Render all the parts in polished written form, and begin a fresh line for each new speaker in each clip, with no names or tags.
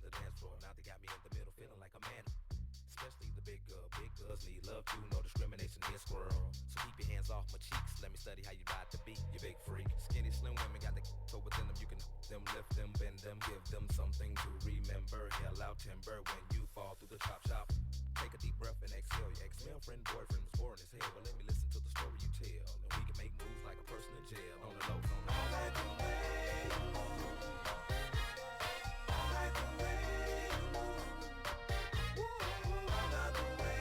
the dance floor. Now they got me in the middle, feeling like a man. Especially the big girl. Big girls need love too, no discrimination here, squirrel. So keep your hands off my cheeks, let me study how you ride the beat, you big freak. Skinny, slim women got the so within them, you can them, lift them, bend them, give them something to remember. Hell out timber when you fall through the chop shop. Take a deep breath and exhale. Your ex-girlfriend, boyfriend was boring as hell, but let me listen to the story you tell, and we can make moves like a person in jail. On the low, on the low. I like the way you move. I like the way.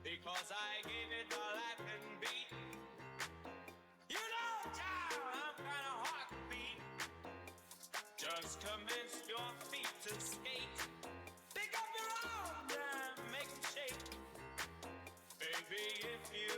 Because I gave it all I can beat. You know, child, I'm kinda hard to beat. Just commence your feet to skate. Pick up your arms and make them shake. Baby, if you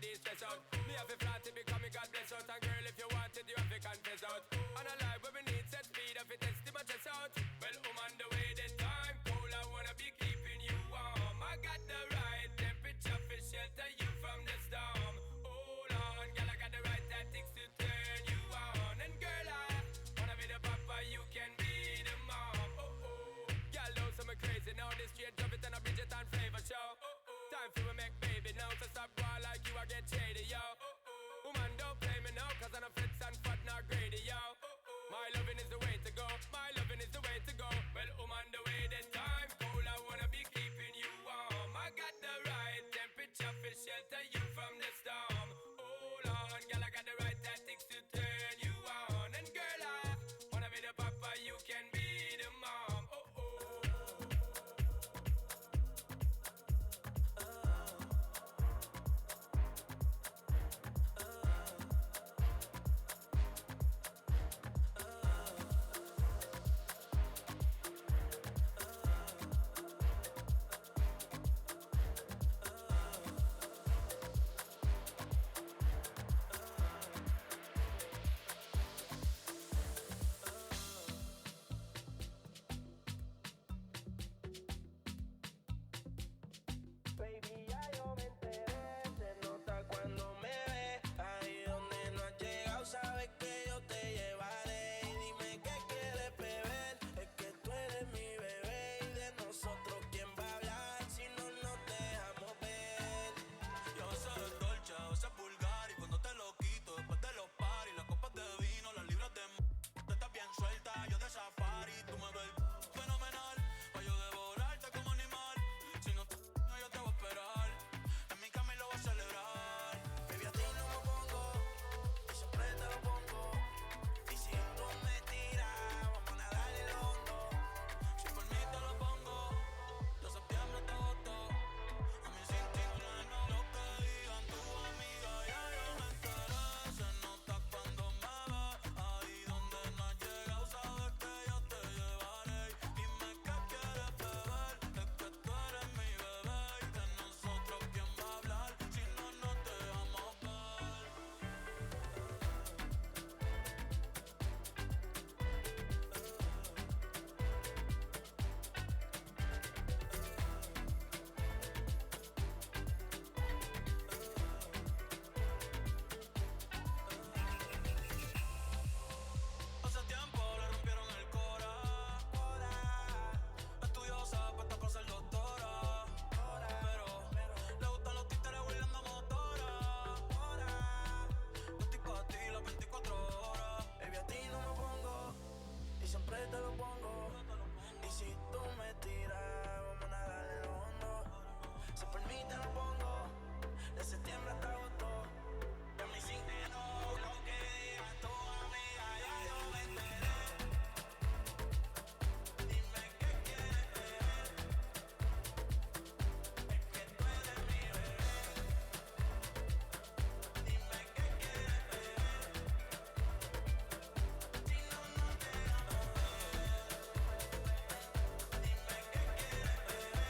ladies stress out. Me have a flat it because me God bless out. And girl, if you want it, you have to confess out. And a life where we need set speed, if it test my chest out. Well, on the way, the time cold, I wanna be keeping you warm. I got the right temperature for shelter you from the storm. Hold on, girl, I got the right tactics to turn you on. And girl, I wanna be the papa, you can be the mom. Girl, those some crazy now, this straight drop it and a Bridget and flavor show. Time for we make baby now, so stop boy like you, I get shady, yo. Woman, don't play me now, cause I'm a fits and fat, not greedy, yo. My loving is the way to go, my loving is the way to go. Well, on the way, the time cold, I wanna be keeping you warm. I got the right temperature for shelter you from the storm. Hold on, girl, I got the right tactics to turn you on. And girl, I wanna be the papa, you can be the mom.
Baby, ya yo me enteré, se nota cuando me ves. Ahí donde no has llegado, sabes que yo te llevaré. Y dime qué quieres beber, es que tú eres mi bebé. Y de nosotros, ¿quién va a hablar si no nos dejamos ver?
Yo a veces es dolce, a veces es vulgar. Y cuando te lo quito, después de los paris, las copas de vino, las libras de tú estás bien suelta, yo de safari. Tú me ves fenomenal, pa' yo devorarte como animal. Si no te yo te voy a esperar, en mi cama y lo voy a celebrar.
Baby, a ti no me pongo, y siempre te lo pongo. Y si tú me tiras, vamos a nadar en lo hondo.
Si por mí te lo pongo, de septiembre hasta agosto. A mí sin ti no lo que digan tu amiga, ya yo me enteré. Se nota cuando me ves, ahí donde no has llegado, sabes que yo te llevaré. Dime qué quieres beber, es que tú eres mi bebé. Y de nosotros, ¿quién va a hablar si no nos dejamos ver? Hace tiempo le rompieron el cora. Estudiosa, puesta para ser doctora. Pero le gustan los títeres huirleando motora. Yo estoy pa' ti las 24 horas.
Baby, a ti no me pongo, y siempre te lo pongo. Y si tú me tiras, vamos a nadar en lo hondo. Si por mí te lo pongo, de septiembre hasta agosto. Y a mí sin ti no, lo que digan tu amiga, ya yo me enteré. Dime qué quieres beber, es que tú eres mi bebé. Dime qué quieres beber, si no nos dejamos ver. Dime qué quieres beber.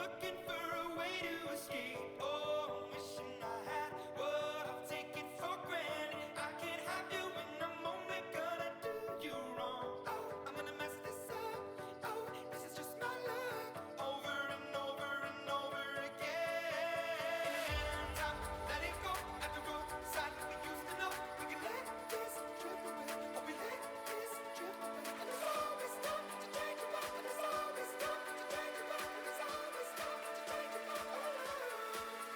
looking for a way to escape. Oh, I'm wishing I had what I've taken for granted. I can't have you and I'm only gonna do you wrong. Oh, I'm gonna mess this up. Oh, this is just my luck. Over and over and over again. Time to let it go. At the roadside, we used to know we could let this trip away. Oh, we let this trip away. And there's always time to change your mind. And there's always time to change your mind. And there's always time to change your mind. Oh, love.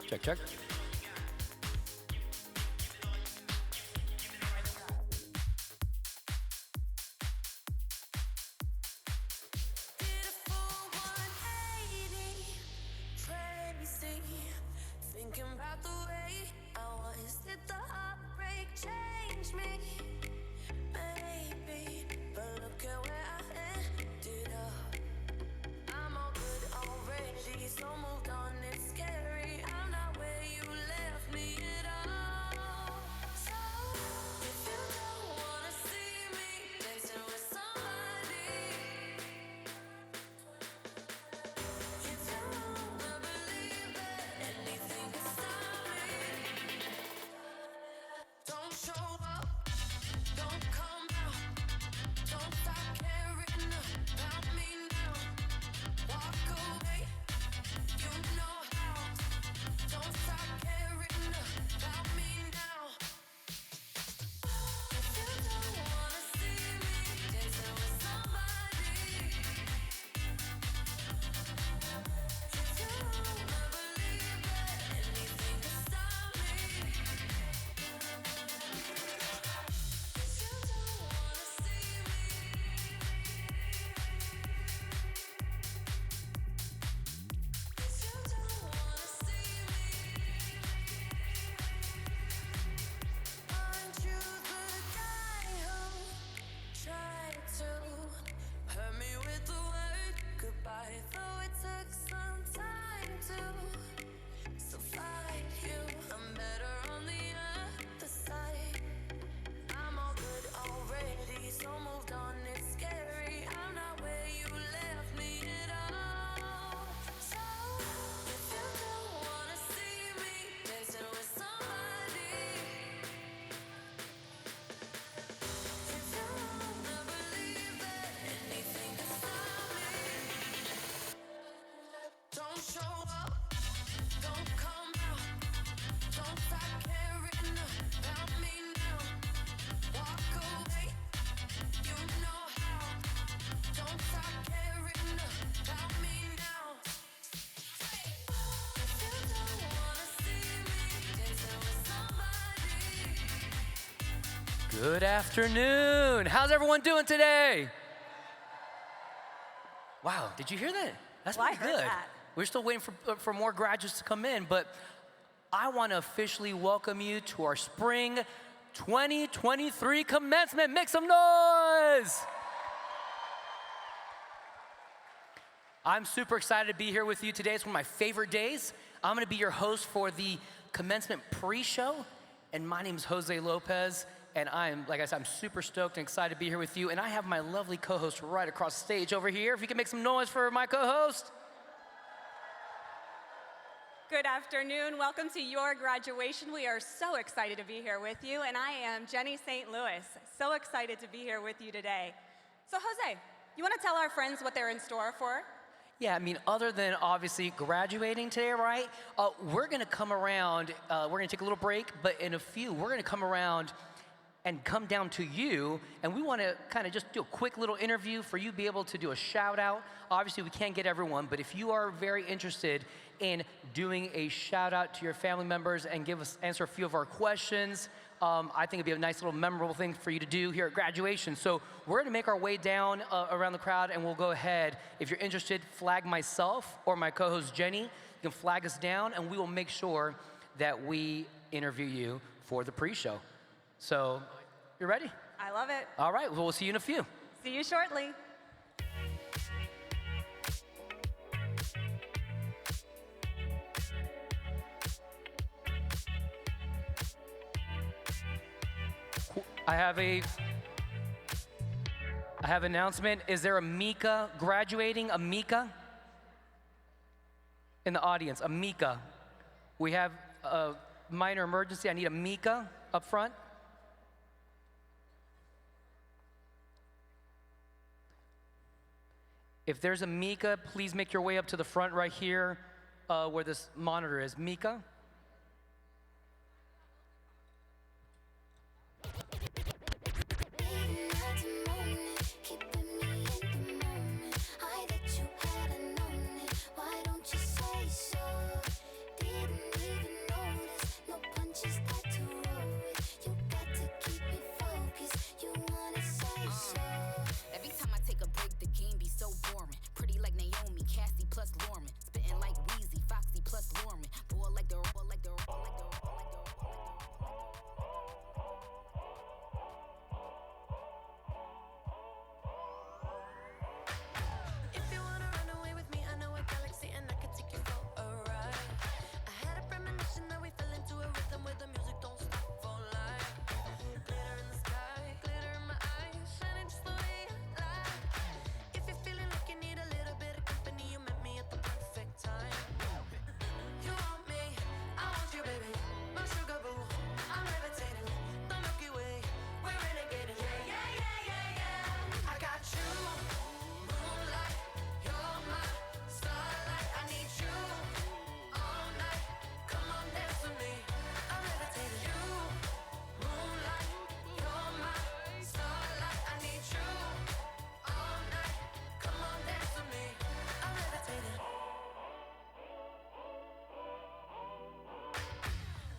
Check, check.
Did a full 180, crazy, thinking about the way I was. Did the heartbreak change me? Maybe, but look at where I ended up. I'm all good already, so moved on. It's scary. I'm not where you left me at all. So if you don't wanna see me dancing with somebody, if you wanna believe that anything can stop me, don't show up, don't come out, don't stop caring about me now. Walk away, you know how. Don't stop caring about me now. If you don't wanna see me dancing with somebody, if you wanna believe that anything can stop me, if you don't wanna see me. If you don't wanna see me, aren't you the guy who tried to hurt me with the word goodbye? Though it took some time to survive you, I'm better on the other side. I'm all good already, so moved on. It's scary. I'm not where you left me at all. So if you don't wanna see me dancing with somebody, if you wanna believe that anything can stop me, don't show up, don't come out, don't stop caring about me now. Walk away, you know how. Don't stop caring about me now. If you don't wanna see me dancing with somebody,
Good afternoon. How's everyone doing today? Wow, did you hear that? That's
Well, I
pretty
heard
good.
that.
We're still waiting for more graduates to come in, but I want to officially welcome you to our spring 2023 commencement. Make some noise! I'm super excited to be here with you today. It's one of my favorite days. I'm going to be your host for the commencement pre-show, and my name is Jose Lopez, and like I said, I'm super stoked and excited to be here with you, and I have my lovely co-host right across the stage over here. If you can make some noise for my co-host.
Good afternoon. Welcome to your graduation. We are so excited to be here with you, and I am Jenny St. Louis. So excited to be here with you today. So Jose, you want to tell our friends what they're in store for?
Yeah, I mean, other than obviously graduating today, right? We're gonna come around, we're gonna take a little break, but in a few, we're gonna come around and come down to you, and we wanna kind of just do a quick little interview for you to be able to do a shout out. Obviously, we can't get everyone, but if you are very interested in doing a shout out to your family members and answer a few of our questions, I think it'd be a nice little memorable thing for you to do here at graduation. So we're gonna make our way down around the crowd, and we'll go ahead. If you're interested, flag myself or my co-host Jenny. You can flag us down, and we will make sure that we interview you for the pre-show. So, you ready?
I love it.
All right, well, we'll see you in a few.
See you shortly.
I have an announcement. Is there a Mika graduating? A Mika? In the audience, a Mika. We have a minor emergency. I need a Mika up front. If there's a Mika, please make your way up to the front right here where this monitor is. Mika?
Didn't even know me. Cassie plus Lauren. Spitting like Wheezy, Foxy plus Lauren. Boy like the
If you wanna run away with me, I know a galaxy and I can take you for a ride. I had a premonition that we fell into a rhythm where the music don't stop for life. Glitter in the sky, glitter in my eyes, shining just the way I like. If you're feeling like you need a little bit of company, you met me at the perfect time. You want me, I want you, baby. My sugar boo, I'm levitating. The Milky Way, we're renegading. Yeah, yeah, yeah, yeah, yeah. I got you. Moonlight, you're my starlight. I need you all night. Come on, dance with me. I'm levitating. You, moonlight, you're my starlight. I need you all night. Come on, dance with me. I'm levitating.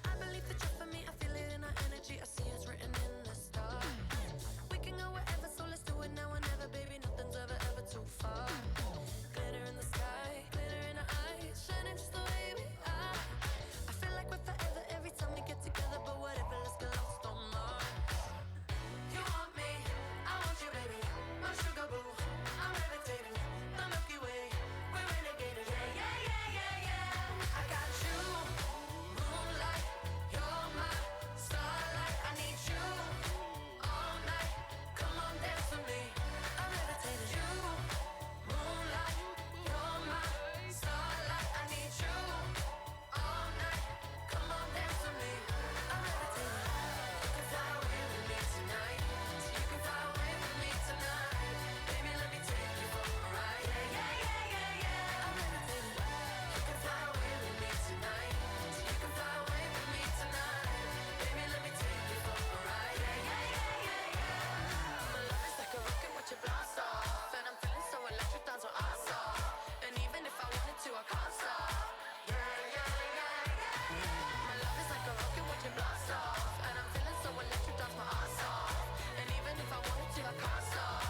I believe that you're for me. I feel it in our energy. I see it's written in the stars. We can go wherever, so let's do it now or never, baby. Nothing's ever too far. Glitter in the sky, glitter in our eyes, shining just the way we are. I feel like we're forever every time we get together, but whatever, let's get lost on Mars. You want me, I want you, baby. My sugar boo, I'm levitating. The Milky Way, we're renegading. Yeah, yeah, yeah, yeah, yeah. I got you, moonlight, you're my starlight. I need you all night. Come on, dance with me. I'm levitating. You, moonlight, you're my starlight. I need you all night. Come on, dance with me. I'm levitating. You can fly away with me tonight. You can fly away with me tonight. Baby, let me take you for a ride. Yeah, yeah, yeah, yeah, yeah. I'm levitating. You can fly away with me tonight. You can fly away with me tonight. Baby, let me take you for a ride. Yeah, yeah, yeah, yeah, yeah. My love is like a rocket, watch it blast off. And I'm feeling so electric, that's what I saw. And even if I wanted to, I can't stop. Yeah, yeah, yeah, yeah. My love is like a rocket, watch it blast off. And I'm feeling so electric, that's my ass off. And even if I wanted to, I can't stop.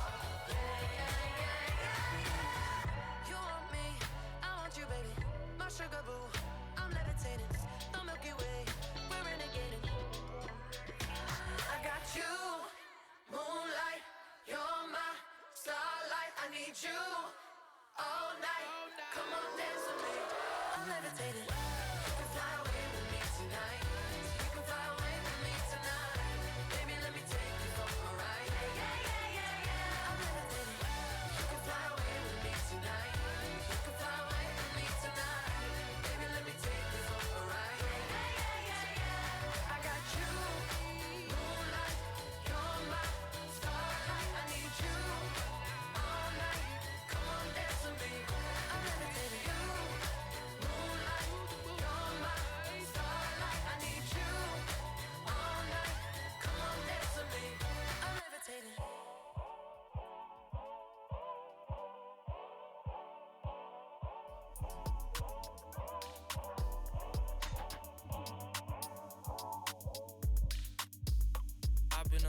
Yeah, yeah, yeah, yeah, yeah. You want me, I want you, baby. My sugar boo, I'm levitating. The Milky Way, we're renegading. I got you, moonlight, you're my starlight. I need you all night. Come on, dance with me. I'm levitating. You can fly away with me tonight. You can fly away with me tonight. Baby, let me take you for a ride. Yeah, yeah, yeah, yeah, yeah. I'm levitating. You can fly away with me tonight. You can fly away with me tonight. Baby, let me take you for a ride. Yeah, yeah, yeah, yeah, yeah. I got you, moonlight, you're my starlight. I need you all night. Come on, dance with me. I'm levitating. You, moonlight, you're my starlight. I need you all night. Come on, dance with me. I'm levitating.
I've been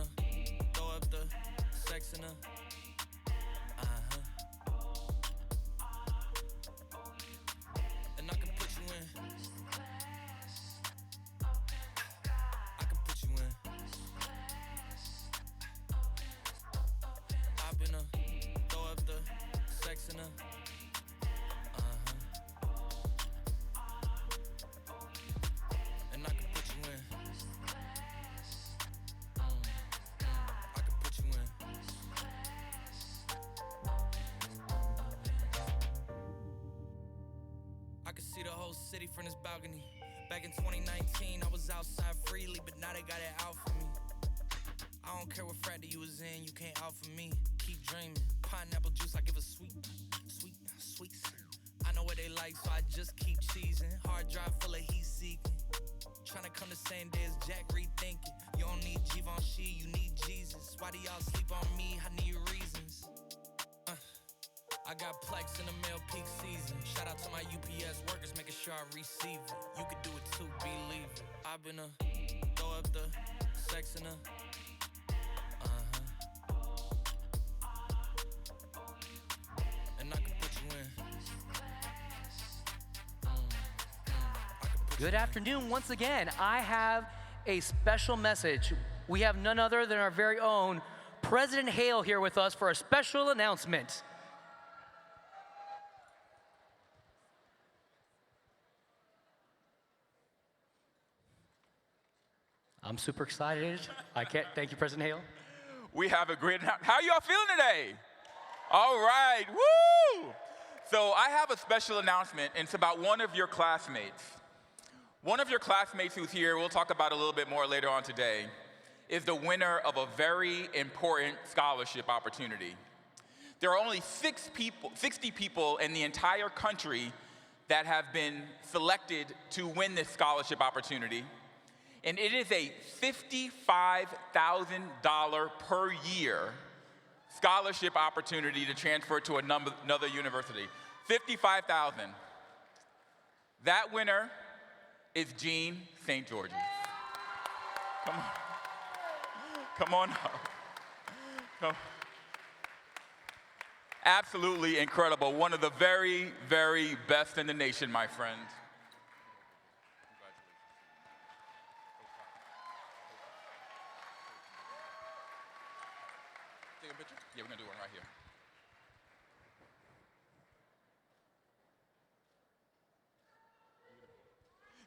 throw up the sex in her. And I can put you in. I can put you in. I've been throw up the sex in her. And I can put you in. I can put you in. I can see the whole city from this balcony. Back in 2019, I was outside freely, but now they got it out for me. I don't care what frat that you was in, you can't out for me. Keep dreaming. Pineapple juice, I give a sweet. I know what they like, so I just keep cheesing. Hard drive full of heat seeking. Tryna come the same day as Jack, rethinking. You don't need Givenchy, you need Jesus. Why do y'all sleep on me? I need reasons. I got Plex in the mail peak season. Shout out to my UPS workers, making sure I receive it. You could do it too, believe it. I've been throw up the sex in her. And I can put you in.
Good afternoon once again. I have a special message. We have none other than our very own President Hale here with us for a special announcement. I'm super excited. Thank you, President Hale.
We have a great, how y'all feeling today? All right, woo! So I have a special announcement, and it's about one of your classmates. One of your classmates who's here, we'll talk about a little bit more later on today, is the winner of a very important scholarship opportunity. There are only 60 people in the entire country that have been selected to win this scholarship opportunity. And it is a $55,000 per year scholarship opportunity to transfer to another university. $55,000. That winner is Jean St. George's. Come on. Come on up. Come. Absolutely incredible. One of the very, very best in the nation, my friend. Take a picture? Yeah, we're gonna do one right here.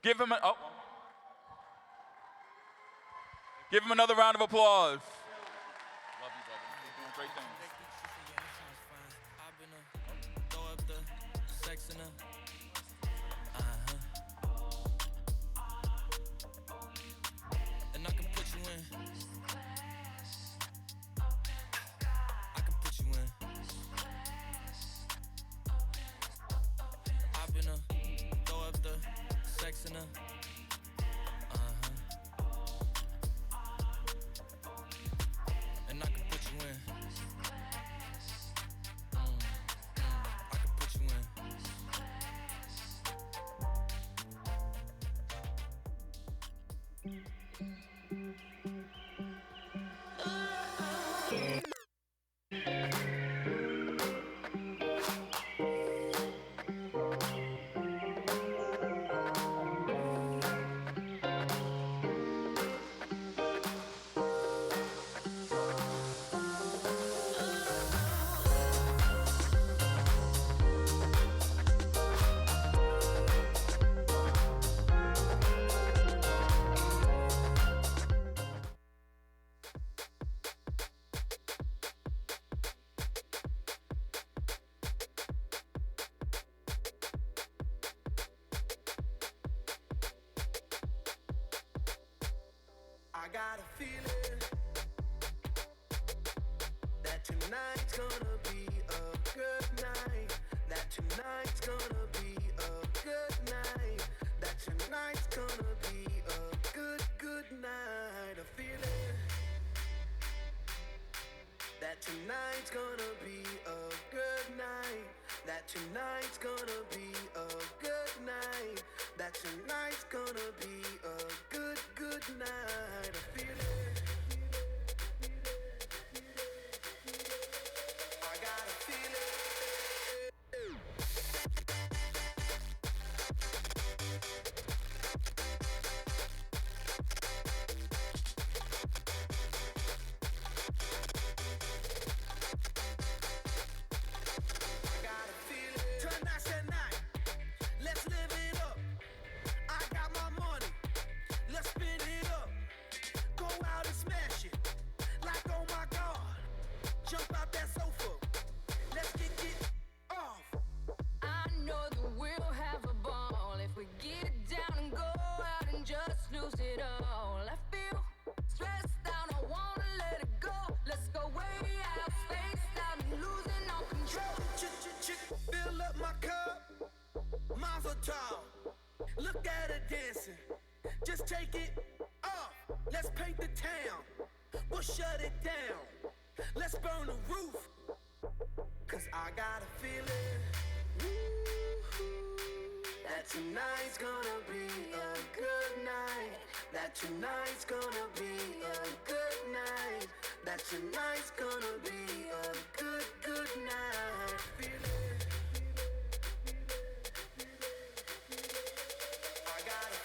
Give him another round of applause. Love you, brother. You're doing great things.
And I can put you in. I can put you in. I've been throw up the sex in her. And I can put you in. I can put you in.
I got a feeling that tonight's gonna be a good night. That tonight's gonna be a good night. That tonight's gonna be a good, good night. A feeling that tonight's gonna be a good night. That tonight's gonna be a good night. That tonight's gonna be a good, good night. I feel it. I gotta feel it. Tonight's the night. Let's live it up. I got my money. Let's spin it up. Go out and smash it. Like, oh my God. Jump out that sofa. Let's get off.
I know that we'll have a ball if we get down and go out and just lose it all. I feel stressed out, I wanna let it go. Let's go way out, spaced out and losing all control.
Chick, fill up my cup. Mazel tov. Look at her dancing. Just take it off. Let's paint the town. We'll shut it down. Let's burn the roof. Cause I got a feeling that tonight's gonna be a good night. That tonight's gonna be a good night. That tonight's gonna be a good, good night. Feel it. I gotta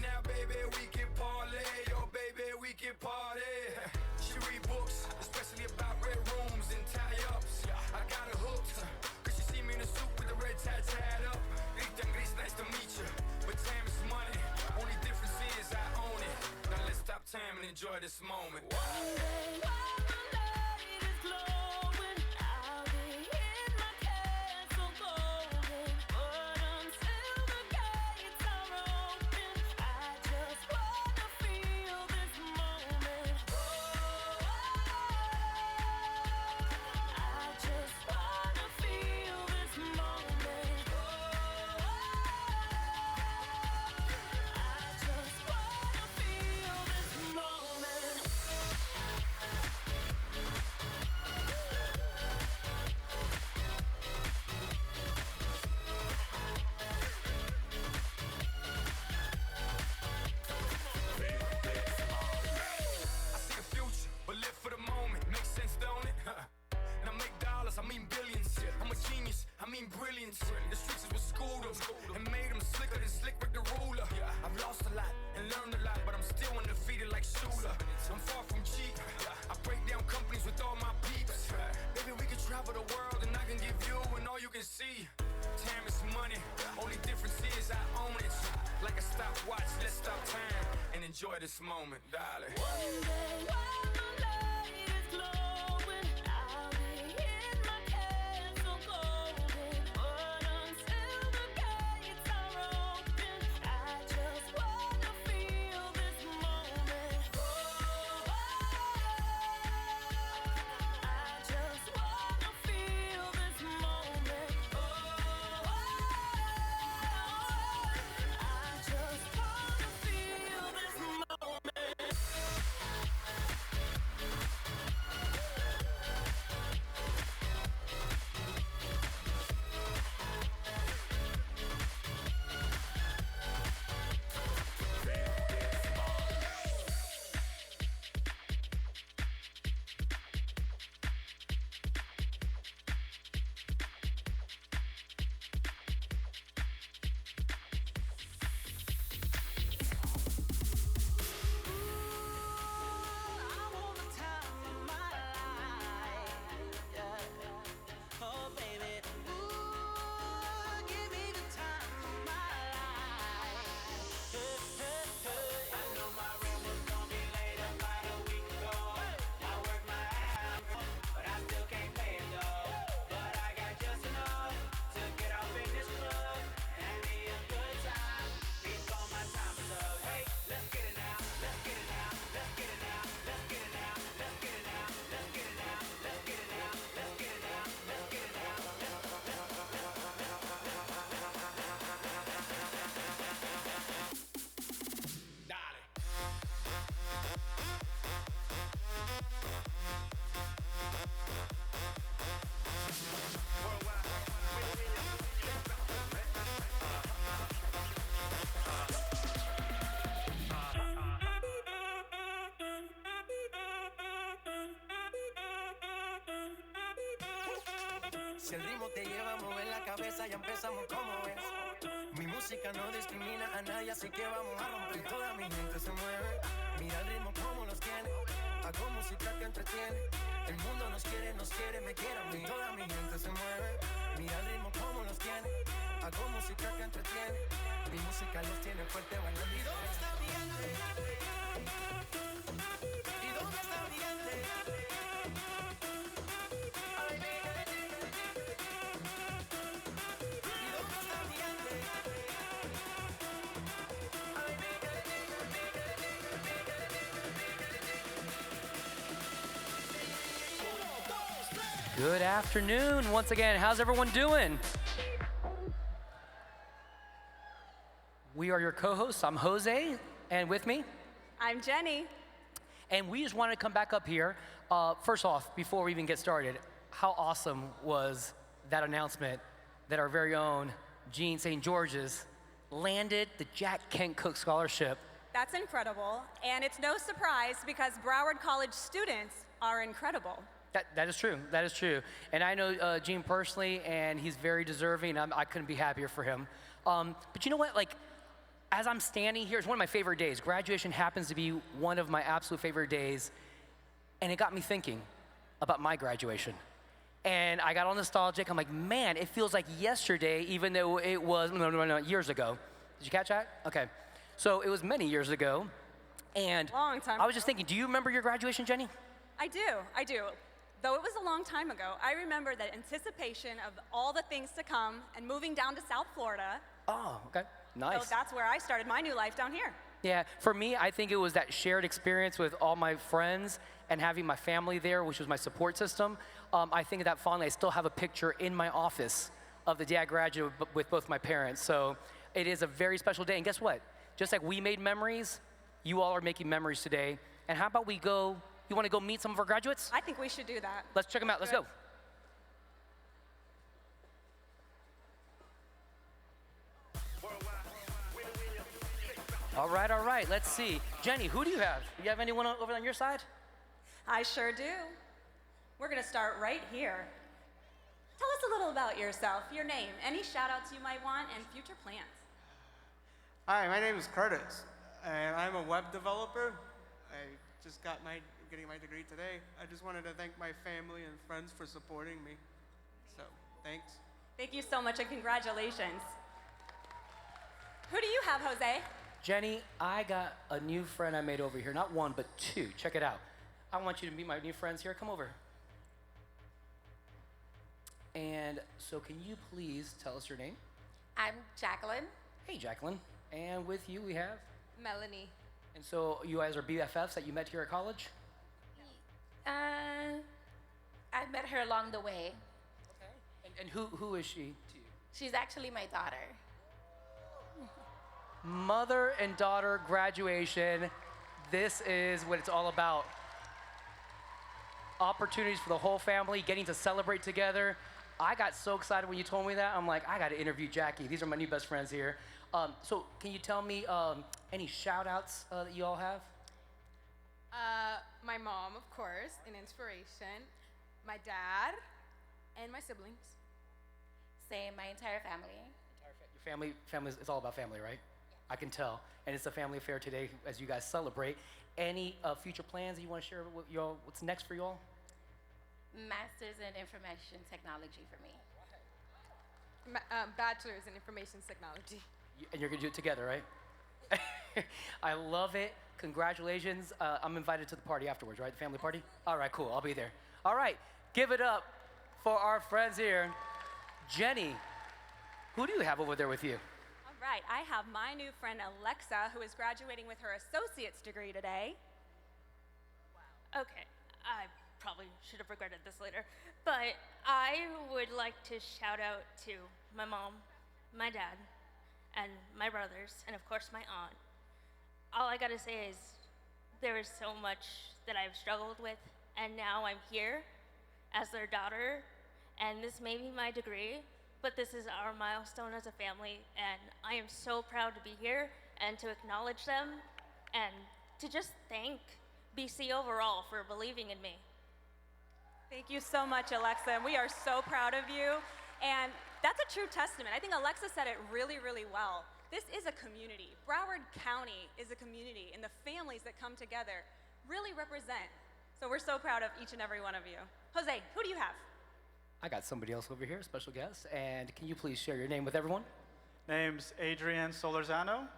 Now, baby, we can parlay. Yo, baby, we can party. She read books, especially about red rooms and tie-ups. I got her hooked, cause she see me in a suit with the red tie tied up. Rita and Gris, nice to meet you. But time is money, only difference is I own it. Now let's stop time and enjoy this moment.
One day while the light is glowing, I'll be in my castle golden. But until the gates are open, I just wanna feel this moment. I just wanna feel this moment. I just wanna feel this moment.
I see the future, but live for the moment. Makes sense, don't it? Now make dollars, I mean billions. I'm a genius, I mean brilliance. The streets is what schooled them and made them slicker than slick with the ruler. I've lost a lot and learned a lot, but I'm still undefeated like Shula. I'm far from cheap. I break down companies with all my peeps. Baby, we can travel the world and I can give you and all you can see. Time is money, only difference is I own it. Like a stopwatch, let's stop time and enjoy this moment, darling.
One day while the light is glowing, I'll be in my castle golden. But until the gates are open, I just wanna feel this moment. I just wanna feel this moment. I just wanna feel this moment. I want the time of my life, yeah. Oh, baby, ooh, give me the time of my life. I know my rent was gonna be late about a week ago. I worked my ass off, but I still can't pay it though. But I got just enough to get off in this club and have me a good time before my time is up. Hey, let's get it now, let's get it now, let's get it now, let's get it now, let's get it now, let's get it now, let's get it now, let's get it now, let's get it now, Dale.
Si el ritmo te lleva a mover la cabeza, ya empezamos como es. Mi música no discrimina a nadie, así que vamos a romper. Toda mi gente se mueve, mira el ritmo como los tiene. Hago música que entretiene. El mundo nos quiere, me quiere a mí. Toda mi gente se mueve, mira el ritmo como los tiene. Hago música que entretiene. Mi música los tiene fuerte bailando. ¿Y dónde está mi gente? ¿Y dónde está mi gente?
Good afternoon once again. How's everyone doing? We are your co-hosts. I'm Jose, and with me,
I'm Jenny.
and we just wanted to come back up here. First off, before we even get started, how awesome was that announcement that our very own Gene St. George's landed the Jack Kent Cook Scholarship?
That's incredible, and it's no surprise because Broward College students are incredible.
That is true. That is true. And I know Gene personally, and he's very deserving. I couldn't be happier for him. But you know what? Like, as I'm standing here, it's one of my favorite days. Graduation happens to be one of my absolute favorite days. And it got me thinking about my graduation. And I got all nostalgic. I'm like, man, it feels like yesterday, even though it was, no, years ago. Did you catch that? Okay. So it was many years ago. And
Long time
I was just
ago.
thinking, do you remember your graduation, Jenny?
I do. Though it was a long time ago, I remember the anticipation of all the things to come and moving down to South Florida.
Oh, okay. Nice.
So that's where I started my new life down here.
Yeah, for me, I think it was that shared experience with all my friends and having my family there, which was my support system. I think of that fondly. I still have a picture in my office of the day I graduated with both my parents. So it is a very special day. And guess what? Just like we made memories, you all are making memories today. And how about we go, you want to go meet some of our graduates?
I think we should do that.
Let's check them out. Let's go. All right. Let's see. Jenny, who do you have? Do you have anyone over on your side?
I sure do. We're going to start right here. Tell us a little about yourself, your name, any shout outs you might want, and future plans.
Hi, my name is Curtis, and I'm a web developer. I just getting my degree today. I just wanted to thank my family and friends for supporting me. So, thanks.
Thank you so much and congratulations. Who do you have, Jose?
Jenny, I got a new friend I made over here. Not one, but two. Check it out. I want you to meet my new friends here. Come over. And so can you please tell us your name?
I'm Jacqueline.
Hey, Jacqueline. And with you we have?
Melanie.
And so you guys are BFFs that you met here at college?
I met her along the way.
Okay. And who is she to you?
She's actually my daughter.
Mother and daughter graduation. This is what it's all about. Opportunities for the whole family, getting to celebrate together. I got so excited when you told me that. I'm like, I got to interview Jackie. These are my new best friends here. So can you tell me any shout outs that you all have?
My mom, of course, an inspiration. My dad, and my siblings.
Same, my entire family.
Your family, it's all about family, right? I can tell. And it's a family affair today as you guys celebrate. Any future plans that you want to share with y'all? What's next for y'all?
Master's in Information Technology for me.
Bachelor's in Information Technology.
And you're going to do it together, right? I love it. Congratulations. I'm invited to the party afterwards, right? The family party? All right, cool. I'll be there. All right. Give it up for our friends here. Jenny, who do you have over there with you?
All right, I have my new friend Alexa, who is graduating with her associate's degree today.
Okay, I probably should have regretted this later, but I would like to shout out to my mom, my dad, and my brothers, and of course my aunt. All I gotta say is there is so much that I've struggled with, and now I'm here as their daughter, and this may be my degree, but this is our milestone as a family, and I am so proud to be here and to acknowledge them and to just thank BC overall for believing in me.
Thank you so much, Alexa, and we are so proud of you. And that's a true testament. I think Alexa said it really, really well. This is a community. Broward County is a community, and the families that come together really represent. So we're so proud of each and every one of you. Jose, who do you have?
I got somebody else over here, special guest. And can you please share your name with everyone?
Name's Adrian Solorzano.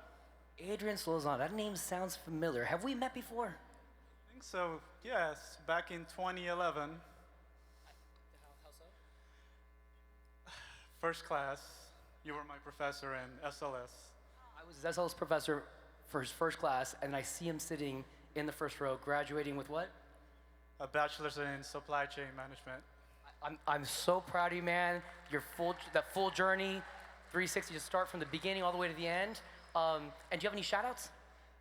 Adrian Solorzano. That name sounds familiar. Have we met before?
I think so, yes, back in 2011.
How so?
First class, you were my professor in SLS.
I was his SLS professor for his first class, and I see him sitting in the first row, graduating with what?
A bachelor's in supply chain management.
I'm so proud of you, man. That full journey, 360, just start from the beginning all the way to the end. And do you have any shout outs?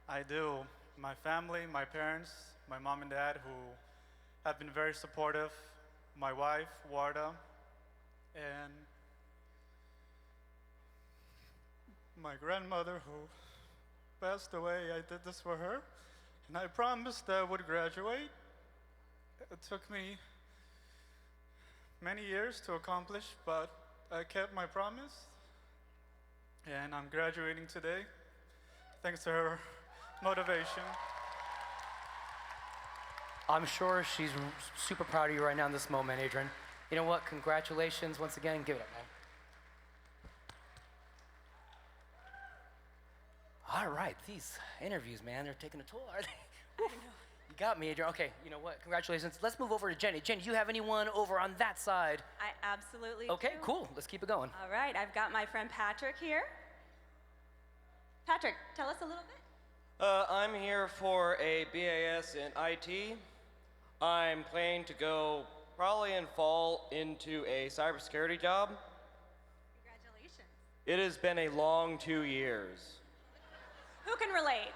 I do. My family, my parents, my mom and dad, who have been very supportive, my wife, Warda, and my grandmother, who passed away. I did this for her, and I promised I would graduate. It took me many years to accomplish, but I kept my promise, and I'm graduating today. thanks to her motivation.
I'm sure she's super proud of you right now in this moment, Adrian. You know what? Congratulations once again. Give it up, man. All right, these interviews, man, they're taking a toll, aren't they? You got me, Adrian. Okay, you know what? Congratulations. Let's move over to Jenny. Jenny, do you have anyone over on that side?
I absolutely
Okay,
do.
cool. Let's keep it going.
All right, I've got my friend Patrick here. Patrick, tell us a little bit.
I'm here for a BAS in IT. I'm planning to go probably in fall into a cybersecurity job.
Congratulations.
It has been a long 2 years.
Who can relate?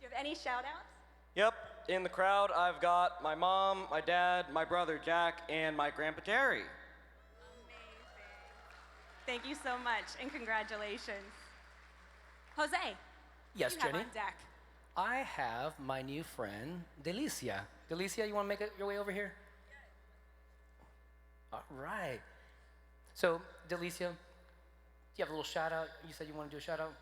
Do you have any shout outs?
Yep, in the crowd I've got my mom, my dad, my brother Jack, and my grandpa Terry.
Thank you so much, and congratulations. Jose.
Yes,
you have
Jenny?
on deck.
I have my new friend, Delicia. Delicia, you want to make your way over here? All right. So, Delicia, do you have a little shout out? You said you want to do a shout out?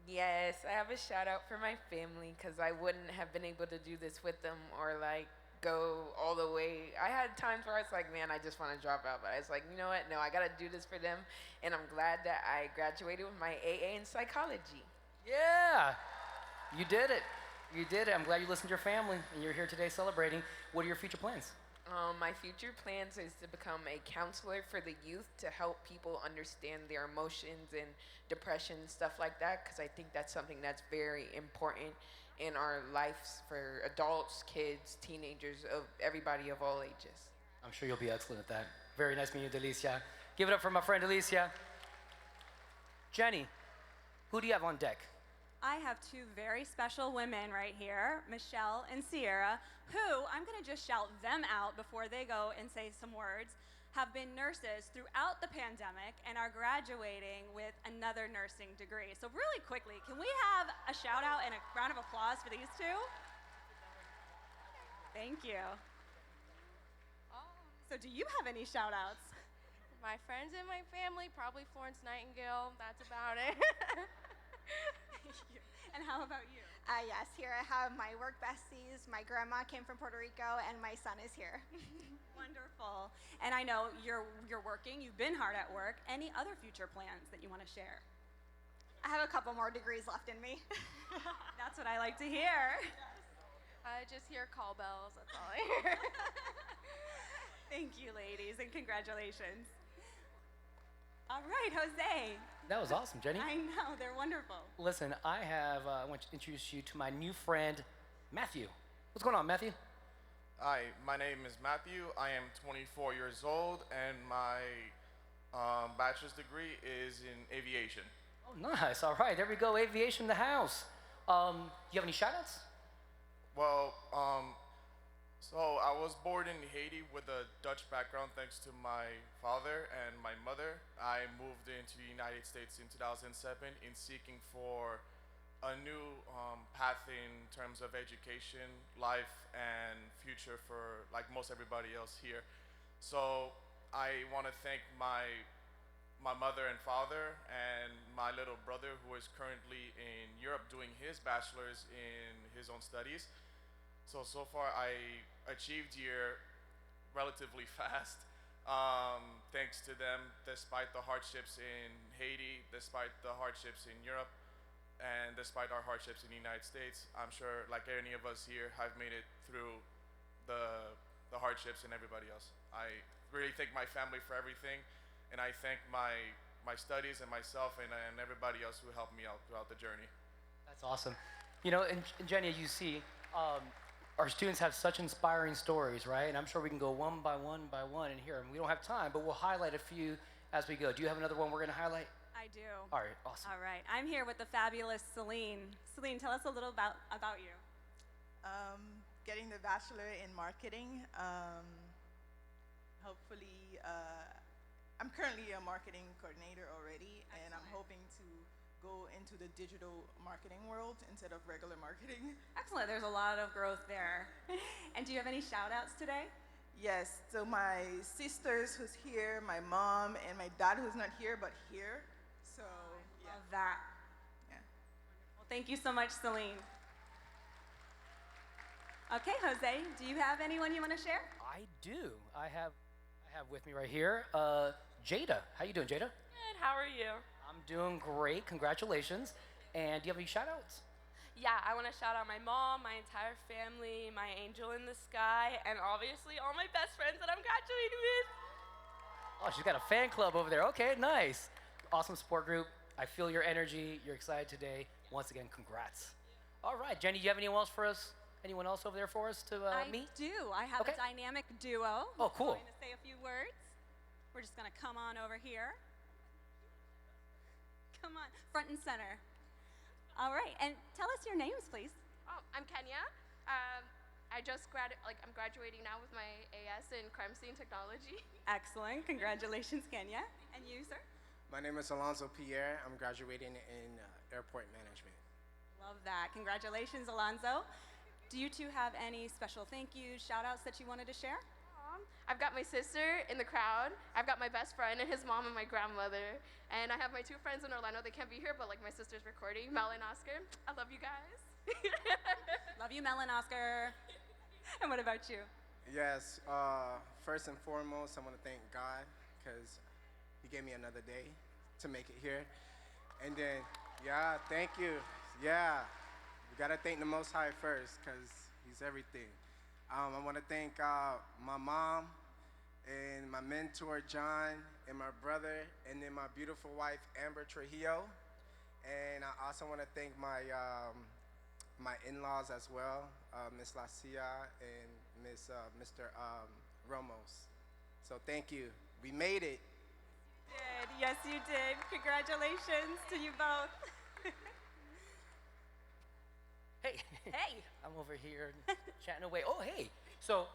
Yes, I have a shout out for my family because I wouldn't have been able to do this with them or like go all the way. I had times where I was like, man, I just want to drop out, but I was like, you know what? No, I got to do this for them. And I'm glad that I graduated with my AA in psychology.
Yeah, you did it. You did it. I'm glad you listened to your family and you're here today celebrating. What are your future plans?
My future plans is to become a counselor for the youth to help people understand their emotions and depression, stuff like that, because I think that's something that's very important in our lives for adults, kids, teenagers, of everybody of all ages.
I'm sure you'll be excellent at that. Very nice meeting you, Delicia. Give it up for my friend Delicia. Jenny, who do you have on deck?
I have two very special women right here, Michelle and Sierra, who, I'm going to just shout them out before they go and say some words, have been nurses throughout the pandemic and are graduating with another nursing degree. So really quickly, can we have a shout out and a round of applause for these two? Thank you. So do you have any shout outs?
My friends and my family, probably Florence Nightingale, that's about it.
And how about you?
Yes, here I have my work besties. My grandma came from Puerto Rico, and my son is here.
Wonderful. And I know you're working, you've been hard at work. Any other future plans that you want to share?
I have a couple more degrees left in me.
That's what I like to hear.
I just hear call bells, that's all I hear.
Thank you, ladies, and congratulations. All right, Jose.
That was awesome, Jenny.
I know, they're wonderful.
Listen, I want to introduce you to my new friend, Matthew. What's going on, Matthew?
Hi, my name is Matthew. I am 24 years old, and my bachelor's degree is in aviation.
Oh, nice. All right, there we go. Aviation in the house. Do you have any shout-outs?
Well, so I was born in Haiti with a Dutch background thanks to my father and my mother. I moved into the United States in 2007 in seeking for a new path in terms of education, life, and future for like most everybody else here. So I want to thank my mother and father and my little brother who is currently in Europe doing his bachelor's in his own studies. So far I achieved here relatively fast, thanks to them, despite the hardships in Haiti, despite the hardships in Europe, and despite our hardships in the United States. I'm sure, like any of us here, have made it through the hardships and everybody else. I really thank my family for everything, and I thank my studies and myself and everybody else who helped me out throughout the journey.
That's awesome. You know, and Jenny, you see, our students have such inspiring stories, right? And I'm sure we can go one by one and hear them. We don't have time, but we'll highlight a few as we go. Do you have another one we're going to highlight?
I do.
All right, awesome.
All right, I'm here with the fabulous Celine. Celine, tell us a little about you.
Getting the bachelor in marketing. Hopefully, I'm currently a marketing coordinator already, and I'm hoping to go into the digital marketing world instead of regular marketing.
Excellent, there's a lot of growth there. And do you have any shout outs today?
Yes, so my sisters who's here, my mom, and my dad who's not here but here. So,
Love that. Thank you so much, Celine. Okay, Jose, do you have anyone you want to share?
I do. I have with me right here, Jada. How you doing, Jada?
Good, how are you?
I'm doing great. Congratulations. And do you have any shout-outs?
Yeah, I want to shout out my mom, my entire family, my angel in the sky, and obviously all my best friends that I'm graduating with.
Oh, she's got a fan club over there. Okay, nice. Awesome support group. I feel your energy. You're excited today. Once again, congrats. All right, Jenny, do you have anyone else for us? Anyone else over there for us to meet?
I do. I have a dynamic duo.
Oh, cool.
I'm going to say a few words. We're just going to come on over here. Come on, front and center. All right, and tell us your names, please.
Oh, I'm Kenya. I'm graduating now with my AS in crime scene technology.
Excellent. Congratulations, Kenya. And you, sir?
My name is Alonzo Pierre. I'm graduating in airport management.
Love that. Congratulations, Alonzo. Do you two have any special thank yous, shout outs that you wanted to share?
I've got my sister in the crowd. I've got my best friend and his mom and my grandmother. And I have my 2 friends in Orlando. They can't be here, but like my sister's recording, Mel and Oscar. I love you guys.
Love you, Mel and Oscar. And what about you?
Yes, first and foremost, I want to thank God because He gave me another day to make it here. And then, yeah, thank you. Yeah, we got to thank the Most High first because He's everything. I want to thank my mom and my mentor, John, and my brother, and then my beautiful wife, Amber Trujillo. And I also want to thank my my in-laws as well, Miss Lacia and Mr. Ramos. So thank you. We made it.
Yes, you did. Congratulations to you both.
Hey.
Hey.
I'm over here chatting away. Oh, hey. So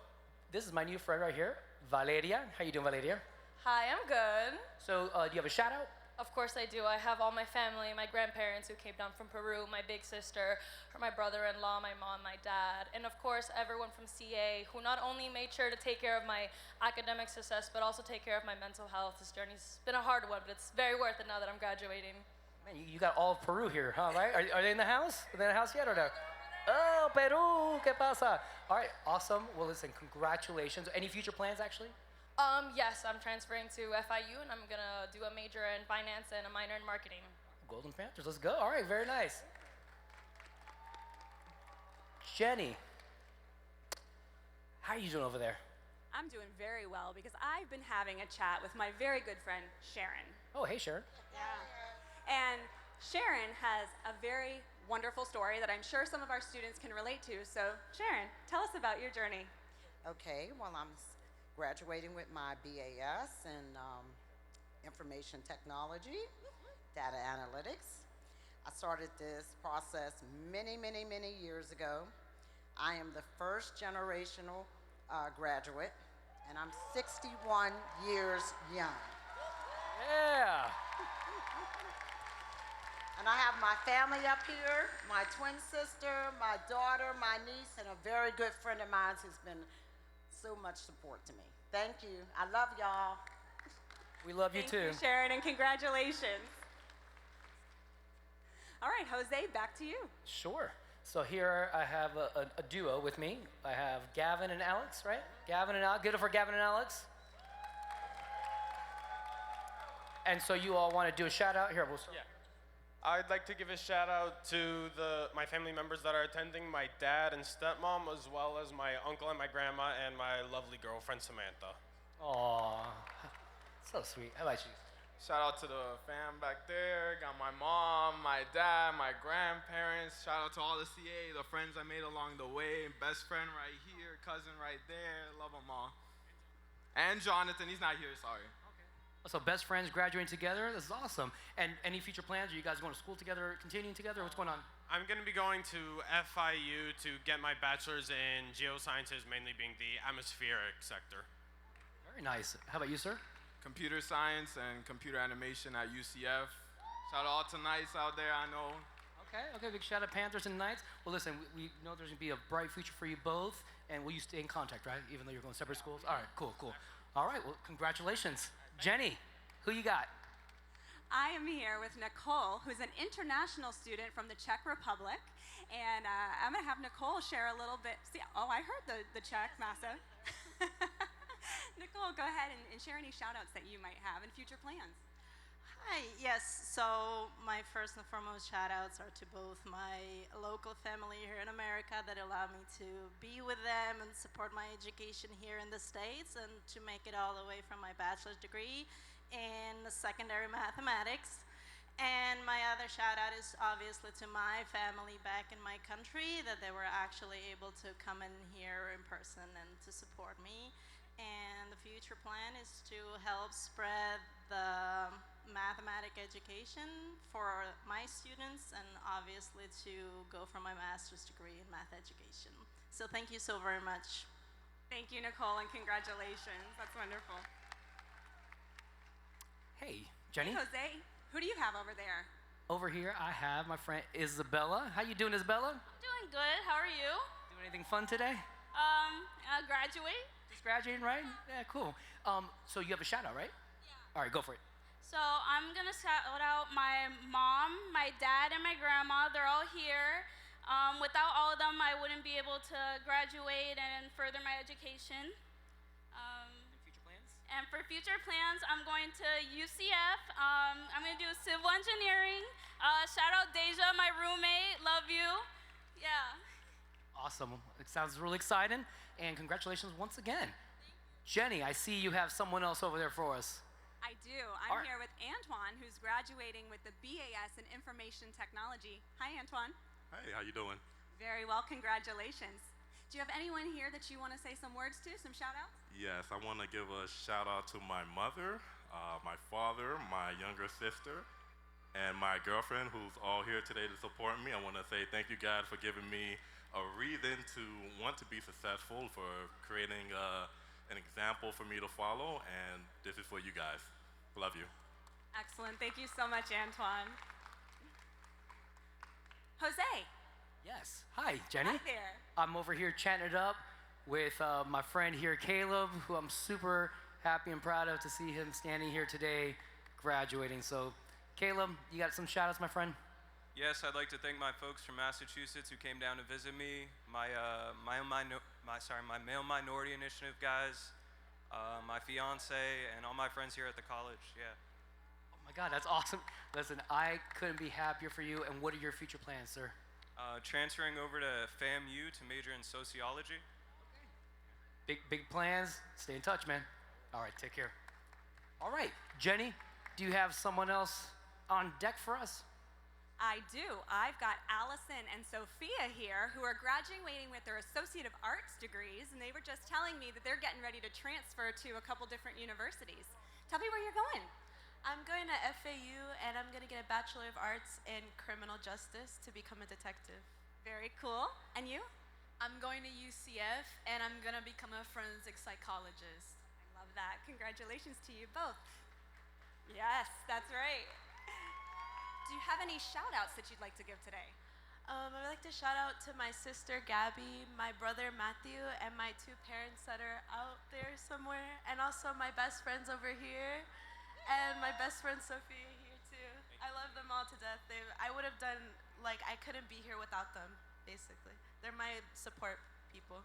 this is my new friend right here, Valeria. How you doing, Valeria?
Hi, I'm good.
So do you have a shout out?
Of course I do. I have all my family, my grandparents who came down from Peru, my big sister, my brother-in-law, my mom, my dad, and of course everyone from CA who not only made sure to take care of my academic success, but also take care of my mental health. This journey's been a hard one, but it's very worth it now that I'm graduating.
Man, you got all of Peru here, huh, right? Are they in the house? Are they in the house yet or no? Oh, Peru, ¿qué pasa? All right, awesome. Well, listen, congratulations. Any future plans, actually?
Yes, I'm transferring to FIU, and I'm gonna do a major in finance and a minor in marketing.
Golden Panthers, let's go. All right, very nice. Jenny, how are you doing over there?
I'm doing very well because I've been having a chat with my very good friend, Sharon.
Oh, hey, Sharon.
Yeah. And Sharon has a very wonderful story that I'm sure some of our students can relate to. So, Sharon, tell us about your journey.
Okay, well, I'm graduating with my BAS in information technology, data analytics. I started this process many, many, many years ago. I am the first generational graduate, and I'm 61 years young.
Yeah.
And I have my family up here, my twin sister, my daughter, my niece, and a very good friend of mine who's been so much support to me. Thank you. I love y'all.
We love you too.
Thank you, Sharon, and congratulations. All right, Jose, back to you.
Sure. So here I have a duo with me. I have Gavin and Alex, right? Gavin and Alex. Good for Gavin and Alex. And so you all want to do a shout out? Here, we'll start.
Yeah. I'd like to give a shout out to my family members that are attending, my dad and stepmom, as well as my uncle and my grandma and my lovely girlfriend, Samantha.
Aw, so sweet. How about you?
Shout out to the fam back there. Got my mom, my dad, my grandparents. Shout out to all the CA, the friends I made along the way. Best friend right here, cousin right there. Love them all. And Jonathan, he's not here, sorry.
So best friends graduating together, this is awesome. And any future plans? Are you guys going to school together, continuing together? What's going on?
I'm going to be going to FIU to get my bachelor's in geosciences, mainly being the atmospheric sector.
Very nice. How about you, sir?
Computer science and computer animation at UCF. Shout out to Knights out there, I know.
Okay, big shout out Panthers and Knights. Well, listen, we know there's going to be a bright future for you both, and will you stay in contact, right? Even though you're going separate schools? All right, cool. All right, well, congratulations. Jenny, who you got?
I am here with Nicole, who's an international student from the Czech Republic. And I'm going to have Nicole share a little bit. See, oh, I heard the Czech, massive. Nicole, go ahead and share any shout outs that you might have and future plans.
Hi, yes, so my first and foremost shout outs are to both my local family here in America that allow me to be with them and support my education here in the States and to make it all the way from my bachelor's degree in secondary mathematics. And my other shout out is obviously to my family back in my country that they were actually able to come in here in person and to support me. And the future plan is to help spread the mathematic education for my students and obviously to go for my master's degree in math education. So thank you so very much.
Thank you, Nicole, and congratulations. That's wonderful.
Hey, Jenny.
Hey, Jose, who do you have over there?
Over here, I have my friend Isabella. How you doing, Isabella?
Doing good. How are you?
Doing anything fun today?
Graduate.
Just graduating, right? Yeah, cool. So you have a shout out, right? Yeah. All right, go for it.
So I'm gonna shout out my mom, my dad, and my grandma. They're all here. Without all of them, I wouldn't be able to graduate and further my education. And for future plans, I'm going to UCF. I'm gonna do civil engineering. Shout out Deja, my roommate. Love you. Yeah.
Awesome. It sounds really exciting. And congratulations once again. Jenny, I see you have someone else over there for us.
I do. I'm here with Antoine, who's graduating with the BAS in Information Technology. Hi, Antoine.
Hey, how you doing?
Very well, congratulations. Do you have anyone here that you want to say some words to, some shout outs?
Yes, I want to give a shout out to my mother, my father, my younger sister, and my girlfriend who's all here today to support me. I want to say thank you, God, for giving me a reason to want to be successful, for creating an example for me to follow, and this is for you guys. Love you.
Excellent. Thank you so much, Antoine. Jose.
Yes. Hi, Jenny.
Hi there.
I'm over here chatting it up with my friend here, Caleb, who I'm super happy and proud of to see him standing here today graduating. So, Caleb, you got some shout outs, my friend?
Yes, I'd like to thank my folks from Massachusetts who came down to visit me, my male minority initiative guys, my fiance, and all my friends here at the college. Yeah.
Oh my God, that's awesome. Listen, I couldn't be happier for you. And what are your future plans, sir?
Transferring over to FAMU to major in sociology.
Big plans. Stay in touch, man. All right, take care. All right, Jenny, do you have someone else on deck for us?
I do. I've got Allison and Sophia here who are graduating with their Associate of Arts degrees, and they were just telling me that they're getting ready to transfer to a couple different universities. Tell me where you're going.
I'm going to FAU, and I'm going to get a Bachelor of Arts in Criminal Justice to become a detective.
Very cool. And you?
I'm going to UCF, and I'm going to become a forensic psychologist.
I love that. Congratulations to you both. Yes, that's right. Do you have any shout outs that you'd like to give today?
I'd like to shout out to my sister Gabby, my brother Matthew, and my two parents that are out there somewhere, and also my best friends over here, and my best friend Sophia here too. I love them all to death. I would have done, I couldn't be here without them, basically. They're my support people.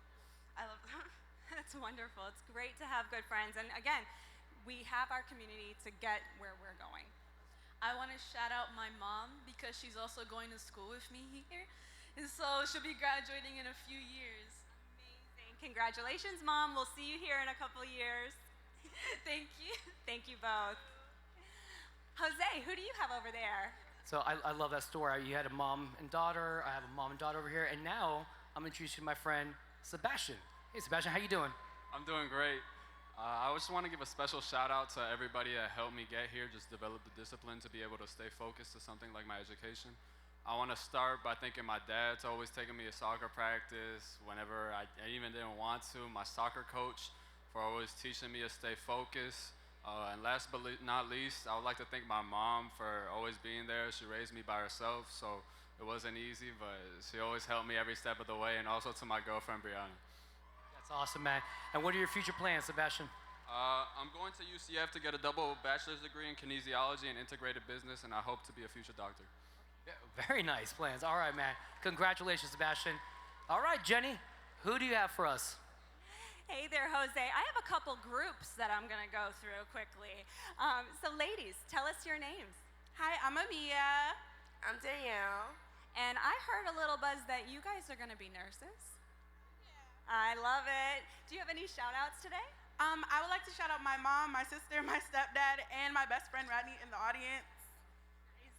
I love them.
That's wonderful. It's great to have good friends. And again, we have our community to get where we're going.
I want to shout out my mom because she's also going to school with me here. And so she'll be graduating in a few years.
Amazing. Congratulations, Mom. We'll see you here in a couple years.
Thank you.
Thank you both. Jose, who do you have over there?
So I love that story. You had a mom and daughter. I have a mom and daughter over here. And now I'm introducing my friend, Sebastian. Hey, Sebastian, how you doing?
I'm doing great. I just want to give a special shout out to everybody that helped me get here, just develop the discipline to be able to stay focused to something like my education. I want to start by thanking my dad for always taking me to soccer practice whenever I even didn't want to, my soccer coach for always teaching me to stay focused. And last but not least, I would like to thank my mom for always being there. She raised me by herself, so it wasn't easy, but she always helped me every step of the way, and also to my girlfriend, Brianna.
That's awesome, man. And what are your future plans, Sebastian?
I'm going to UCF to get a double bachelor's degree in kinesiology and integrated business, and I hope to be a future doctor.
Yeah, very nice plans. All right, man. Congratulations, Sebastian. All right, Jenny, who do you have for us?
Hey there, Jose. I have a couple groups that I'm going to go through quickly. So ladies, tell us your names.
Hi, I'm Amia.
I'm Danielle.
And I heard a little buzz that you guys are going to be nurses. I love it. Do you have any shout outs today?
I would like to shout out my mom, my sister, my stepdad, and my best friend Rodney in the audience.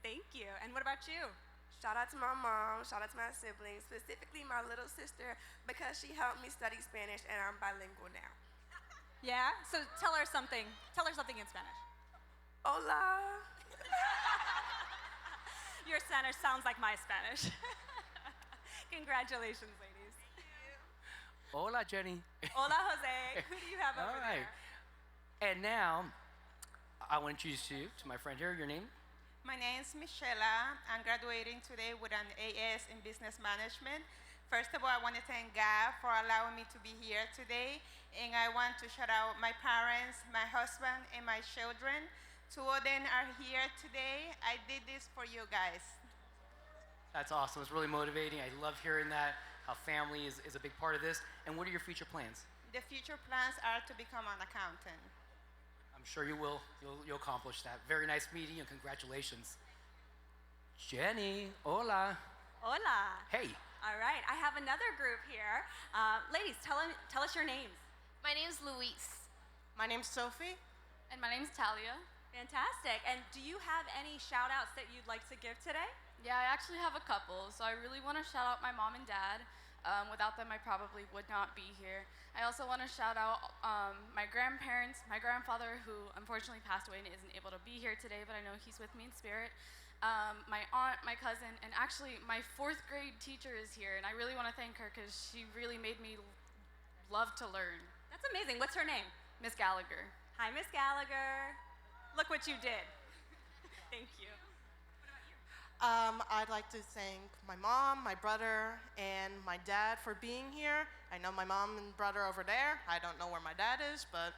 Thank you. And what about you?
Shout out to my mom, shout out to my siblings, specifically my little sister, because she helped me study Spanish and I'm bilingual now.
Yeah? So tell her something. Tell her something in Spanish.
Hola.
Your Spanish sounds like my Spanish. Congratulations, ladies.
Hola, Jenny.
Hola, Jose. Who do you have over there?
And now, I want to introduce you to my friend here. Your name?
My name is Michela. I'm graduating today with an AS in Business Management. First of all, I want to thank God for allowing me to be here today. And I want to shout out my parents, my husband, and my children. 2 of them are here today. I did this for you guys.
That's awesome. It's really motivating. I love hearing that, how family is a big part of this. And what are your future plans?
The future plans are to become an accountant.
I'm sure you will. You'll accomplish that. Very nice meeting you, and congratulations. Jenny, hola.
Hola.
Hey.
All right, I have another group here. Ladies, tell us your names.
My name's Luis.
My name's Sophie.
And my name's Talia.
Fantastic. And do you have any shout outs that you'd like to give today?
Yeah, I actually have a couple. So I really want to shout out my mom and dad. Without them, I probably would not be here. I also want to shout out my grandparents, my grandfather, who unfortunately passed away and isn't able to be here today, but I know he's with me in spirit. My aunt, my cousin, and actually my 4th grade teacher is here, and I really want to thank her because she really made me love to learn.
That's amazing. What's her name?
Miss Gallagher.
Hi, Miss Gallagher. Look what you did. Thank you.
I'd like to thank my mom, my brother, and my dad for being here. I know my mom and brother over there. I don't know where my dad is, but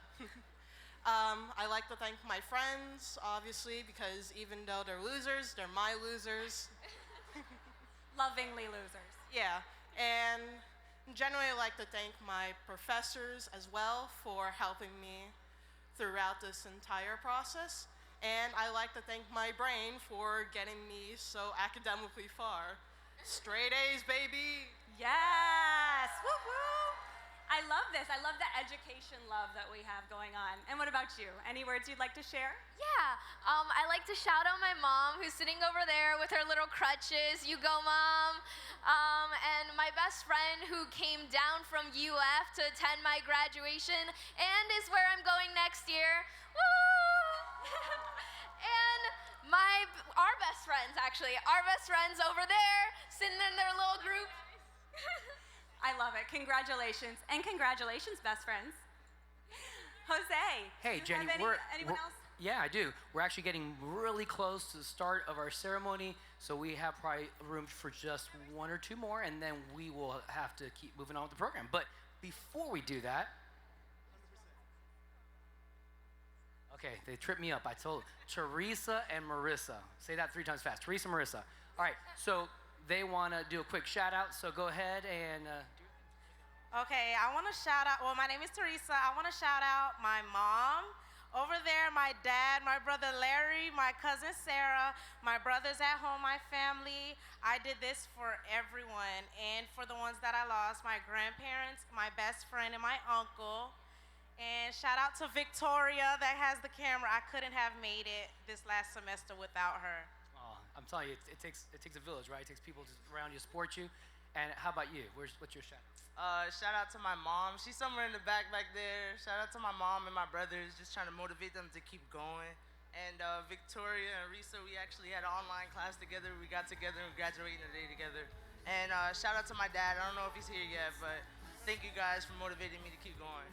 I like to thank my friends, obviously, because even though they're losers, they're my losers.
Lovingly losers.
Yeah, and generally I like to thank my professors as well for helping me throughout this entire process. And I like to thank my brain for getting me so academically far. Straight A's, baby.
Yes. Woo woo. I love this. I love the education love that we have going on. And what about you? Any words you'd like to share?
Yeah, I like to shout out my mom who's sitting over there with her little crutches. You go, Mom. And my best friend who came down from UF to attend my graduation and is where I'm going next year. Woo! And our best friends, actually, our best friends over there, sitting in their little group.
I love it. Congratulations. And congratulations, best friends. Jose.
Hey, Jenny,
anyone else?
Yeah, I do. We're actually getting really close to the start of our ceremony, so we have probably room for just 1 or 2 more, and then we will have to keep moving on with the program. But before we do that, okay, they tripped me up. I told Teresa and Marissa. Say that 3 times fast. Teresa, Marissa. All right, so they want to do a quick shout out, so go ahead and
Okay, I want to shout out, well, my name is Teresa. I want to shout out my mom. Over there, my dad, my brother Larry, my cousin Sarah, my brothers at home, my family. I did this for everyone. And for the ones that I lost, my grandparents, my best friend, and my uncle. And shout out to Victoria that has the camera. I couldn't have made it this last semester without her.
oh, I'm telling you, it takes a village, right? It takes people around you to support you. And how about you? What's your shout out?
Shout out to my mom. She's somewhere in the back there. Shout out to my mom and my brothers, just trying to motivate them to keep going. And Victoria and Risa, we actually had an online class together. We got together and we graduated today together. And shout out to my dad. I don't know if he's here yet, but thank you guys for motivating me to keep going.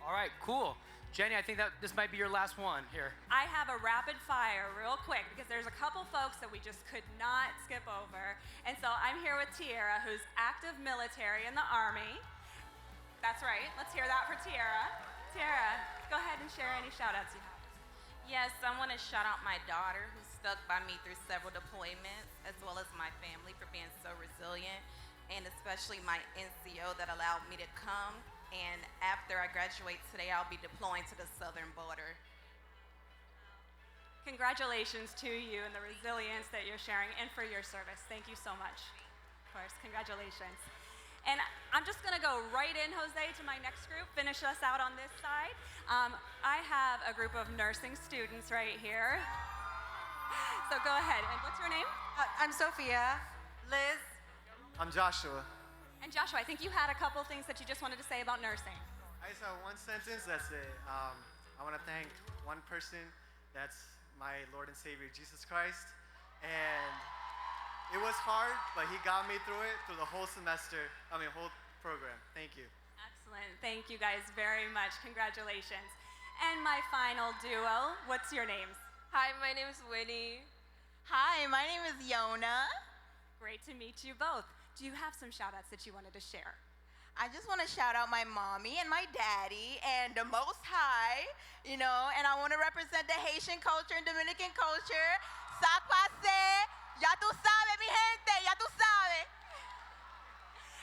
All right, cool. Jenny, I think that this might be your last one here.
I have a rapid fire real quick because there's a couple folks that we just could not skip over. And so I'm here with Tiara, who's active military in the Army. That's right. Let's hear that for Tiara. Tiara, Go ahead and share any shout outs you have.
Yes, I want to shout out my daughter who stuck by me through several deployments, as well as my family for being so resilient, and especially my NCO that allowed me to come. And after I graduate today, I'll be deploying to the southern border.
Congratulations to you and the resilience that you're sharing and for your service. Thank you so much. Of course, congratulations. And I'm just gonna go right in, Jose, to my next group, finish us out on this side. I have a group of nursing students right here. So go ahead, and what's your name?
I'm Sophia. Liz.
I'm Joshua.
And Joshua, I think you had a couple things that you just wanted to say about nursing.
I just have one sentence, that's it. I wanna thank one person, that's my Lord and Savior, Jesus Christ. And it was hard, but he got me through it through the whole semester, whole program. Thank you.
Excellent. Thank you guys very much. Congratulations. And my final duo, what's your names?
Hi, my name is Winnie.
Hi, my name is Yona.
Great to meet you both. Do you have some shout outs that you wanted to share?
I just want to shout out my mommy and my daddy and the Most High, and I want to represent the Haitian culture and Dominican culture. Ça passe. Ya tú sabes, mi gente, ya tú sabes.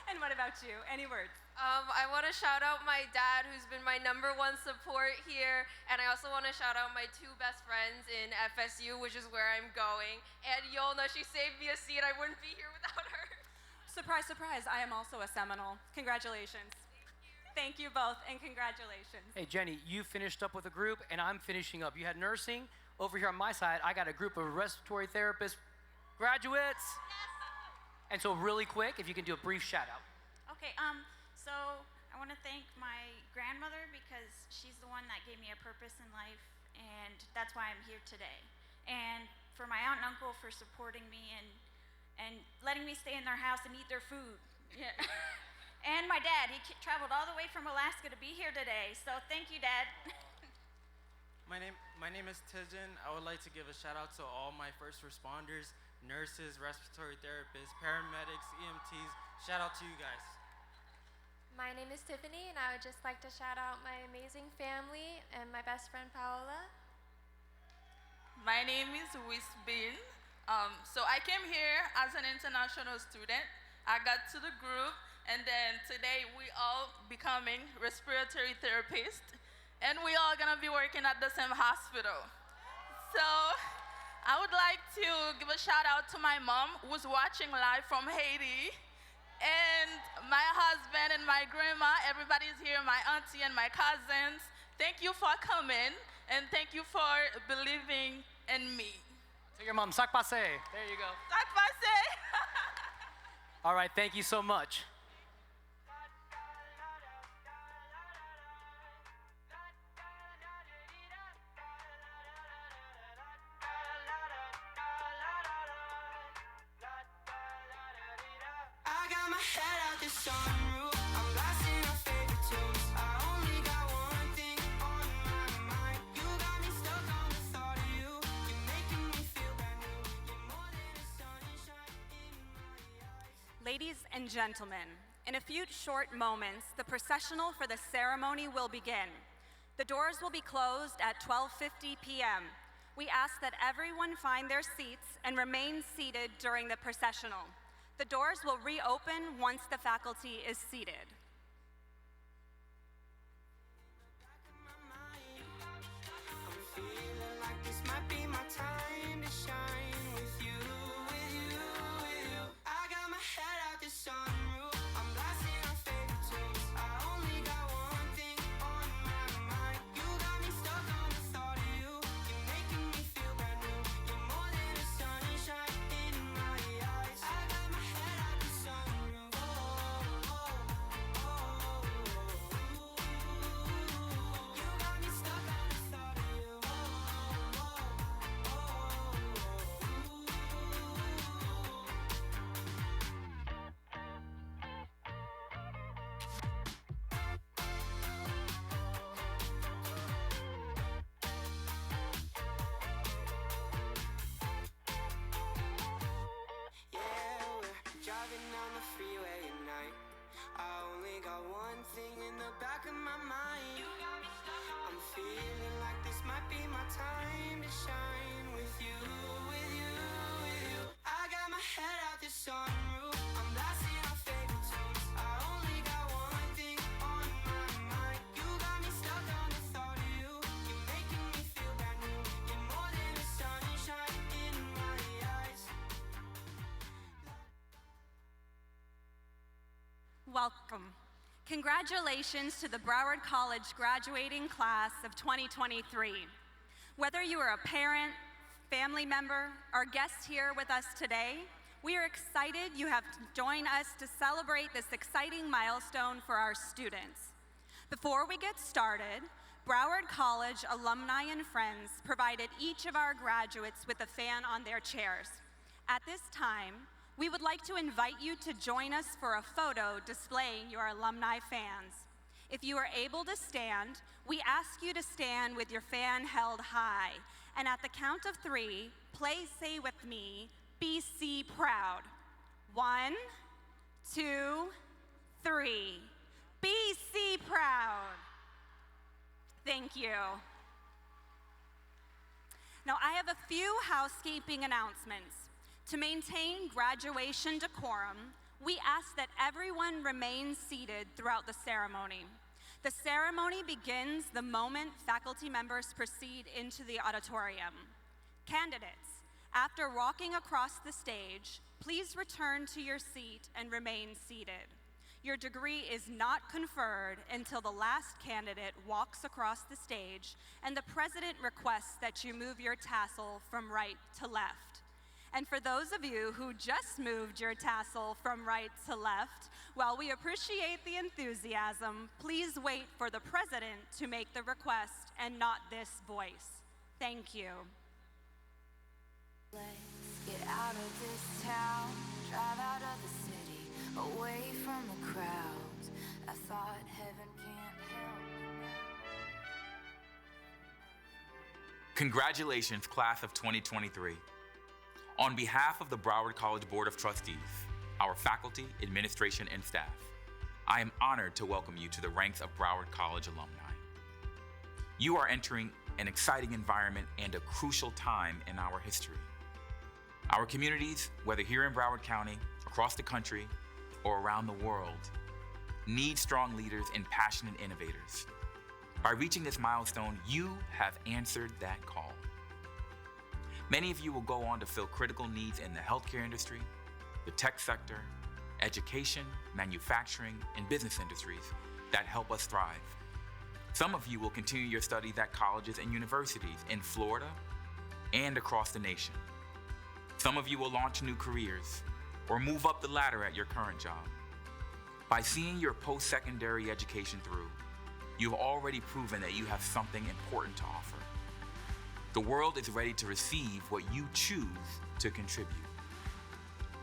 And what about you? Any words?
I want to shout out my dad, who's been my #1 support here, and I also want to shout out my 2 best friends in FSU, which is where I'm going. And Yolna, she saved me a seat. I wouldn't be here without her.
Surprise, surprise, I am also a Seminole. Congratulations. Thank you both, and congratulations.
Hey, Jenny, you finished up with a group, and I'm finishing up. You had nursing. Over here on my side, I got a group of respiratory therapists, graduates. Yes. And so really quick, if you can do a brief shout out.
Okay, so I want to thank my grandmother because she's the one that gave me a purpose in life, and that's why I'm here today. And for my aunt and uncle for supporting me and letting me stay in their house and eat their food. Yeah. And my dad, he traveled all the way from Alaska to be here today, so thank you, Dad.
My name is Tijan. I would like to give a shout out to all my first responders, nurses, respiratory therapists, paramedics, EMTs. Shout out to you guys.
My name is Tiffany, and I would just like to shout out my amazing family and my best friend, Paola.
My name is Wisbin. So I came here as an international student. I got to the group, and then today we all becoming respiratory therapists, and we all gonna be working at the same hospital. So I would like to give a shout out to my mom who's watching live from Haiti, and my husband and my grandma, everybody's here, my auntie and my cousins. Thank you for coming, and thank you for believing in me.
Tell your mom, sac passe. There you go.
Sac passe.
All right, thank you so much.
I got my head out the sunroof. I'm blasting our favorite tunes. I only got one thing on my mind. You got me stuck on the thought of you. You're making me feel brand new. You're more than a sunshine in my eyes.
Ladies and gentlemen, in a few short moments, the processional for the ceremony will begin. The doors will be closed at 12:50 p.m. We ask that everyone find their seats and remain seated during the processional. The doors will reopen once the faculty is seated.
I'm feeling like this might be my time to shine with you, with you, with you. I got my head out the sunroof. I'm blasting our favorite tunes. I only got one thing on my mind. You got me stuck on the thought of you. You're making me feel brand new. You're more than a sunshine in my eyes. I got my head out the sunroof. Oh, oh, oh, oh. You got me stuck on the thought of you. Yeah, we're driving down the freeway at night. I only got one thing in the back of my mind. I'm feeling like this might be my time to shine with you, with you, with you. I got my head out the sunroof, I'm blasting our favorite tunes. I only got one thing on my mind. You got me stuck on the thought of you. You're making me feel brand new. You're more than the sunshine in my eyes.
Welcome. Congratulations to the Broward College graduating class of 2023. Whether you are a parent, family member, or guest here with us today, we are excited you have joined us to celebrate this exciting milestone for our students. Before we get started, Broward College alumni and friends provided each of our graduates with a fan on their chairs. At this time, we would like to invite you to join us for a photo displaying your alumni fans. If you are able to stand, we ask you to stand with your fan held high. And at the count of 3, please say with me, BC proud. 1, 2, 3. BC proud. Thank you. Now I have a few housekeeping announcements. To maintain graduation decorum, we ask that everyone remain seated throughout the ceremony. The ceremony begins the moment faculty members proceed into the auditorium. Candidates, after walking across the stage, please return to your seat and remain seated. Your degree is not conferred until the last candidate walks across the stage and the president requests that you move your tassel from right to left. And for those of you who just moved your tassel from right to left, while we appreciate the enthusiasm, please wait for the president to make the request and not this voice. Thank you.
Let's get out of this town, drive out of the city, away from the crowds. I thought heaven can't help me now.
Congratulations, class of 2023. On behalf of the Broward College Board of Trustees, our faculty, administration, and staff, I am honored to welcome you to the ranks of Broward College alumni. You are entering an exciting environment and a crucial time in our history. Our communities, whether here in Broward County, across the country, or around the world, need strong leaders and passionate innovators. By reaching this milestone, you have answered that call. Many of you will go on to fill critical needs in the healthcare industry, the tech sector, education, manufacturing, and business industries that help us thrive. Some of you will continue your studies at colleges and universities in Florida and across the nation. Some of you will launch new careers or move up the ladder at your current job. By seeing your post-secondary education through, you've already proven that you have something important to offer. The world is ready to receive what you choose to contribute.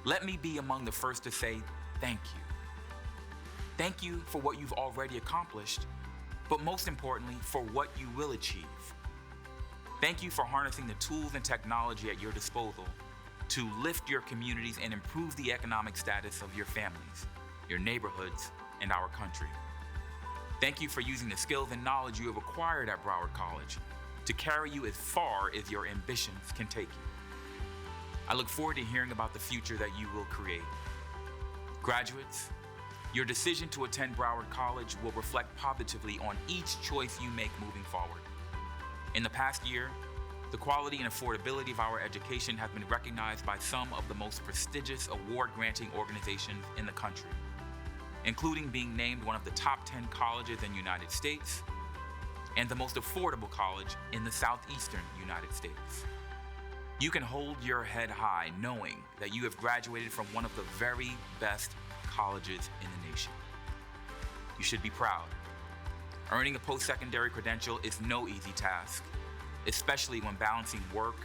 Let me be among the first to say thank you. Thank you for what you've already accomplished, but most importantly, for what you will achieve. Thank you for harnessing the tools and technology at your disposal to lift your communities and improve the economic status of your families, your neighborhoods, and our country. Thank you for using the skills and knowledge you have acquired at Broward College to carry you as far as your ambitions can take you. I look forward to hearing about the future that you will create. Graduates, your decision to attend Broward College will reflect positively on each choice you make moving forward. In the past year, the quality and affordability of our education have been recognized by some of the most prestigious award-granting organizations in the country, including being named one of the top 10 colleges in the United States and the most affordable college in the southeastern United States. You can hold your head high knowing that you have graduated from one of the very best colleges in the nation. You should be proud. Earning a post-secondary credential is no easy task, especially when balancing work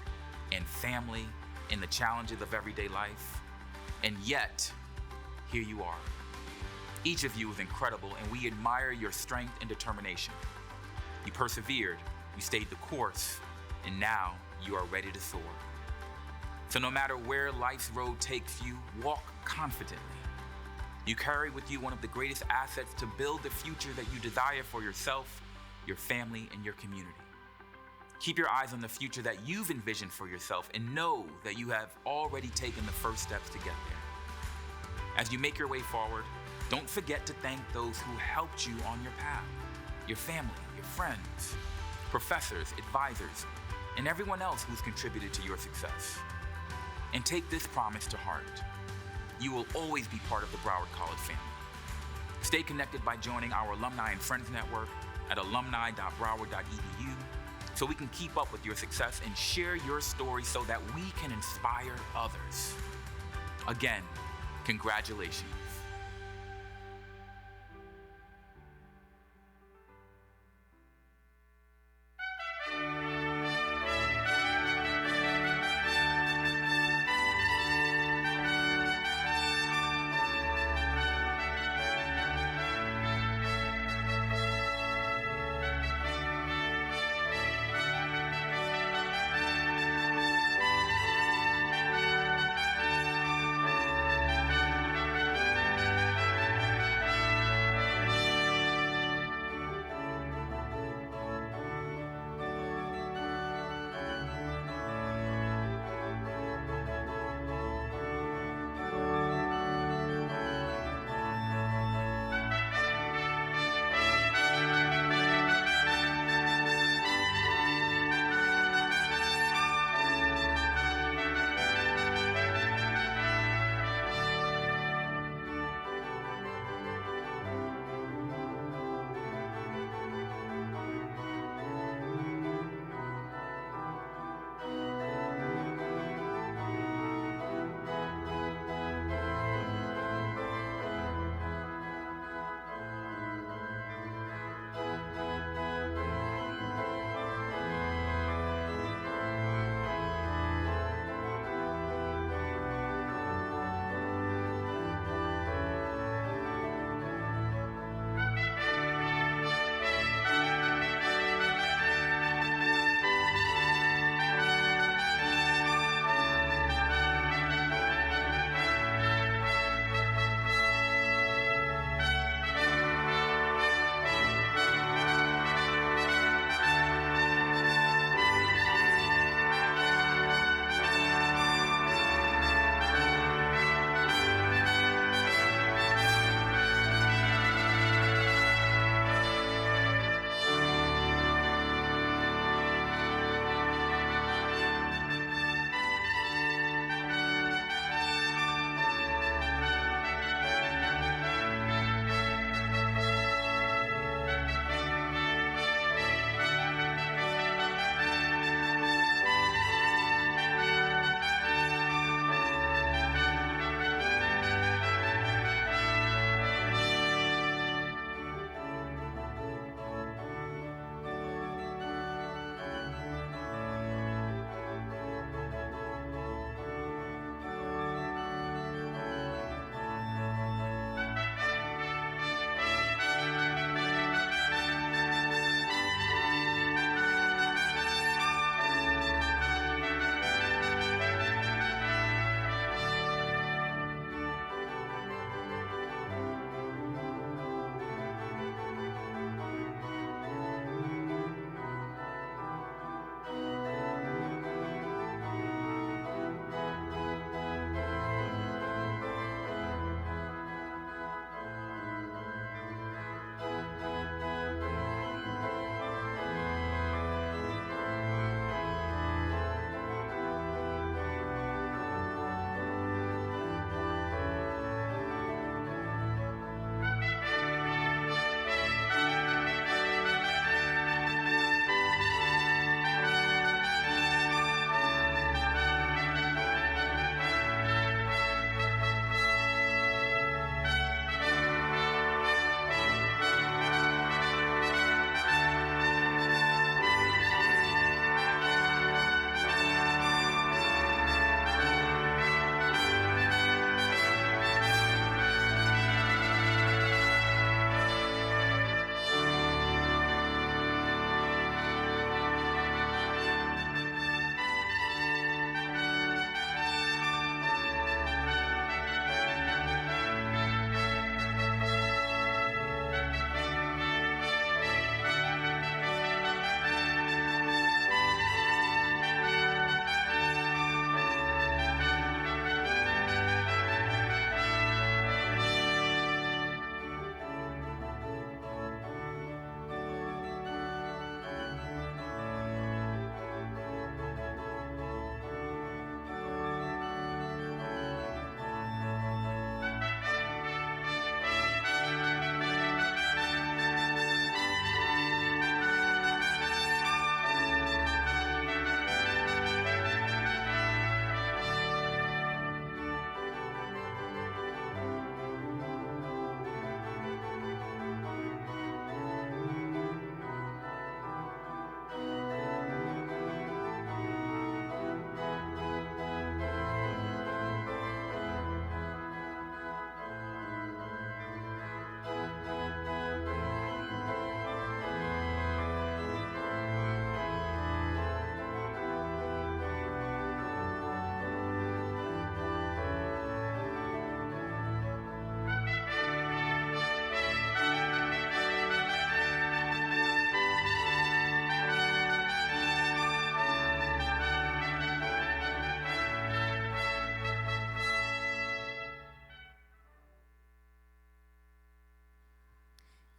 and family and the challenges of everyday life. And yet, here you are. Each of you is incredible, and we admire your strength and determination. You persevered, you stayed the course, and now you are ready to soar. So no matter where life's road takes you, walk confidently. You carry with you one of the greatest assets to build the future that you desire for yourself your family, and your community. Keep your eyes on the future that you've envisioned for yourself and know that you have already taken the first steps to get there. As you make your way forward, don't forget to thank those who helped you on your path, your family, your friends, professors, advisors, and everyone else who's contributed to your success. And take this promise to heart. You will always be part of the Broward College family. Stay connected by joining our Alumni and Friends Network at alumni.broward.edu so we can keep up with your success and share your story so that we can inspire others. Again, congratulations.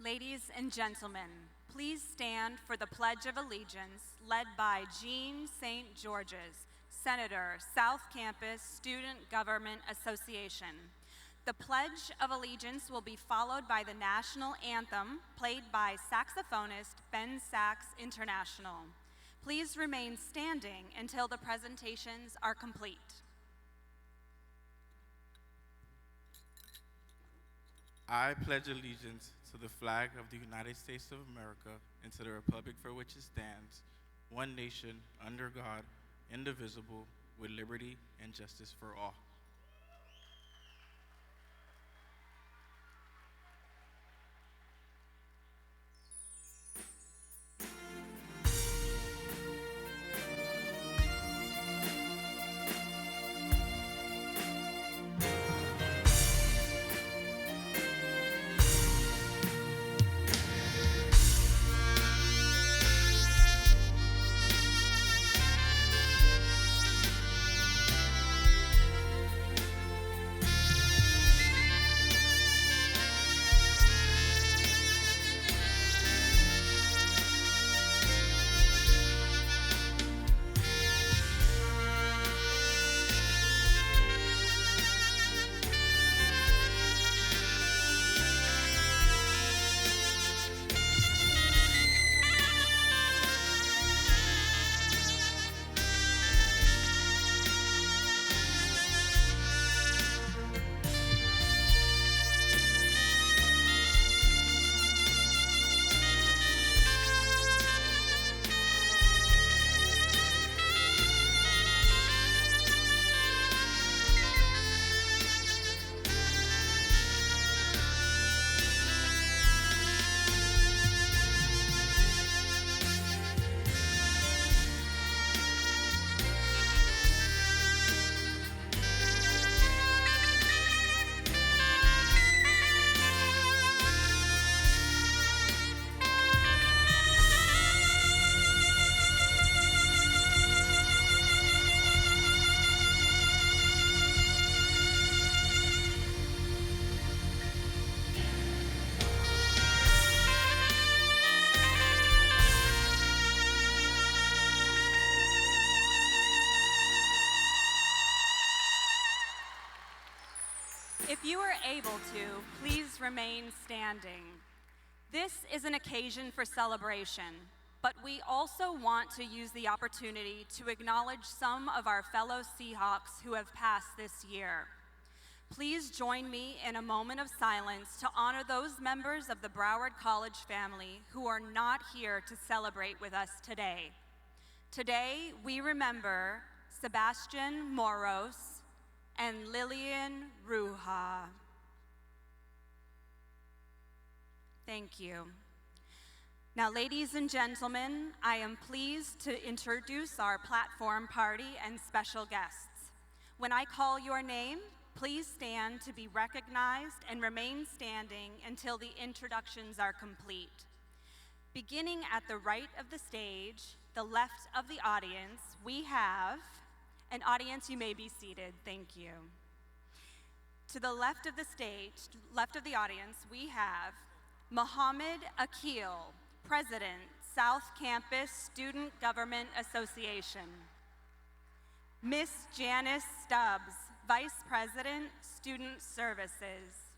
Ladies and gentlemen, please stand for the Pledge of Allegiance led by Jean St. George's, Senator, South Campus Student Government Association. The Pledge of Allegiance will be followed by the national anthem played by saxophonist Ben Sax International. Please remain standing until the presentations are complete.
I pledge allegiance to the flag of the United States of America and to the republic for which it stands, one nation, under God, indivisible, with liberty and justice for all.
If you are able to, please remain standing. This is an occasion for celebration, but we also want to use the opportunity to acknowledge some of our fellow Seahawks who have passed this year. Please join me in a moment of silence to honor those members of the Broward College family who are not here to celebrate with us today. Today, we remember Sebastian Moros and Lillian Ruha. Thank you. Now, ladies and gentlemen, I am pleased to introduce our platform party and special guests. When I call your name, please stand to be recognized and remain standing until the introductions are complete. Beginning at the right of the stage, the left of the audience, we have an audience. You may be seated. Thank you. To the left of the stage, left of the audience, we have Mohammed Akil, President, South Campus Student Government Association. Miss Janice Stubbs, Vice President, Student Services.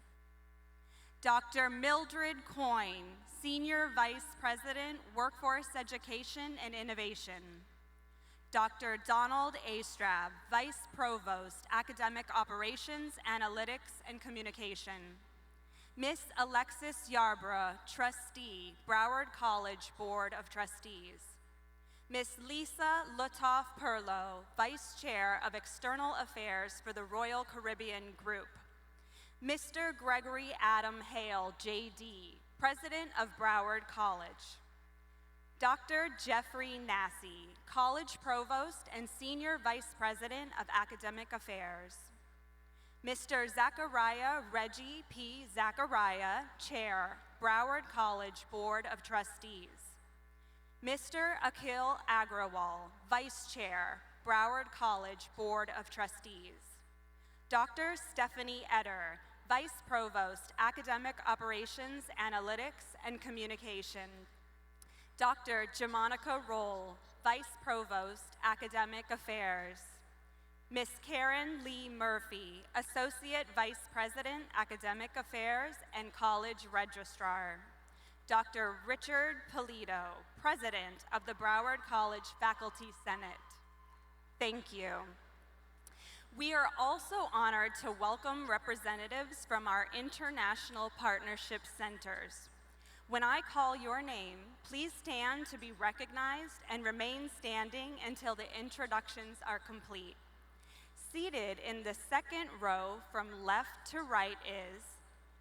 Dr. Mildred Coyne, Senior Vice President, Workforce Education and Innovation. Dr. Donald Astrab, Vice Provost, Academic Operations, Analytics, and Communication. Miss Alexis Yarbrough, Trustee, Broward College Board of Trustees. Miss Lisa Lutoff Perlow, Vice Chair of External Affairs for the Royal Caribbean Group. Mr. Gregory Adam Hale, JD, President of Broward College. Dr. Jeffrey Nassy, College Provost and Senior Vice President of Academic Affairs. Mr. Zachariah Reggie P. Zachariah, Chair, Broward College Board of Trustees. Mr. Akhil Agrawal, Vice Chair, Broward College Board of Trustees. Dr. Stephanie Eder, Vice Provost, Academic Operations, Analytics, and Communication. Dr. Jamonica Roll, Vice Provost, Academic Affairs. Ms. Karen Lee Murphy, Associate Vice President, Academic Affairs and College Registrar. Dr. Richard Polito, President of the Broward College Faculty Senate. Thank you. We are also honored to welcome representatives from our International Partnership Centers. When I call your name, please stand to be recognized and remain standing until the introductions are complete. Seated in the second row from left to right is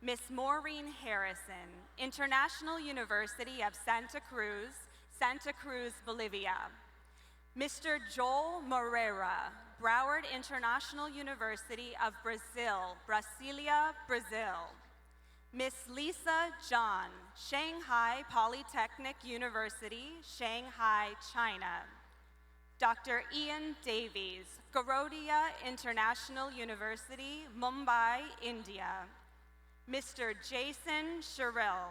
Miss Maureen Harrison, International University of Santa Cruz, Bolivia. Mr. Joel Moreira, Broward International University of Brazil, Brasilia, Brazil. Miss Lisa John, Shanghai Polytechnic University, Shanghai, China. Dr. Ian Davies, Garodia International University, Mumbai, India. Mr. Jason Sherrill,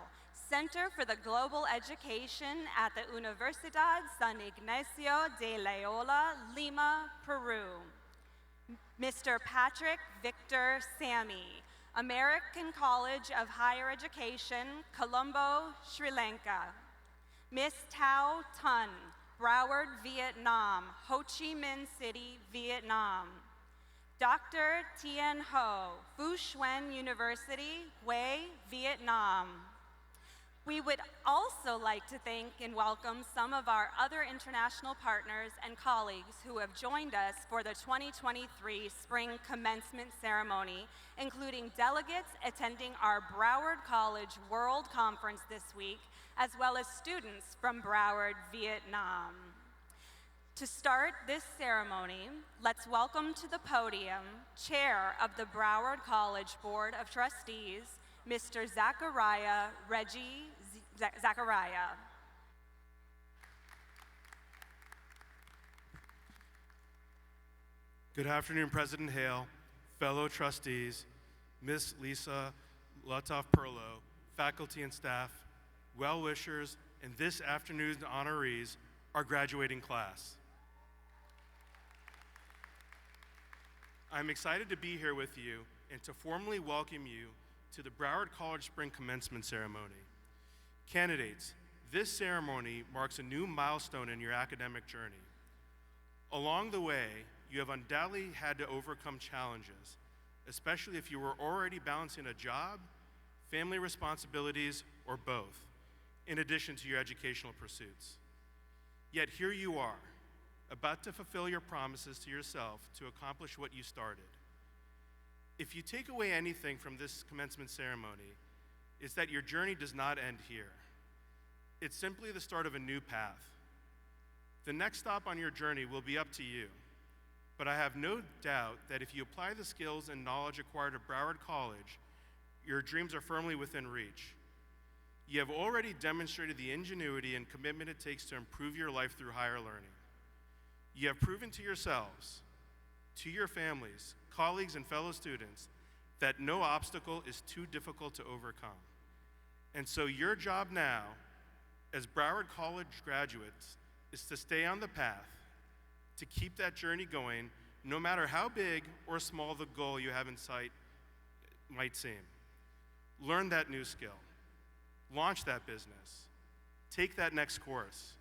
Center for the Global Education at the Universidad San Ignacio de Loyola, Lima, Peru. Mr. Patrick Victor Sami, American College of Higher Education, Colombo, Sri Lanka. Miss Thao Tun, Broward, Vietnam, Ho Chi Minh City, Vietnam. Dr. Tien Ho, Phu Xuan University, Hue, Vietnam. We would also like to thank and welcome some of our other international partners and colleagues who have joined us for the 2023 Spring Commencement Ceremony, including delegates attending our Broward College World Conference this week, as well as students from Broward, Vietnam. To start this ceremony, let's welcome to the podium Chair of the Broward College Board of Trustees, Mr. Zachariah Reggie Zachariah.
Good afternoon, President Hale, fellow trustees, Miss Lisa Latoff-Perlo, faculty and staff, well-wishers, and this afternoon's honorees, our graduating class. I'm excited to be here with you and to formally welcome you to the Broward College Spring Commencement Ceremony. Candidates, this ceremony marks a new milestone in your academic journey. Along the way, you have undoubtedly had to overcome challenges, especially if you were already balancing a job, family responsibilities, or both, in addition to your educational pursuits. Yet here you are, about to fulfill your promises to yourself to accomplish what you started. If you take away anything from this commencement ceremony, it's that your journey does not end here. It's simply the start of a new path. The next stop on your journey will be up to you, but I have no doubt that if you apply the skills and knowledge acquired at Broward College, your dreams are firmly within reach. You have already demonstrated the ingenuity and commitment it takes to improve your life through higher learning. You have proven to yourselves, to your families, colleagues, and fellow students that no obstacle is too difficult to overcome. And so your job now, as Broward College graduates, is to stay on the path, to keep that journey going, no matter how big or small the goal you have in sight might seem. Learn that new skill, launch that business, take that next course.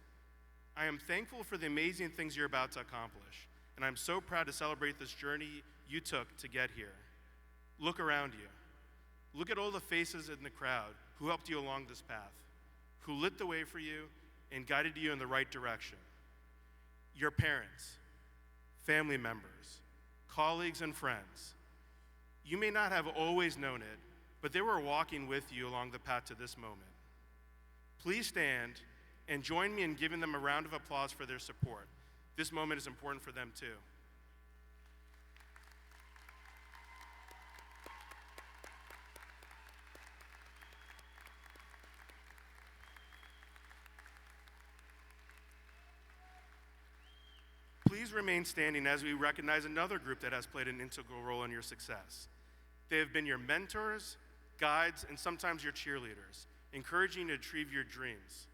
I am thankful for the amazing things you're about to accomplish, and I'm so proud to celebrate this journey you took to get here. Look around you. Look at all the faces in the crowd who helped you along this path, who lit the way for you and guided you in the right direction. Your parents, family members, colleagues, and friends. You may not have always known it, but they were walking with you along the path to this moment. Please stand and join me in giving them a round of applause for their support. This moment is important for them too. Please remain standing as we recognize another group that has played an integral role in your success. They have been your mentors, guides, and sometimes your cheerleaders, encouraging you to achieve your dreams.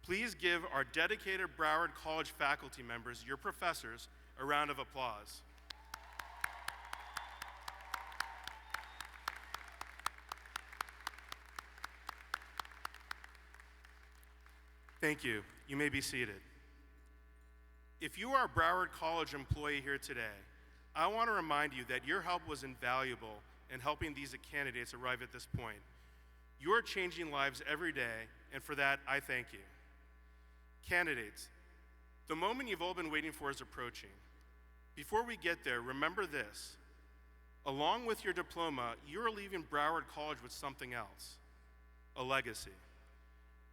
Please give our dedicated Broward College faculty members, your professors, a round of applause. Thank you. You may be seated. If you are a Broward College employee here today, I want to remind you that your help was invaluable in helping these candidates arrive at this point. You are changing lives every day, and for that, I thank you. Candidates, the moment you've all been waiting for is approaching. Before we get there, remember this. Along with your diploma, you are leaving Broward College with something else, a legacy.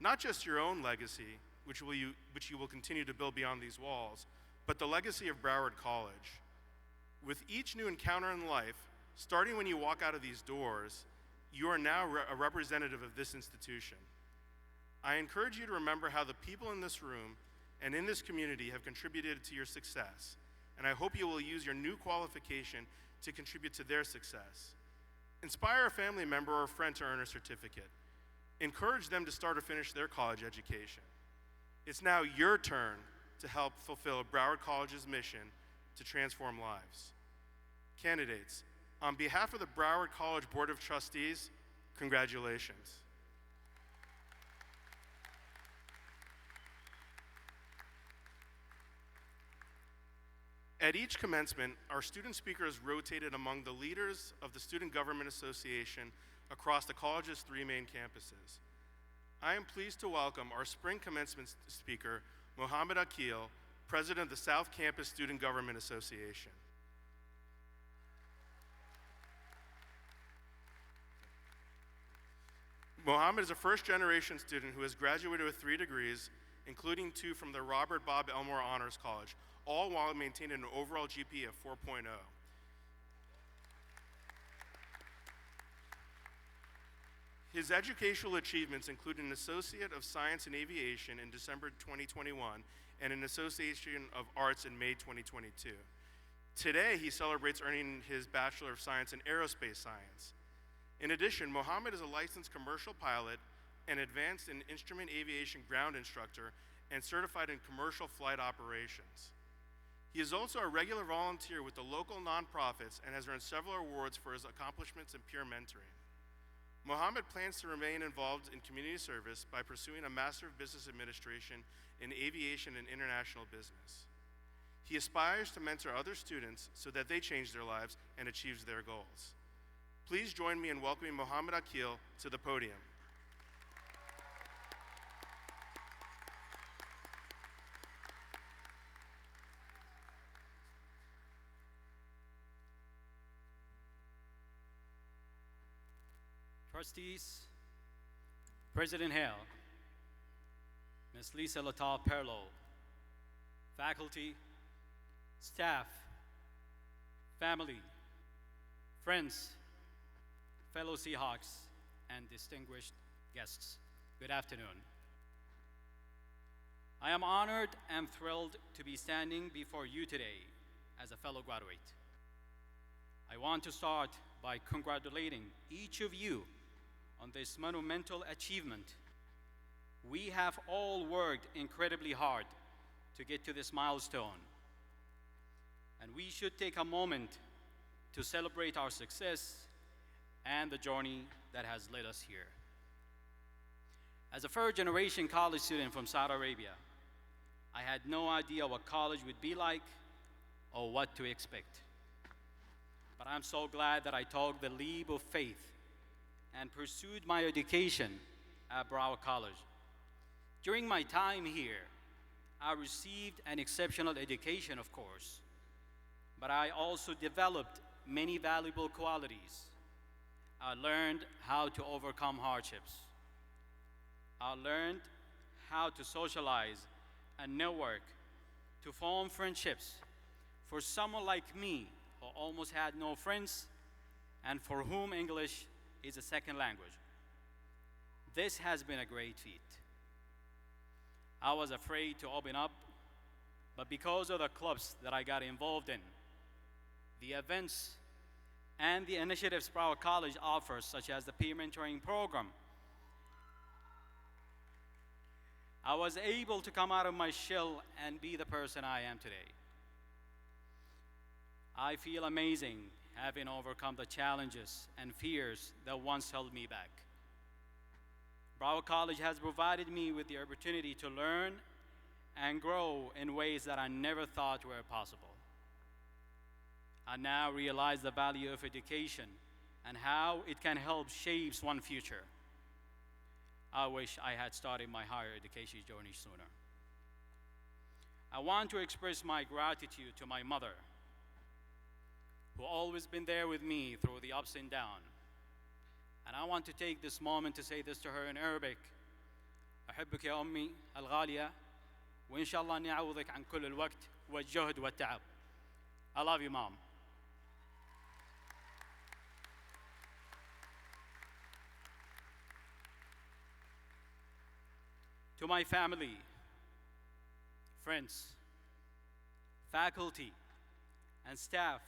Not just your own legacy, which you will continue to build beyond these walls, but the legacy of Broward College. With each new encounter in life, starting when you walk out of these doors, you are now a representative of this institution. I encourage you to remember how the people in this room and in this community have contributed to your success, and I hope you will use your new qualification to contribute to their success. Inspire a family member or a friend to earn a certificate. Encourage them to start or finish their college education. It's now your turn to help fulfill Broward College's mission to transform lives. Candidates, on behalf of the Broward College Board of Trustees, congratulations. At each commencement, our student speakers rotated among the leaders of the Student Government Association across the college's 3 main campuses. I am pleased to welcome our spring commencement speaker, Mohammed Akil, President of the South Campus Student Government Association. Mohammed is a first-generation student who has graduated with 3 degrees, including 2 from the Robert Bob Elmore Honors College, all while maintaining an overall GPA of 4.0. His educational achievements include an Associate of Science in Aviation in December 2021 and an Association of Arts in May 2022. Today, he celebrates earning his Bachelor of Science in Aerospace Science. In addition, Mohammed is a licensed commercial pilot, an advanced in instrument aviation ground instructor, and certified in commercial flight operations. He is also a regular volunteer with the local nonprofits and has earned several awards for his accomplishments in peer mentoring. Mohammed plans to remain involved in community service by pursuing a Master of Business Administration in Aviation and International Business. He aspires to mentor other students so that they change their lives and achieve their goals. Please join me in welcoming Mohammed Akil to the podium.
Trustees, President Hale, Ms. Lisa Latal Perlo, faculty, staff, family, friends, fellow Seahawks, and distinguished guests, good afternoon. I am honored and thrilled to be standing before you today as a fellow graduate. I want to start by congratulating each of you on this monumental achievement. We have all worked incredibly hard to get to this milestone, and we should take a moment to celebrate our success and the journey that has led us here. As a first-generation college student from Saudi Arabia, I had no idea what college would be like or what to expect. But I'm so glad that I took the leap of faith and pursued my education at Broward College. During my time here, I received an exceptional education, of course, but I also developed many valuable qualities. I learned how to overcome hardships. I learned how to socialize and network, to form friendships. For someone like me, who almost had no friends, and for whom English is a second language, this has been a great feat. I was afraid to open up, but because of the clubs that I got involved in, the events, and the initiatives Broward College offers, such as the peer mentoring program. I was able to come out of my shell and be the person I am today. I feel amazing having overcome the challenges and fears that once held me back. Broward College has provided me with the opportunity to learn and grow in ways that I never thought were possible. I now realize the value of education and how it can help shape one's future. I wish I had started my higher education journey sooner. I want to express my gratitude to my mother, who always been there with me through the ups and downs. And I want to take this moment to say this to her in Arabic. أحبك يا أمي الغالية وإن شاء الله إني أعوضك عن كل الوقت والجهد والتعب. I love you, Mom. To my family, friends, faculty, and staff,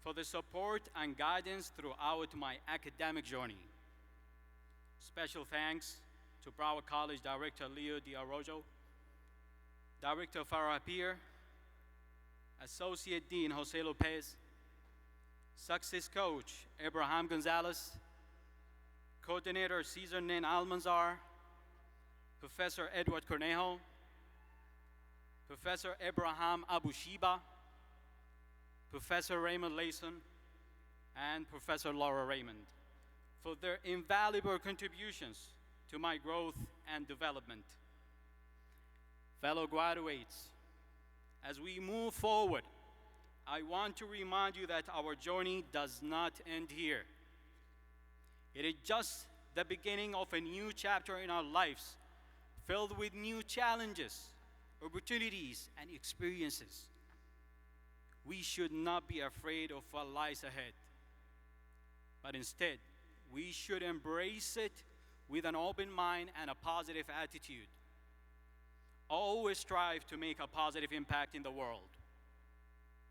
for the support and guidance throughout my academic journey. Special thanks to Broward College Director Leo D'Arrojo, Director Farah Peer, Associate Dean Jose Lopez, Success Coach Abraham Gonzalez, Coordinator Cesar Nin Almanzar, Professor Edward Cornejo, Professor Abraham Abu Shiba, Professor Raymond Layson, and Professor Laura Raymond for their invaluable contributions to my growth and development. Fellow graduates, as we move forward, I want to remind you that our journey does not end here. It is just the beginning of a new chapter in our lives, filled with new challenges, opportunities, and experiences. We should not be afraid of what lies ahead, but instead, we should embrace it with an open mind and a positive attitude. Always strive to make a positive impact in the world.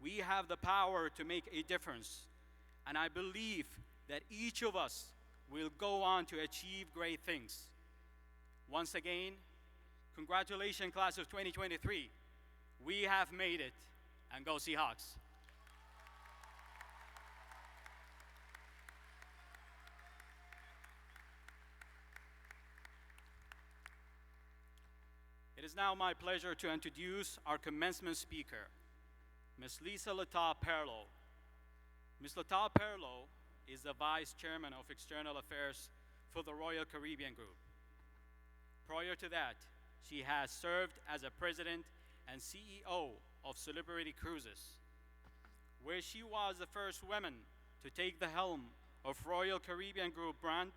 We have the power to make a difference, and I believe that each of us will go on to achieve great things. Once again, congratulations, class of 2023. We have made it, and go Seahawks. It is now my pleasure to introduce our commencement speaker, Ms. Lisa Lata Perlo. Ms. Lata Perlo is the Vice Chairman of External Affairs for the Royal Caribbean Group. Prior to that, she has served as a President and CEO of Celebrity Cruises, where she was the first woman to take the helm of Royal Caribbean Group brand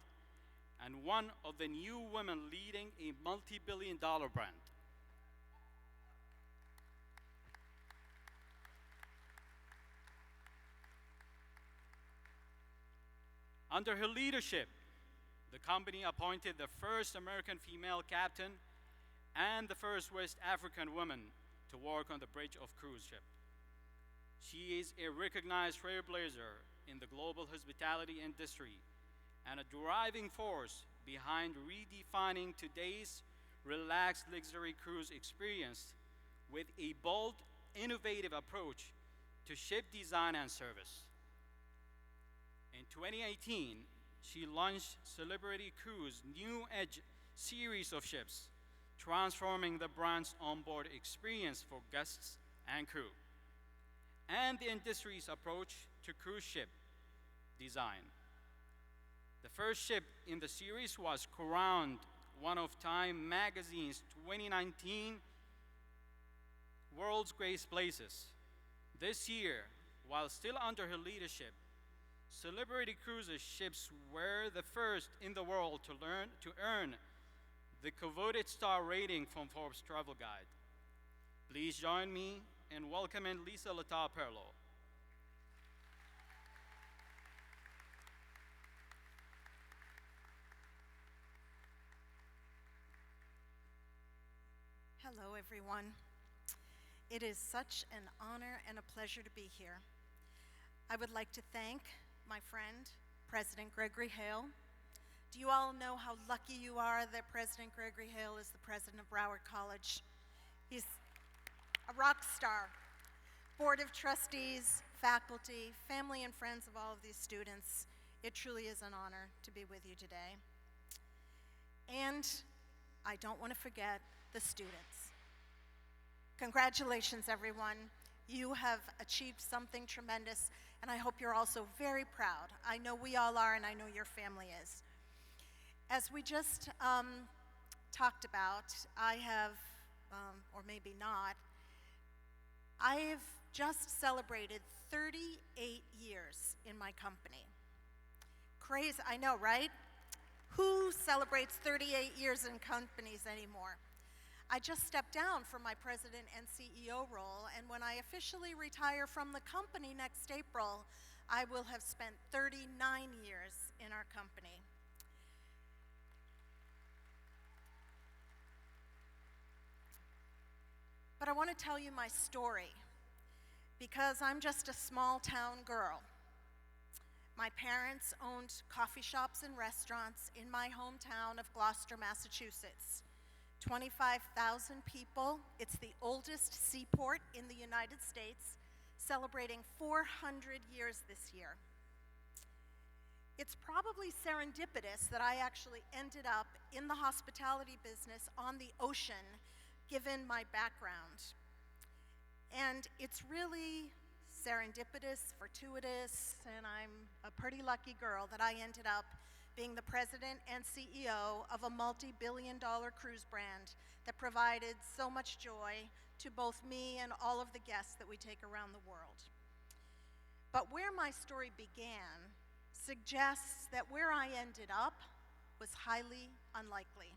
and one of the new women leading a multi-billion-dollar brand. Under her leadership, the company appointed the first American female captain and the first West African woman to work on the bridge of cruise ship. She is a recognized trailblazer in the global hospitality industry and a driving force behind redefining today's relaxed luxury cruise experience with a bold, innovative approach to ship design and service. In 2018, she launched Celebrity Cruise' New Edge series of ships, transforming the brand's onboard experience for guests and crew, and the industry's approach to cruise ship design. The first ship in the series was crowned one of Time Magazine's 2019 World's Greatest Places. This year, while still under her leadership, Celebrity Cruises ships were the first in the world to earn the coveted star rating from Forbes Travel Guide. Please join me in welcoming Lisa Lata Perlo.
Hello, everyone. It is such an honor and a pleasure to be here. I would like to thank my friend, President Gregory Hale. Do you all know how lucky you are that President Gregory Hale is the president of Broward College? He's a rock star. Board of Trustees, faculty, family and friends of all of these students, it truly is an honor to be with you today. And I don't want to forget the students. Congratulations, everyone. You have achieved something tremendous, and I hope you're also very proud. I know we all are, and I know your family is. As we just talked about, I have, or maybe not, I have just celebrated 38 years in my company. Crazy, I know, right? Who celebrates 38 years in companies anymore? I just stepped down from my president and CEO role, and when I officially retire from the company next April, I will have spent 39 years in our company. But I want to tell you my story, because I'm just a small town girl. My parents owned coffee shops and restaurants in my hometown of Gloucester, Massachusetts. 25,000 people. It's the oldest seaport in the United States, celebrating 400 years this year. It's probably serendipitous that I actually ended up in the hospitality business on the ocean, given my background. And it's really serendipitous, fortuitous, and I'm a pretty lucky girl that I ended up being the president and CEO of a multi-billion-dollar cruise brand that provided so much joy to both me and all of the guests that we take around the world. But where my story began suggests that where I ended up was highly unlikely.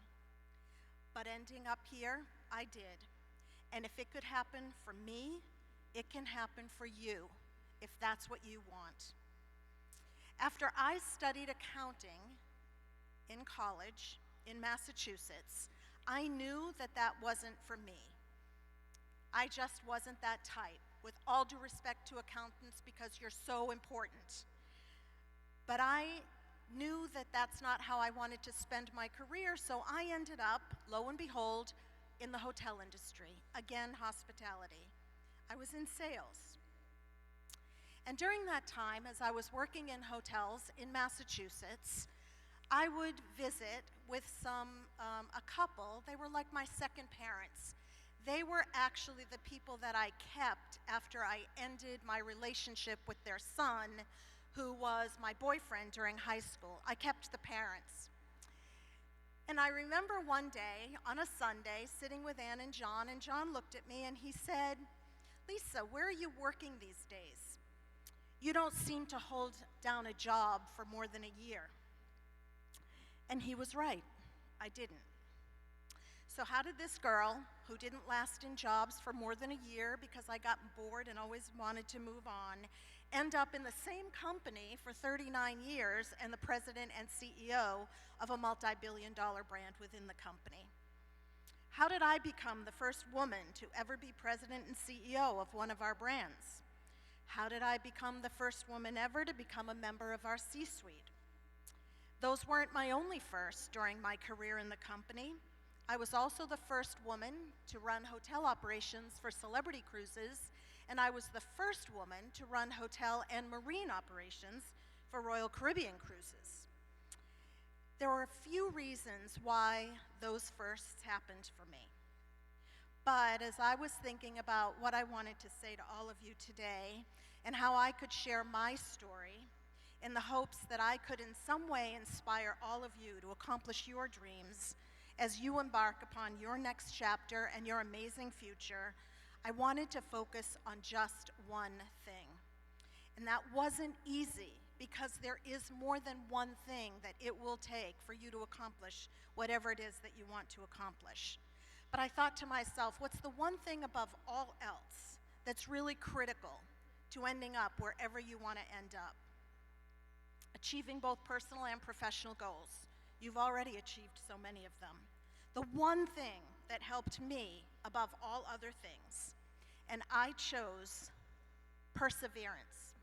But ending up here, I did. And if it could happen for me, it can happen for you, if that's what you want. After I studied accounting in college in Massachusetts, I knew that that wasn't for me. I just wasn't that type, with all due respect to accountants, because you're so important. But I knew that that's not how I wanted to spend my career, so I ended up, lo and behold, in the hotel industry, again, hospitality. I was in sales. And during that time, as I was working in hotels in Massachusetts, I would visit with a couple. They were like my second parents. They were actually the people that I kept after I ended my relationship with their son, who was my boyfriend during high school. I kept the parents. And I remember one day on a Sunday sitting with Ann and John looked at me and he said, "Lisa, where are you working these days? You don't seem to hold down a job for more than a year." And he was right, I didn't. So how did this girl, who didn't last in jobs for more than a year because I got bored and always wanted to move on, end up in the same company for 39 years and the president and CEO of a multi-billion-dollar brand within the company? How did I become the first woman to ever be president and CEO of one of our brands? How did I become the first woman ever to become a member of our C-suite? Those weren't my only firsts during my career in the company. I was also the first woman to run hotel operations for Celebrity Cruises, and I was the first woman to run hotel and marine operations for Royal Caribbean Cruises. There were a few reasons why those firsts happened for me. But as I was thinking about what I wanted to say to all of you today and how I could share my story in the hopes that I could in some way inspire all of you to accomplish your dreams as you embark upon your next chapter and your amazing future, I wanted to focus on just one thing. And that wasn't easy, because there is more than one thing that it will take for you to accomplish whatever it is that you want to accomplish. But I thought to myself, what's the one thing above all else that's really critical to ending up wherever you want to end up? Achieving both personal and professional goals. You've already achieved so many of them. The one thing that helped me above all other things, and I chose perseverance.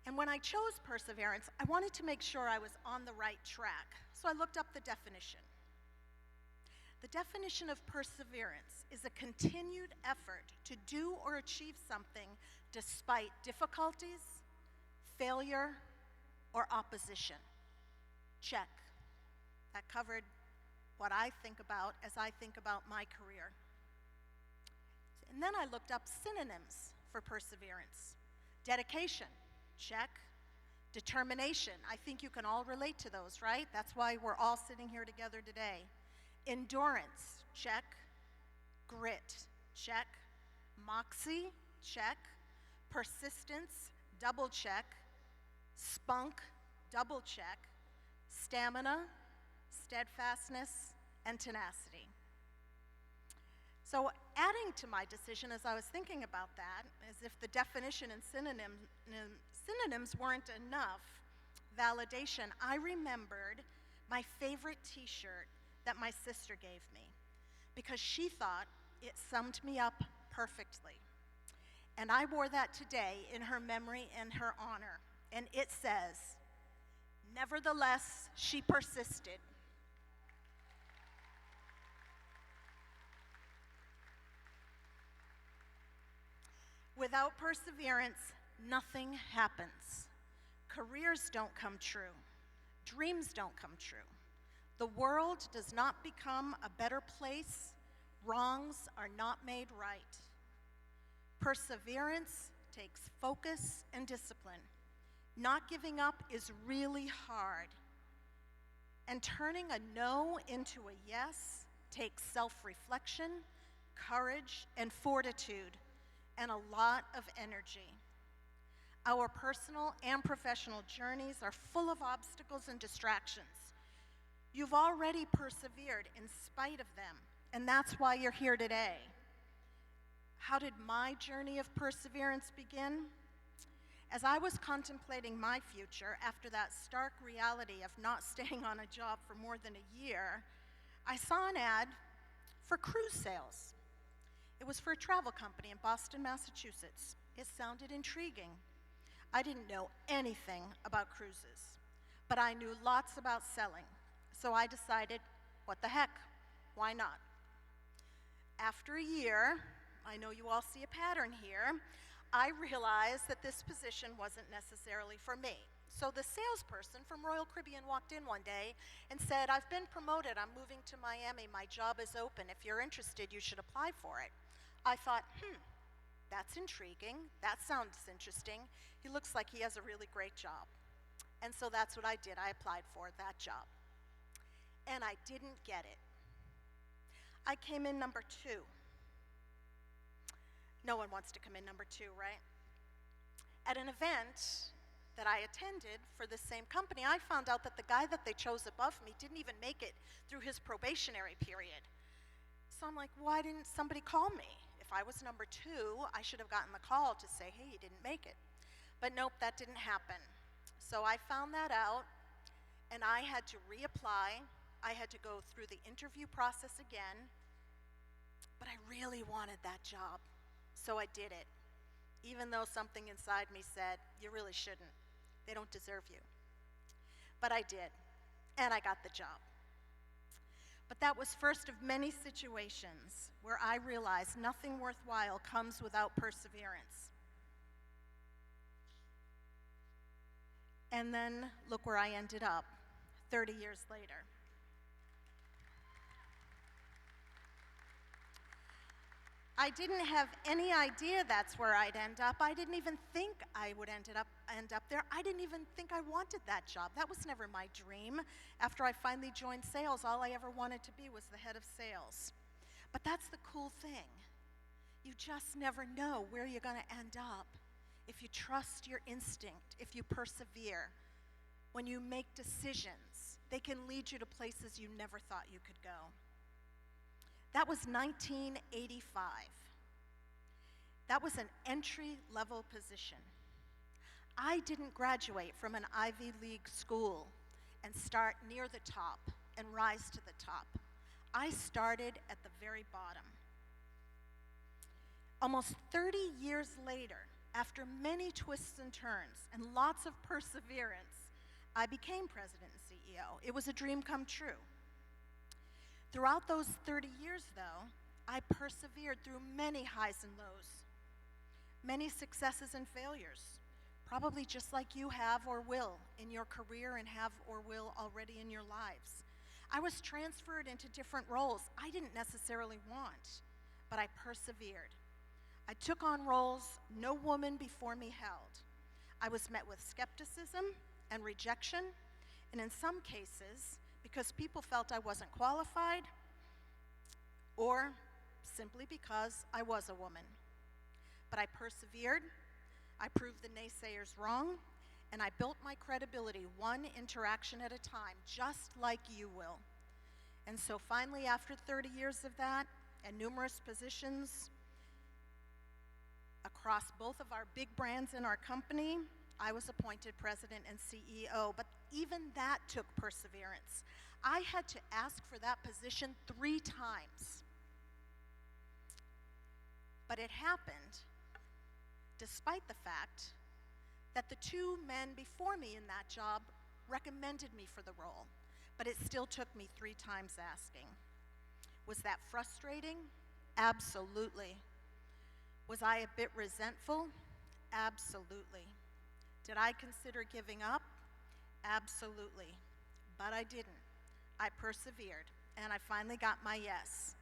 And when I chose perseverance, I wanted to make sure I was on the right track. So I looked up the definition. The definition of perseverance is a continued effort to do or achieve something despite difficulties, failure, or opposition. Check. That covered what I think about as I think about my career. And then I looked up synonyms for perseverance. Dedication, check. Determination, I think you can all relate to those, right? That's why we're all sitting here together today. Endurance, check. Grit, check. Moxie, check. Persistence, double check. Spunk, double check. Stamina, steadfastness, and tenacity. So adding to my decision as I was thinking about that, as if the definition and synonyms weren't enough validation, I remembered my favorite t-shirt that my sister gave me because she thought it summed me up perfectly. And I wore that today in her memory and her honor. And it says, "Nevertheless, she persisted." Without perseverance, nothing happens. Careers don't come true. Dreams don't come true. The world does not become a better place. Wrongs are not made right. Perseverance takes focus and discipline. Not giving up is really hard. And turning a no into a yes takes self-reflection, courage, and fortitude, and a lot of energy. Our personal and professional journeys are full of obstacles and distractions. You've already persevered in spite of them, and that's why you're here today. How did my journey of perseverance begin? As I was contemplating my future after that stark reality of not staying on a job for more than a year, I saw an ad for cruise sales. It was for a travel company in Boston, Massachusetts. It sounded intriguing. I didn't know anything about cruises, but I knew lots about selling. So I decided, what the heck, why not? After a year, I know you all see a pattern here, I realized that this position wasn't necessarily for me. So the salesperson from Royal Caribbean walked in one day and said, "I've been promoted, I'm moving to Miami, my job is open. If you're interested, you should apply for it." I thought, that's intriguing, that sounds interesting. He looks like he has a really great job. And so that's what I did, I applied for that job. And I didn't get it. I came in number 2. No one wants to come in number 2, right? At an event that I attended for the same company, I found out that the guy that they chose above me didn't even make it through his probationary period. So I'm like, why didn't somebody call me? If I was number 2, I should have gotten the call to say, hey, you didn't make it. But nope, that didn't happen. So I found that out, and I had to reapply. I had to go through the interview process again, but I really wanted that job. So I did it, even though something inside me said, you really shouldn't. They don't deserve you. But I did, and I got the job. But that was first of many situations where I realized nothing worthwhile comes without perseverance. And then look where I ended up 30 years later. I didn't have any idea that's where I'd end up. I didn't even think I would end up there. I didn't even think I wanted that job. That was never my dream. After I finally joined sales, all I ever wanted to be was the head of sales. But that's the cool thing. You just never know where you're going to end up if you trust your instinct, if you persevere. When you make decisions, they can lead you to places you never thought you could go. That was 1985. That was an entry-level position. I didn't graduate from an Ivy League school and start near the top and rise to the top. I started at the very bottom. Almost 30 years later, After many twists and turns and lots of perseverance, I became president and CEO. It was a dream come true. Throughout those 30 years, though, I persevered through many highs and lows, many successes and failures, probably just like you have or will in your career and have or will already in your lives. I was transferred into different roles I didn't necessarily want, but I persevered. I took on roles no woman before me held. I was met with skepticism and rejection, and in some cases, because people felt I wasn't qualified, or simply because I was a woman. But I persevered, I proved the naysayers wrong, and I built my credibility one interaction at a time, just like you will. And so finally, after 30 years of that, and numerous positions across both of our big brands in our company, I was appointed president and CEO, but even that took perseverance. I had to ask for that position 3 times. But it happened despite the fact that the 2 men before me in that job recommended me for the role, but it still took me 3 times asking. Was that frustrating? Absolutely. Was I a bit resentful? Absolutely. Did I consider giving up? Absolutely. But I didn't. I persevered, and I finally got my yes.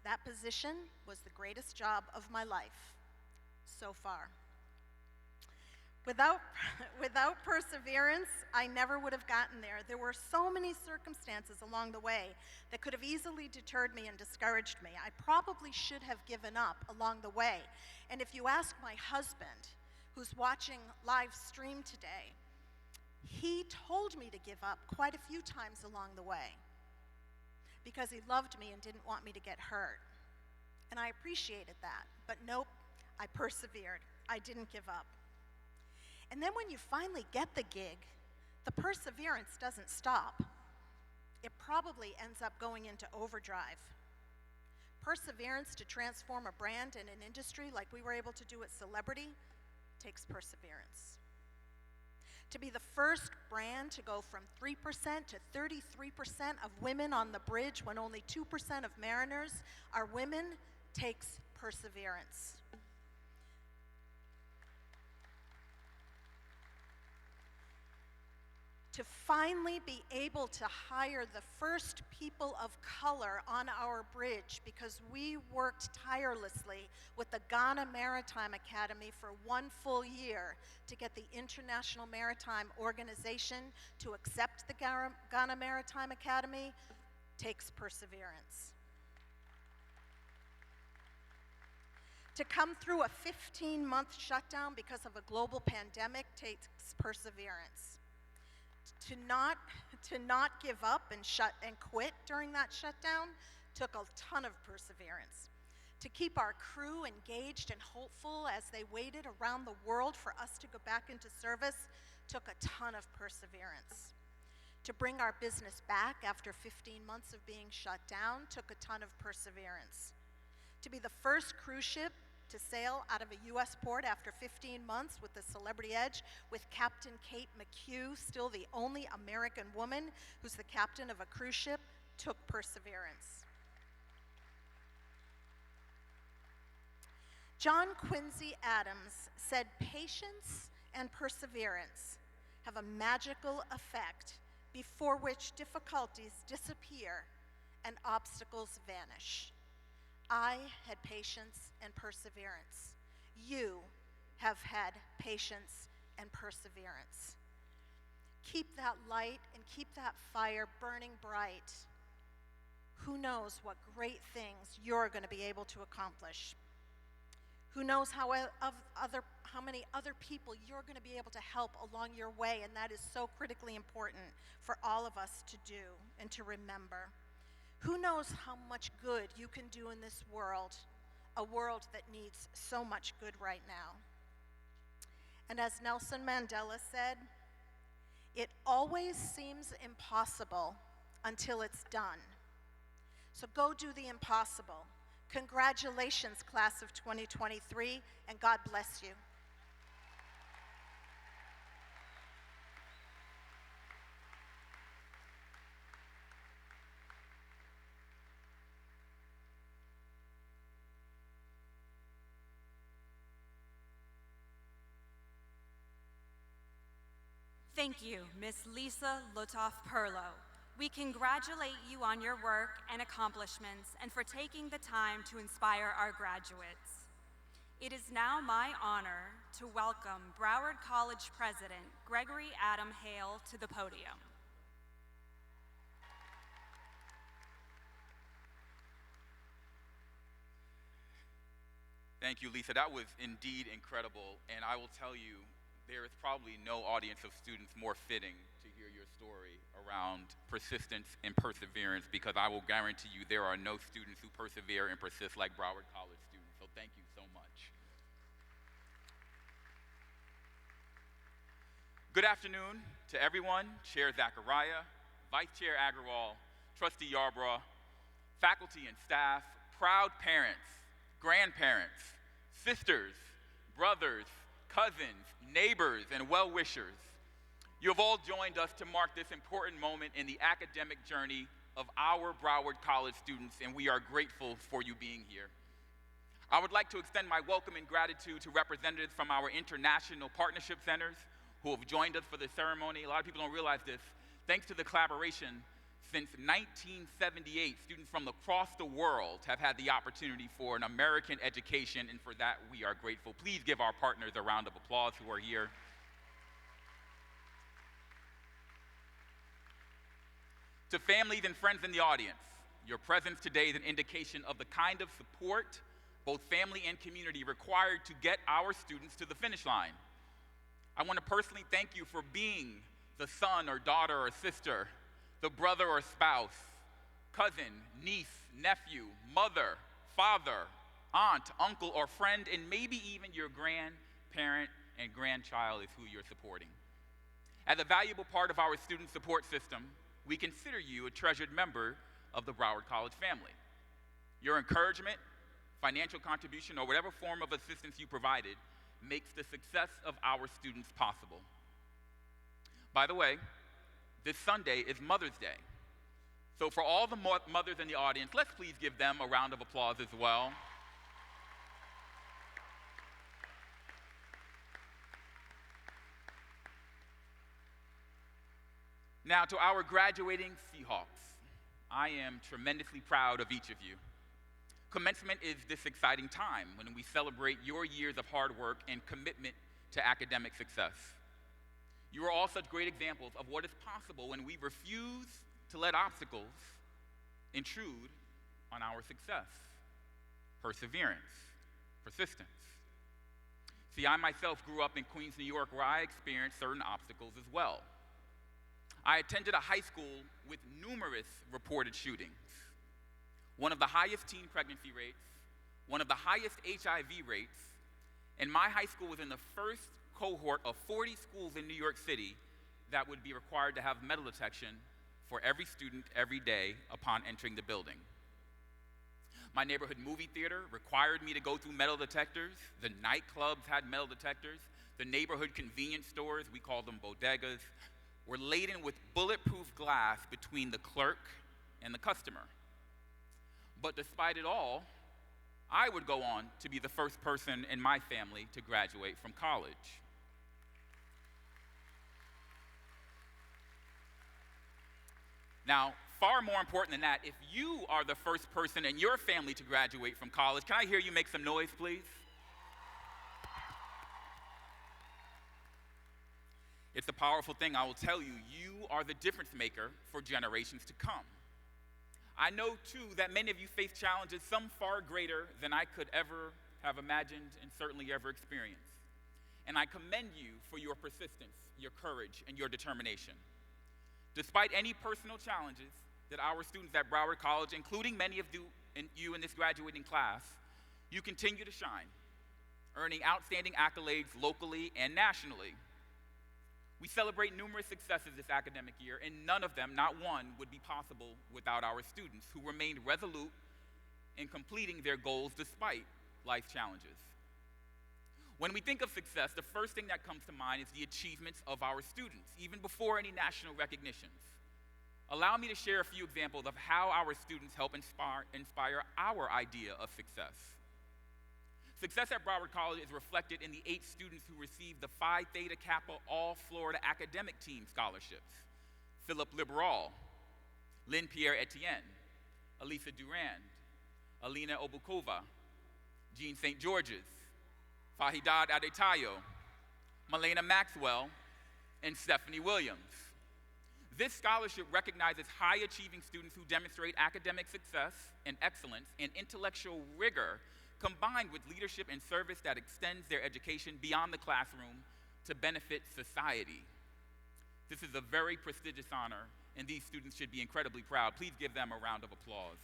That position was the greatest job of my life so far. Without perseverance, I never would have gotten there. There were so many circumstances along the way that could have easily deterred me and discouraged me. I probably should have given up along the way. And if you ask my husband, who's watching live stream today, he told me to give up quite a few times along the way because he loved me and didn't want me to get hurt. And I appreciated that. But nope, I persevered. I didn't give up. And then when you finally get the gig, the perseverance doesn't stop. It probably ends up going into overdrive. Perseverance to transform a brand and an industry like we were able to do at Celebrity takes perseverance. To be the first brand to go from 3% to 33% of women on the bridge when only 2% of mariners are women takes perseverance. To finally be able to hire the first people of color on our bridge because we worked tirelessly with the Ghana Maritime Academy for 1 full year to get the International Maritime Organization to accept the Ghana Maritime Academy takes perseverance. To come through a 15-month shutdown because of a global pandemic takes perseverance. To not give up and quit during that shutdown took a ton of perseverance. To keep our crew engaged and hopeful as they waited around the world for us to go back into service took a ton of perseverance. To bring our business back after 15 months of being shut down took a ton of perseverance. To be the first cruise ship to sail out of a U.S. port after 15 months with the Celebrity Edge with Captain Kate McHugh, still the only American woman who's the captain of a cruise ship, took perseverance. John Quincy Adams said, "Patience and perseverance have a magical effect before which difficulties disappear and obstacles vanish." I had patience and perseverance. You have had patience and perseverance. Keep that light and keep that fire burning bright. Who knows what great things you're going to be able to accomplish? Who knows how many other people you're going to be able to help along your way, and that is so critically important for all of us to do and to remember. Who knows how much good you can do in this world, a world that needs so much good right now. And as Nelson Mandela said, it always seems impossible until it's done. So go do the impossible. Congratulations, class of 2023, and God bless you.
Thank you, Miss Lisa Lutoff-Perlo. We congratulate you on your work and accomplishments and for taking the time to inspire our graduates. It is now my honor to welcome Broward College President Gregory Adam Hale to the podium.
Thank you, Lisa. That was indeed incredible, and I will tell you, there is probably no audience of students more fitting to hear your story around persistence and perseverance, because I will guarantee you there are no students who persevere and persist like Broward College students, so thank you so much. Good afternoon to everyone, Chair Zachariah, Vice Chair Agrawal, Trustee Yarbrough, faculty and staff, proud parents, grandparents, sisters, brothers, cousins, neighbors, and well-wishers. You have all joined us to mark this important moment in the academic journey of our Broward College students, and we are grateful for you being here. I would like to extend my welcome and gratitude to representatives from our international partnership centers who have joined us for the ceremony. A lot of people don't realize this. Thanks to the collaboration, since 1978, students from across the world have had the opportunity for an American education, and for that we are grateful. Please give our partners a round of applause who are here. To families and friends in the audience, your presence today is an indication of the kind of support, both family and community, required to get our students to the finish line. I want to personally thank you for being the son or daughter or sister, the brother or spouse, cousin, niece, nephew, mother, father, aunt, uncle, or friend, and maybe even your grandparent and grandchild is who you're supporting. As a valuable part of our student support system, we consider you a treasured member of the Broward College family. Your encouragement, financial contribution, or whatever form of assistance you provided makes the success of our students possible. By the way, this Sunday is Mother's Day. So for all the mothers in the audience, let's please give them a round of applause as well. Now to our graduating Seahawks, I am tremendously proud of each of you. Commencement is this exciting time when we celebrate your years of hard work and commitment to academic success. You are all such great examples of what is possible when we refuse to let obstacles intrude on our success. Perseverance, persistence. See, I myself grew up in Queens, New York, where I experienced certain obstacles as well. I attended a high school with numerous reported shootings, one of the highest teen pregnancy rates, one of the highest HIV rates, and my high school was in the first cohort of 40 schools in New York City that would be required to have metal detection for every student every day upon entering the building. My neighborhood movie theater required me to go through metal detectors. The nightclubs had metal detectors. The neighborhood convenience stores, we call them bodegas, were laden with bulletproof glass between the clerk and the customer. But despite it all, I would go on to be the first person in my family to graduate from college. Now, far more important than that, if you are the first person in your family to graduate from college, can I hear you make some noise, please? It's a powerful thing. I will tell you, you are the difference maker for generations to come. I know, too, that many of you face challenges, some far greater than I could ever have imagined and certainly ever experienced. And I commend you for your persistence, your courage, and your determination. Despite any personal challenges that our students at Broward College, including many of you in this graduating class, you continue to shine, earning outstanding accolades locally and nationally. We celebrate numerous successes this academic year, and none of them, not one, would be possible without our students who remained resolute in completing their goals despite life's challenges. When we think of success, the first thing that comes to mind is the achievements of our students, even before any national recognitions. Allow me to share a few examples of how our students help inspire our idea of success. Success at Broward College is reflected in the 8 students who received the Phi Theta Kappa All Florida Academic Team scholarships: Philip Liberal, Lynn Pierre Etienne, Elisa Durand, Alina Obukova, Jean St. George's, Fahidad Adetayo, Malena Maxwell, and Stephanie Williams. This scholarship recognizes high-achieving students who demonstrate academic success and excellence and intellectual rigor combined with leadership and service that extends their education beyond the classroom to benefit society. This is a very prestigious honor, and these students should be incredibly proud. Please give them a round of applause.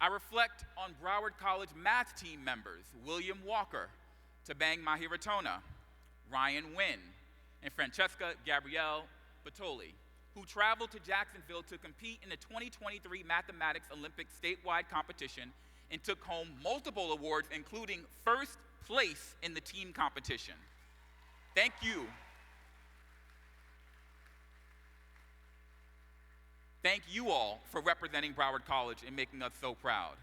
I reflect on Broward College math team members William Walker, Tabang Mahiratona, Ryan Wynn, and Francesca Gabrielle Batoli, who traveled to Jacksonville to compete in the 2023 Mathematics Olympic statewide competition and took home multiple awards, including first place in the team competition. Thank you. Thank you all for representing Broward College and making us so proud.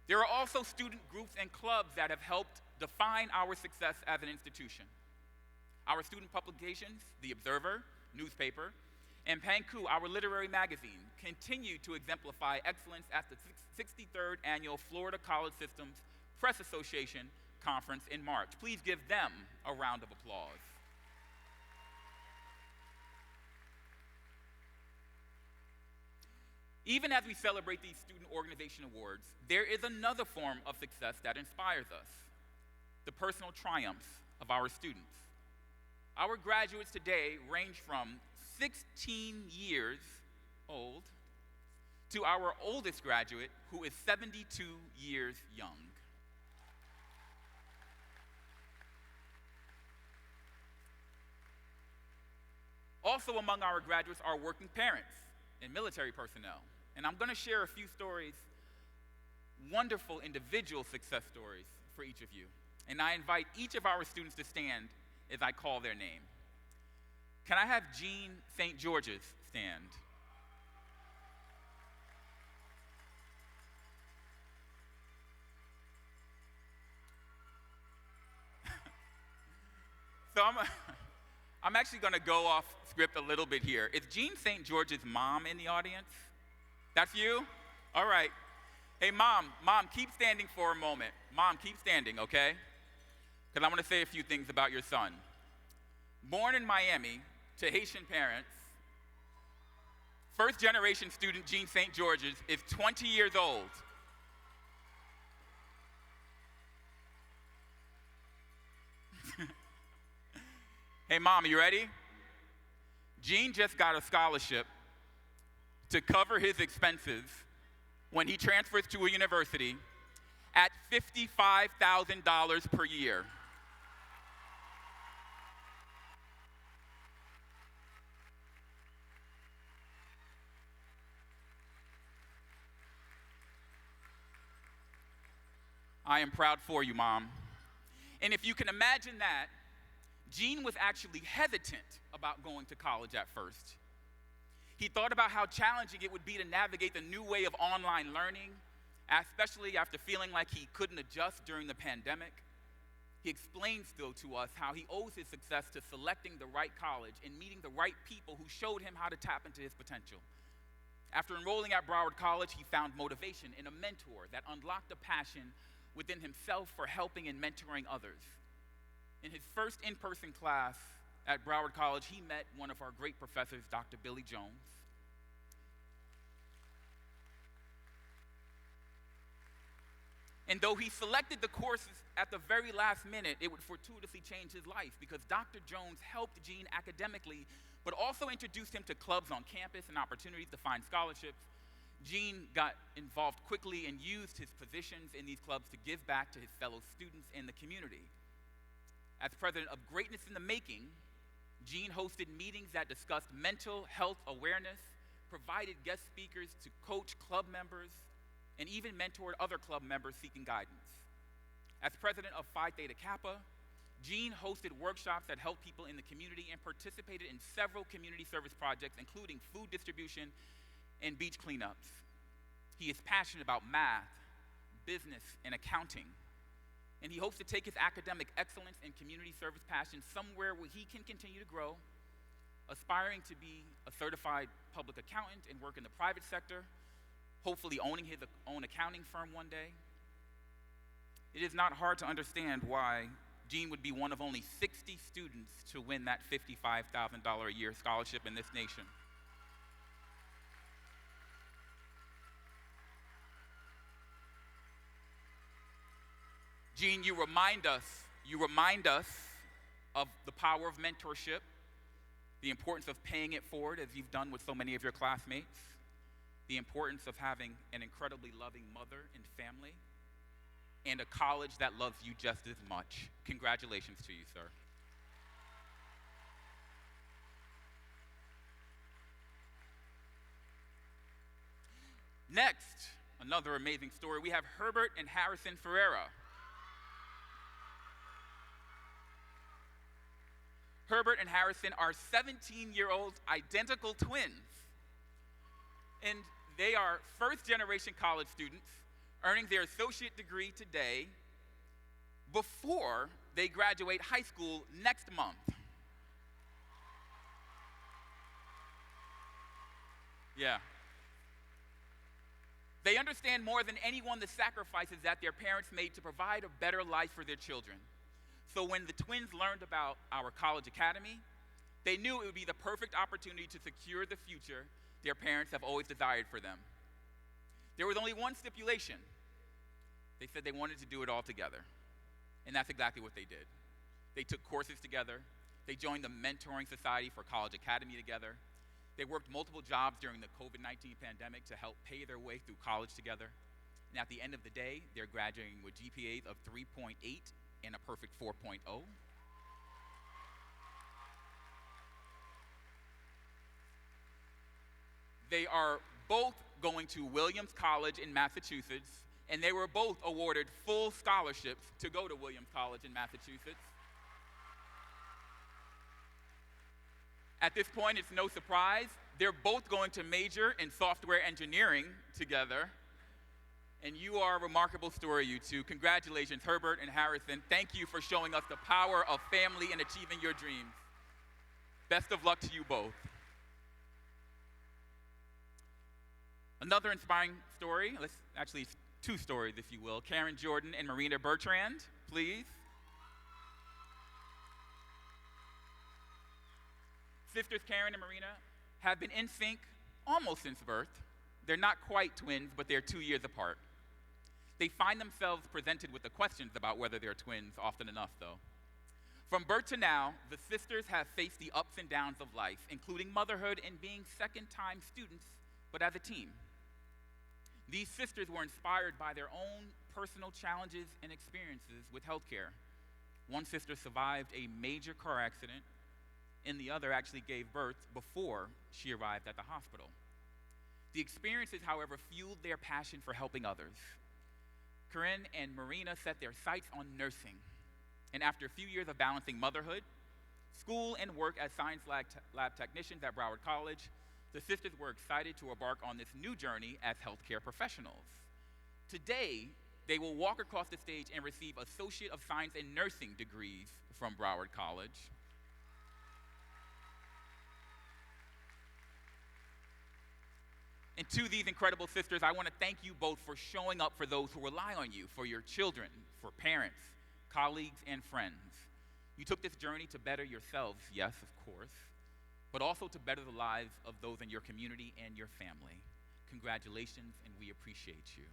There are also student groups and clubs that have helped define our success as an institution. Our student publications, The Observer, newspaper, and Panku, our literary magazine, continue to exemplify excellence at the 63rd Annual Florida College Systems Press Association Conference in March. Please give them a round of applause. Even as we celebrate these student organization awards, there is another form of success that inspires us: the personal triumphs of our students. Our graduates today range from 16 years old to our oldest graduate, who is 72 years young. Also among our graduates are working parents and military personnel. And I'm going to share a few stories, wonderful individual success stories for each of you. And I invite each of our students to stand as I call their name. Can I have Jean St. George's stand? So I'm actually going to go off script a little bit here. Is Jean St. George's mom in the audience? That's you? All right. Hey, Mom, keep standing for a moment. Mom, keep standing, okay? Because I want to say a few things about your son. Born in Miami to Haitian parents, first-generation student Jean St. George's is 20 years old. Hey, Mom, are you ready? Jean just got a scholarship to cover his expenses when he transfers to a university at $55,000 per year. I am proud for you, Mom. And if you can imagine that, Jean was actually hesitant about going to college at first. He thought about how challenging it would be to navigate the new way of online learning, especially after feeling like he couldn't adjust during the pandemic. He explains, though, to us how he owes his success to selecting the right college and meeting the right people who showed him how to tap into his potential. After enrolling at Broward College, he found motivation in a mentor that unlocked a passion within himself for helping and mentoring others. In his first in-person class at Broward College, he met one of our great professors, Dr. Billy Jones. And though he selected the courses at the very last minute, it would fortuitously change his life because Dr. Jones helped Jean academically, but also introduced him to clubs on campus and opportunities to find scholarships. Jean got involved quickly and used his positions in these clubs to give back to his fellow students and the community. As president of Greatness in the Making, Jean hosted meetings that discussed mental health awareness, provided guest speakers to coach club members, and even mentored other club members seeking guidance. As president of Phi Theta Kappa, Gene hosted workshops that helped people in the community and participated in several community service projects, including food distribution and beach cleanups. He is passionate about math, business, and accounting. And he hopes to take his academic excellence and community service passion somewhere where he can continue to grow, aspiring to be a certified public accountant and work in the private sector, hopefully owning his own accounting firm one day. It is not hard to understand why Gene would be one of only 60 students to win that $55,000 a year scholarship in this nation. Gene, you remind us of the power of mentorship, the importance of paying it forward, as you've done with so many of your classmates, the importance of having an incredibly loving mother and family, and a college that loves you just as much. Congratulations to you, sir. Next, another amazing story. We have Herbert and Harrison Ferreira. Herbert and Harrison are 17-year-old identical twins. And they are first-generation college students earning their associate degree today before they graduate high school next month. Yeah. They understand more than anyone the sacrifices that their parents made to provide a better life for their children. So when the twins learned about our college academy, they knew it would be the perfect opportunity to secure the future their parents have always desired for them. There was only one stipulation. They said they wanted to do it all together. And that's exactly what they did. They took courses together. They joined the Mentoring Society for College Academy together. They worked multiple jobs during the COVID-19 pandemic to help pay their way through college together. And at the end of the day, they're graduating with GPAs of 3.8 and a perfect 4.0. They are both going to Williams College in Massachusetts, and they were both awarded full scholarships to go to Williams College in Massachusetts. At this point, it's no surprise, they're both going to major in software engineering together. And you are a remarkable story, you two. Congratulations, Herbert and Harrison. Thank you for showing us the power of family and achieving your dreams. Best of luck to you both. Another inspiring story, actually two stories, if you will. Karen Jordan and Marina Bertrand, please. Sisters Karen and Marina have been in sync almost since birth. They're not quite twins, but they're 2 years apart. They find themselves presented with the questions about whether they're twins often enough, though. From birth to now, the sisters have faced the ups and downs of life, including motherhood and being second-time students, but as a team. These sisters were inspired by their own personal challenges and experiences with healthcare. One sister survived a major car accident, and the other actually gave birth before she arrived at the hospital. The experiences, however, fueled their passion for helping others. Corinne and Marina set their sights on nursing, and after a few years of balancing motherhood, school, and work as science lab technicians at Broward College, the sisters were excited to embark on this new journey as healthcare professionals. Today, they will walk across the stage and receive Associate of Science in Nursing degrees from Broward College. And to these incredible sisters, I want to thank you both for showing up for those who rely on you, for your children, for parents, colleagues, and friends. You took this journey to better yourselves, yes, of course, but also to better the lives of those in your community and your family. Congratulations, and we appreciate you.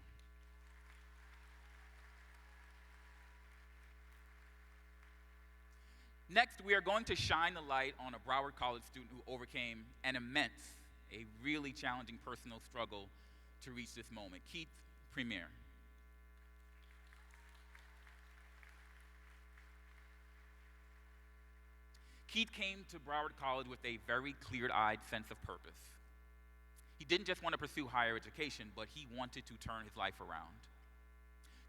Next, we are going to shine the light on a Broward College student who overcame a really challenging personal struggle to reach this moment. Keith Premier. Keith came to Broward College with a very clear-eyed sense of purpose. He didn't just want to pursue higher education, but he wanted to turn his life around.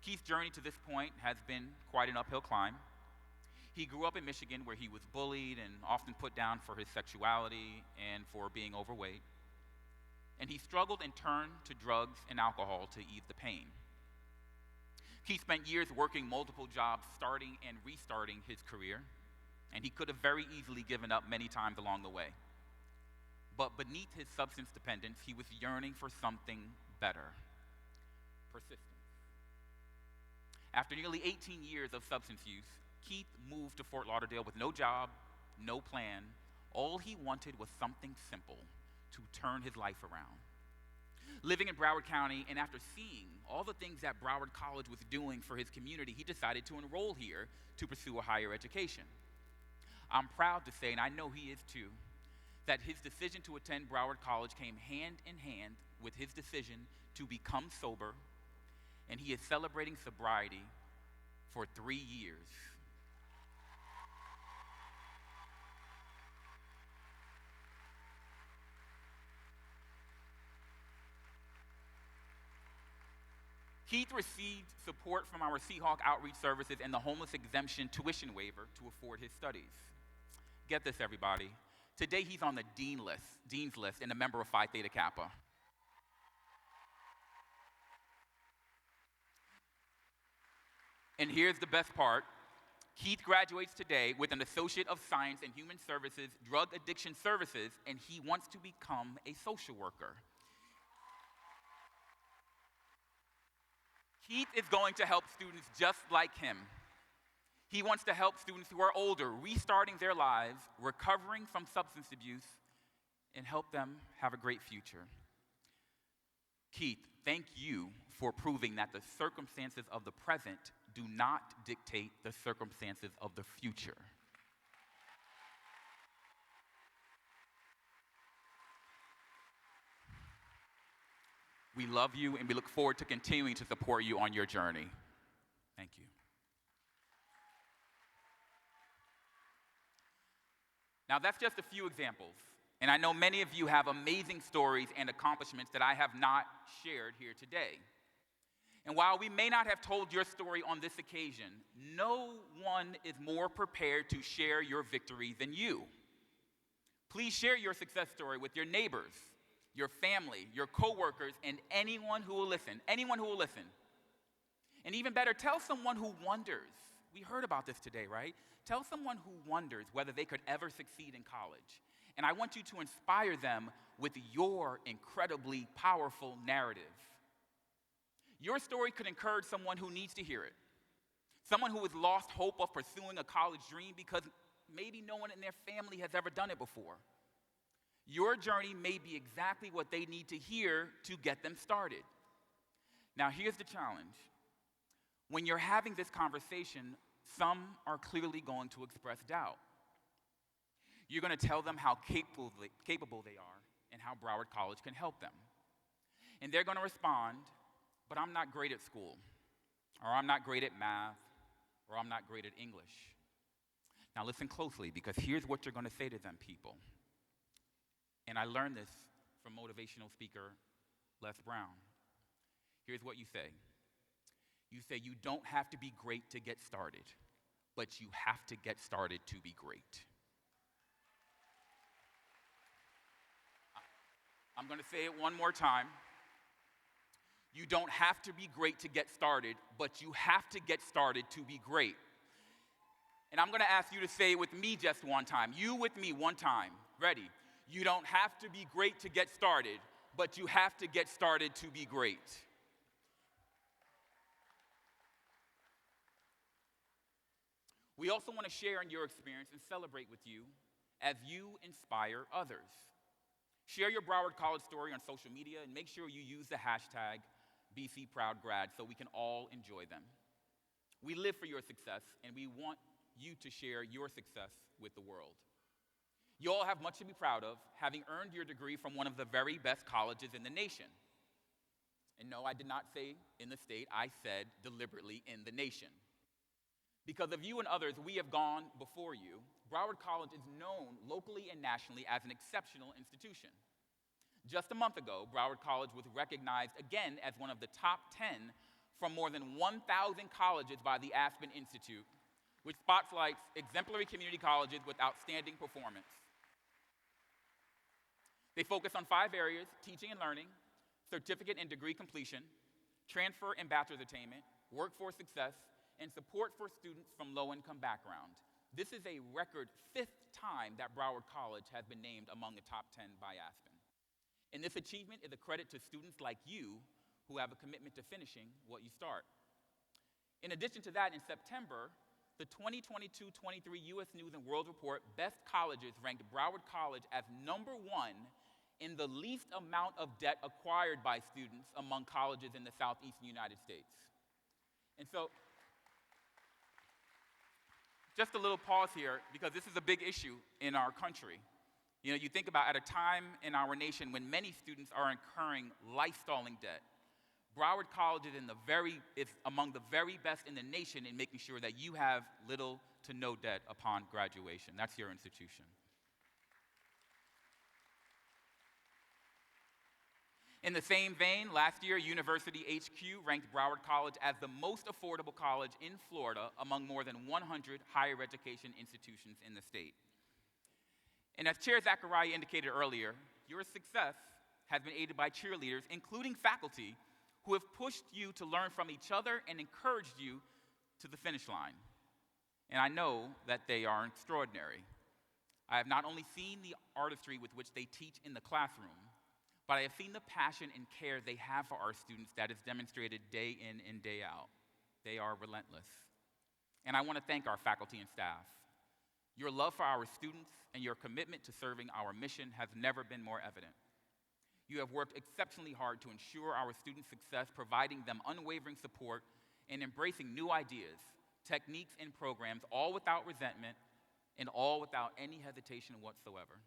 Keith's journey to this point has been quite an uphill climb. He grew up in Michigan where he was bullied and often put down for his sexuality and for being overweight. And he struggled and turned to drugs and alcohol to ease the pain. Keith spent years working multiple jobs, starting and restarting his career, and he could have very easily given up many times along the way. But beneath his substance dependence, he was yearning for something better: persistence. After nearly 18 years of substance use, Keith moved to Fort Lauderdale with no job, no plan. All he wanted was something simple to turn his life around. Living in Broward County, and after seeing all the things that Broward College was doing for his community, he decided to enroll here to pursue a higher education. I'm proud to say, and I know he is too, that his decision to attend Broward College came hand in hand with his decision to become sober, and he is celebrating sobriety for 3 years. Keith received support from our Seahawk Outreach Services and the homeless exemption tuition waiver to afford his studies. Get this, everybody. Today he's on the dean's list, and a member of Phi Theta Kappa. And here's the best part. Keith graduates today with an Associate of Science in Human Services, Drug Addiction Services, and he wants to become a social worker. Keith is going to help students just like him. He wants to help students who are older, restarting their lives, recovering from substance abuse, and help them have a great future. Keith, thank you for proving that the circumstances of the present do not dictate the circumstances of the future. We love you, and we look forward to continuing to support you on your journey. Thank you. Now, that's just a few examples, and I know many of you have amazing stories and accomplishments that I have not shared here today. And while we may not have told your story on this occasion, no one is more prepared to share your victory than you. Please share your success story with your neighbors, your family, your coworkers, and anyone who will listen. Anyone who will listen. And even better, tell someone who wonders. We heard about this today, right? Tell someone who wonders whether they could ever succeed in college. And I want you to inspire them with your incredibly powerful narrative. Your story could encourage someone who needs to hear it. Someone who has lost hope of pursuing a college dream because maybe no one in their family has ever done it before. Your journey may be exactly what they need to hear to get them started. Now, here's the challenge. When you're having this conversation, some are clearly going to express doubt. You're going to tell them how capable they are and how Broward College can help them. And they're going to respond, but I'm not great at school, or I'm not great at math, or I'm not great at English. Now listen closely, because here's what you're going to say to them, people. And I learned this from motivational speaker Les Brown. Here's what you say. You say, you don't have to be great to get started, but you have to get started to be great. I'm going to say it one more time. You don't have to be great to get started, but you have to get started to be great. And I'm going to ask you to say it with me just one time. You with me one time. Ready? You don't have to be great to get started, but you have to get started to be great. We also want to share in your experience and celebrate with you as you inspire others. Share your Broward College story on social media and make sure you use the hashtag BCProudGrad so we can all enjoy them. We live for your success, and we want you to share your success with the world. You all have much to be proud of, having earned your degree from one of the very best colleges in the nation. And no, I did not say in the state, I said deliberately in the nation. Because of you and others, we have gone before you. Broward College is known locally and nationally as an exceptional institution. Just a month ago, Broward College was recognized again as one of the top 10 from more than 1,000 colleges by the Aspen Institute, which spotlights exemplary community colleges with outstanding performance. They focus on 5 areas: teaching and learning, certificate and degree completion, transfer and bachelor's attainment, workforce success, and support for students from low-income background. This is a record 5th time that Broward College has been named among the top 10 by Aspen. And this achievement is a credit to students like you who have a commitment to finishing what you start. In addition to that, in September, the 2022-23 U.S. News & World Report Best Colleges ranked Broward College as #1 in the least amount of debt acquired by students among colleges in the southeastern United States. And so, just a little pause here, because this is a big issue in our country. You know, you think about at a time in our nation when many students are incurring life-stalling debt, Broward College is among the very best in the nation in making sure that you have little to no debt upon graduation. That's your institution. In the same vein, last year, University HQ ranked Broward College as the most affordable college in Florida among more than 100 higher education institutions in the state. And as Chair Zachariah indicated earlier, your success has been aided by cheerleaders, including faculty, who have pushed you to learn from each other and encouraged you to the finish line. And I know that they are extraordinary. I have not only seen the artistry with which they teach in the classroom, but I have seen the passion and care they have for our students that is demonstrated day in and day out. They are relentless. And I want to thank our faculty and staff. Your love for our students and your commitment to serving our mission has never been more evident. You have worked exceptionally hard to ensure our students' success, providing them unwavering support and embracing new ideas, techniques, and programs, all without resentment and all without any hesitation whatsoever.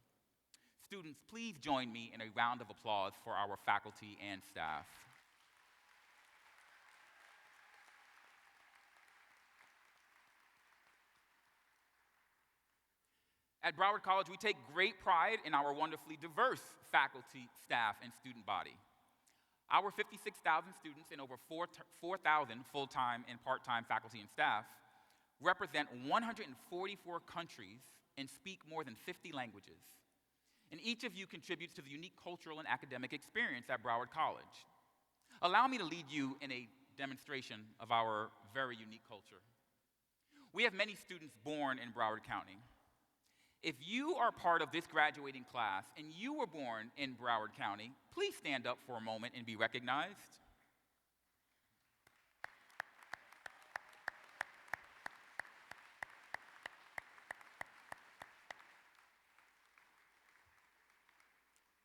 Students, please join me in a round of applause for our faculty and staff. At Broward College, we take great pride in our wonderfully diverse faculty, staff, and student body. Our 56,000 students and over 4,000 full-time and part-time faculty and staff represent 144 countries and speak more than 50 languages. And each of you contributes to the unique cultural and academic experience at Broward College. Allow me to lead you in a demonstration of our very unique culture. We have many students born in Broward County. If you are part of this graduating class and you were born in Broward County, please stand up for a moment and be recognized.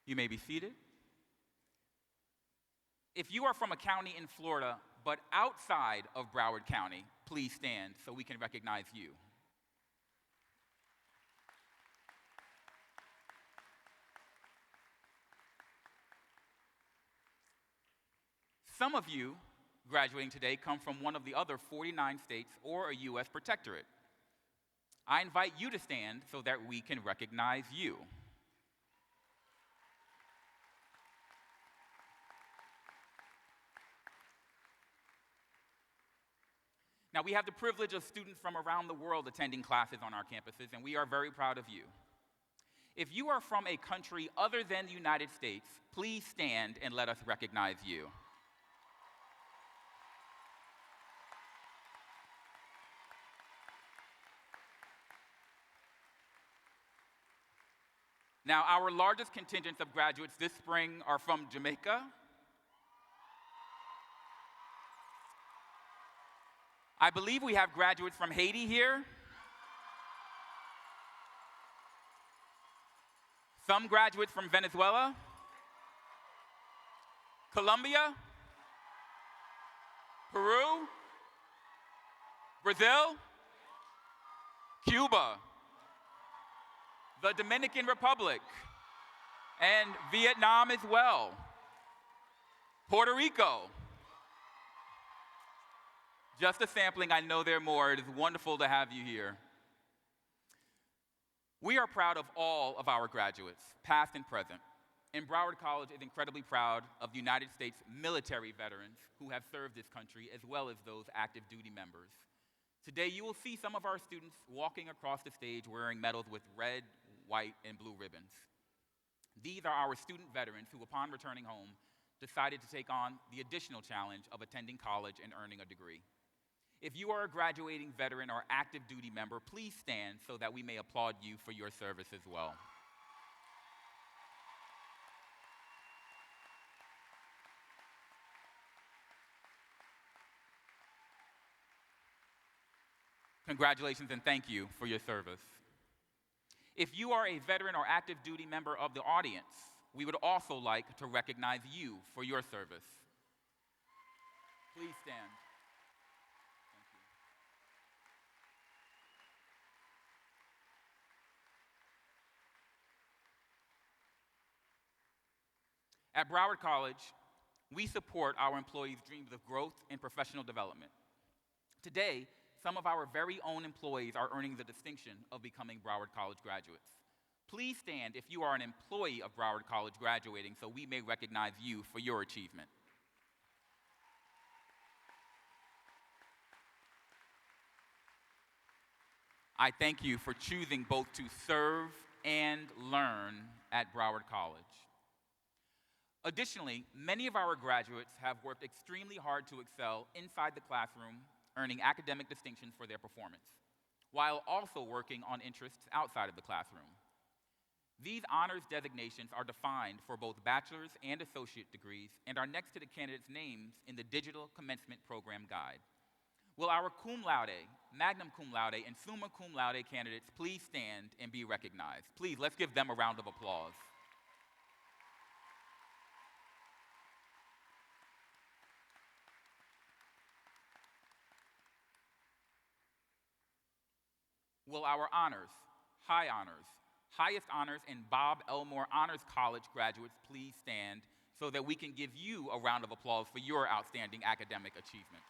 You may be seated. If you are from a county in Florida, but outside of Broward County, please stand so we can recognize you. Some of you graduating today come from one of the other 49 states or a U.S. protectorate. I invite you to stand so that we can recognize you. Now, we have the privilege of students from around the world attending classes on our campuses, and we are very proud of you. If you are from a country other than the United States, please stand and let us recognize you. Now, our largest contingents of graduates this spring are from Jamaica, I believe we have graduates from Haiti here. Some graduates from Venezuela, Colombia, Peru, Brazil, Cuba, the Dominican Republic, and Vietnam as well, Puerto Rico. Just a sampling, I know there are more. It is wonderful to have you here. We are proud of all of our graduates, past and present. And Broward College is incredibly proud of the United States military veterans who have served this country, as well as those active duty members. Today, you will see some of our students walking across the stage wearing medals with red, white, and blue ribbons. These are our student veterans who, upon returning home, decided to take on the additional challenge of attending college and earning a degree. If you are a graduating veteran or active duty member, please stand so that we may applaud you for your service as well. Congratulations and thank you for your service. If you are a veteran or active duty member of the audience, we would also like to recognize you for your service. Please stand. At Broward College, we support our employees' dreams of growth and professional development. Today, some of our very own employees are earning the distinction of becoming Broward College graduates. Please stand if you are an employee of Broward College graduating so we may recognize you for your achievement. I thank you for choosing both to serve and learn at Broward College. Additionally, many of our graduates have worked extremely hard to excel inside the classroom, earning academic distinctions for their performance, while also working on interests outside of the classroom. These honors designations are defined for both bachelor's and associate degrees and are next to the candidates' names in the Digital Commencement Program Guide. Will our cum laude, magna cum laude, and summa cum laude candidates please stand and be recognized? Please, let's give them a round of applause. Will our honors, high honors, highest honors, and Bob Elmore Honors College graduates please stand so that we can give you a round of applause for your outstanding academic achievements.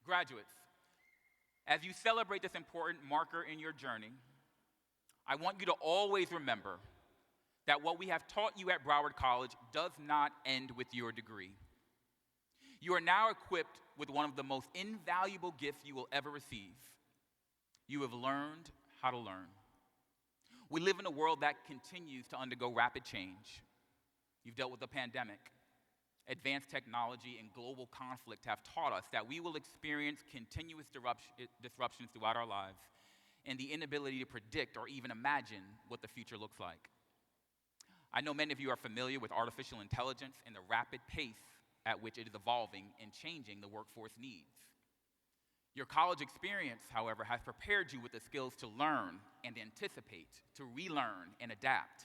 Graduates, as you celebrate this important marker in your journey, I want you to always remember that what we have taught you at Broward College does not end with your degree. You are now equipped with one of the most invaluable gifts you will ever receive. You have learned how to learn. We live in a world that continues to undergo rapid change. You've dealt with the pandemic. Advanced technology and global conflict have taught us that we will experience continuous disruptions throughout our lives and the inability to predict or even imagine what the future looks like. I know many of you are familiar with artificial intelligence and the rapid pace at which it is evolving and changing the workforce needs. Your college experience, however, has prepared you with the skills to learn and anticipate, to relearn and adapt.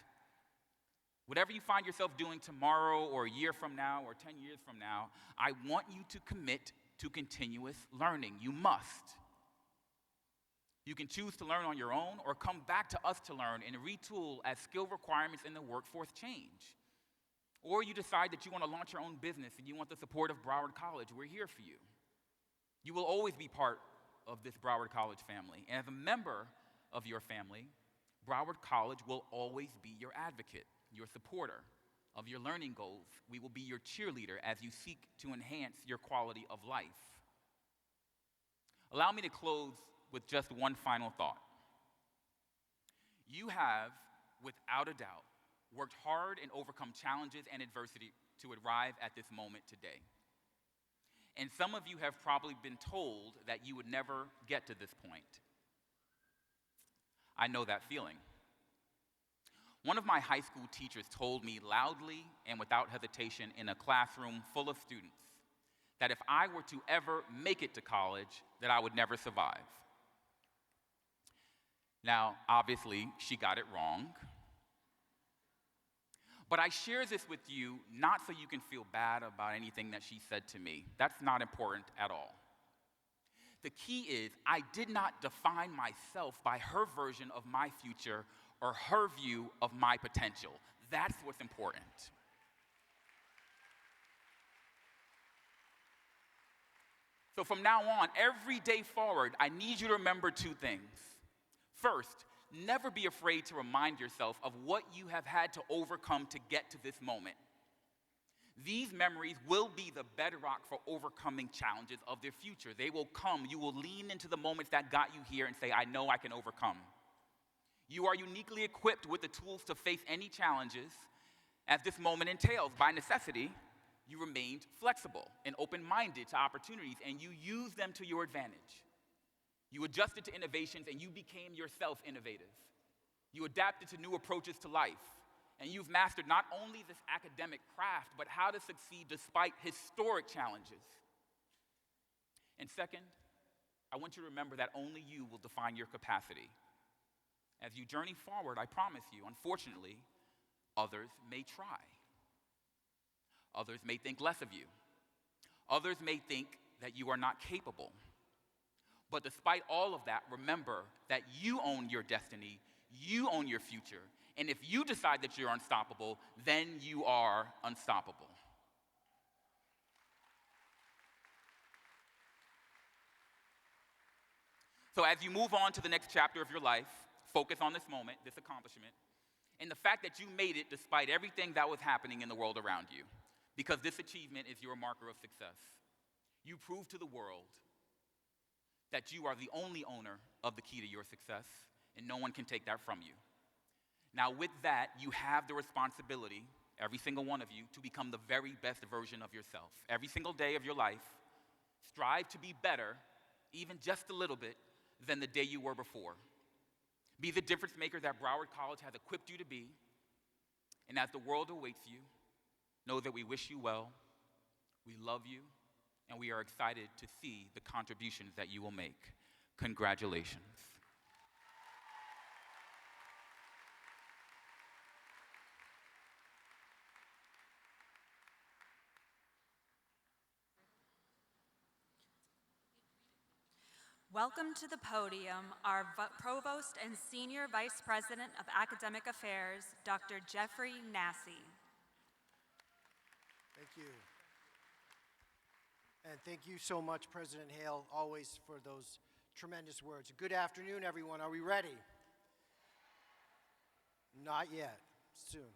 Whatever you find yourself doing tomorrow or a year from now or 10 years from now, I want you to commit to continuous learning. You must. You can choose to learn on your own or come back to us to learn and retool as skill requirements in the workforce change. Or you decide that you want to launch your own business and you want the support of Broward College. We're here for you. You will always be part of this Broward College family. And as a member of your family, Broward College will always be your advocate, your supporter of your learning goals. We will be your cheerleader as you seek to enhance your quality of life. Allow me to close with just one final thought. You have, without a doubt, worked hard and overcome challenges and adversity to arrive at this moment today. And some of you have probably been told that you would never get to this point. I know that feeling. One of my high school teachers told me loudly and without hesitation in a classroom full of students that if I were to ever make it to college, that I would never survive. Now, obviously, she got it wrong. But I share this with you not so you can feel bad about anything that she said to me. That's not important at all. The key is I did not define myself by her version of my future or her view of my potential. That's what's important. So from now on, every day forward, I need you to remember two things. First, never be afraid to remind yourself of what you have had to overcome to get to this moment. These memories will be the bedrock for overcoming challenges of the future. They will come. You will lean into the moments that got you here and say, I know I can overcome. You are uniquely equipped with the tools to face any challenges as this moment entails. By necessity, you remained flexible and open-minded to opportunities, and you used them to your advantage. You adjusted to innovations, and you became yourself innovative. You adapted to new approaches to life, and you've mastered not only this academic craft, but how to succeed despite historic challenges. And second, I want you to remember that only you will define your capacity. As you journey forward, I promise you, unfortunately, others may try. Others may think less of you. Others may think that you are not capable. But despite all of that, remember that you own your destiny, you own your future, and if you decide that you're unstoppable, then you are unstoppable. So as you move on to the next chapter of your life, focus on this moment, this accomplishment, and the fact that you made it despite everything that was happening in the world around you, because this achievement is your marker of success. You prove to the world that you are the only owner of the key to your success, and no one can take that from you. Now, with that, you have the responsibility, every single one of you, to become the very best version of yourself. Every single day of your life, strive to be better, even just a little bit, than the day you were before. Be the difference maker that Broward College has equipped you to be, and as the world awaits you, know that we wish you well, we love you, and we are excited to see the contributions that you will make. Congratulations.
Welcome to the podium, our Provost and Senior Vice President of Academic Affairs, Dr. Jeffrey Nassy.
Thank you. And thank you so much, President Hale, always for those tremendous words. Good afternoon, everyone. Are we ready? Not yet. Soon.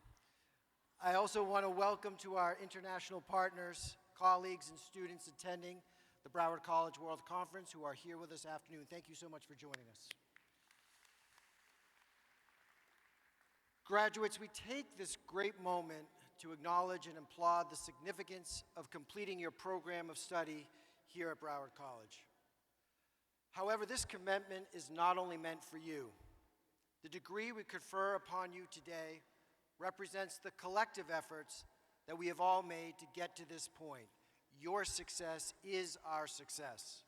I also want to welcome to our international partners, colleagues, and students attending the Broward College World Conference who are here with us this afternoon. Thank you so much for joining us. Graduates, we take this great moment to acknowledge and applaud the significance of completing your program of study here at Broward College. However, this commitment is not only meant for you. The degree we confer upon you today represents the collective efforts that we have all made to get to this point. Your success is our success.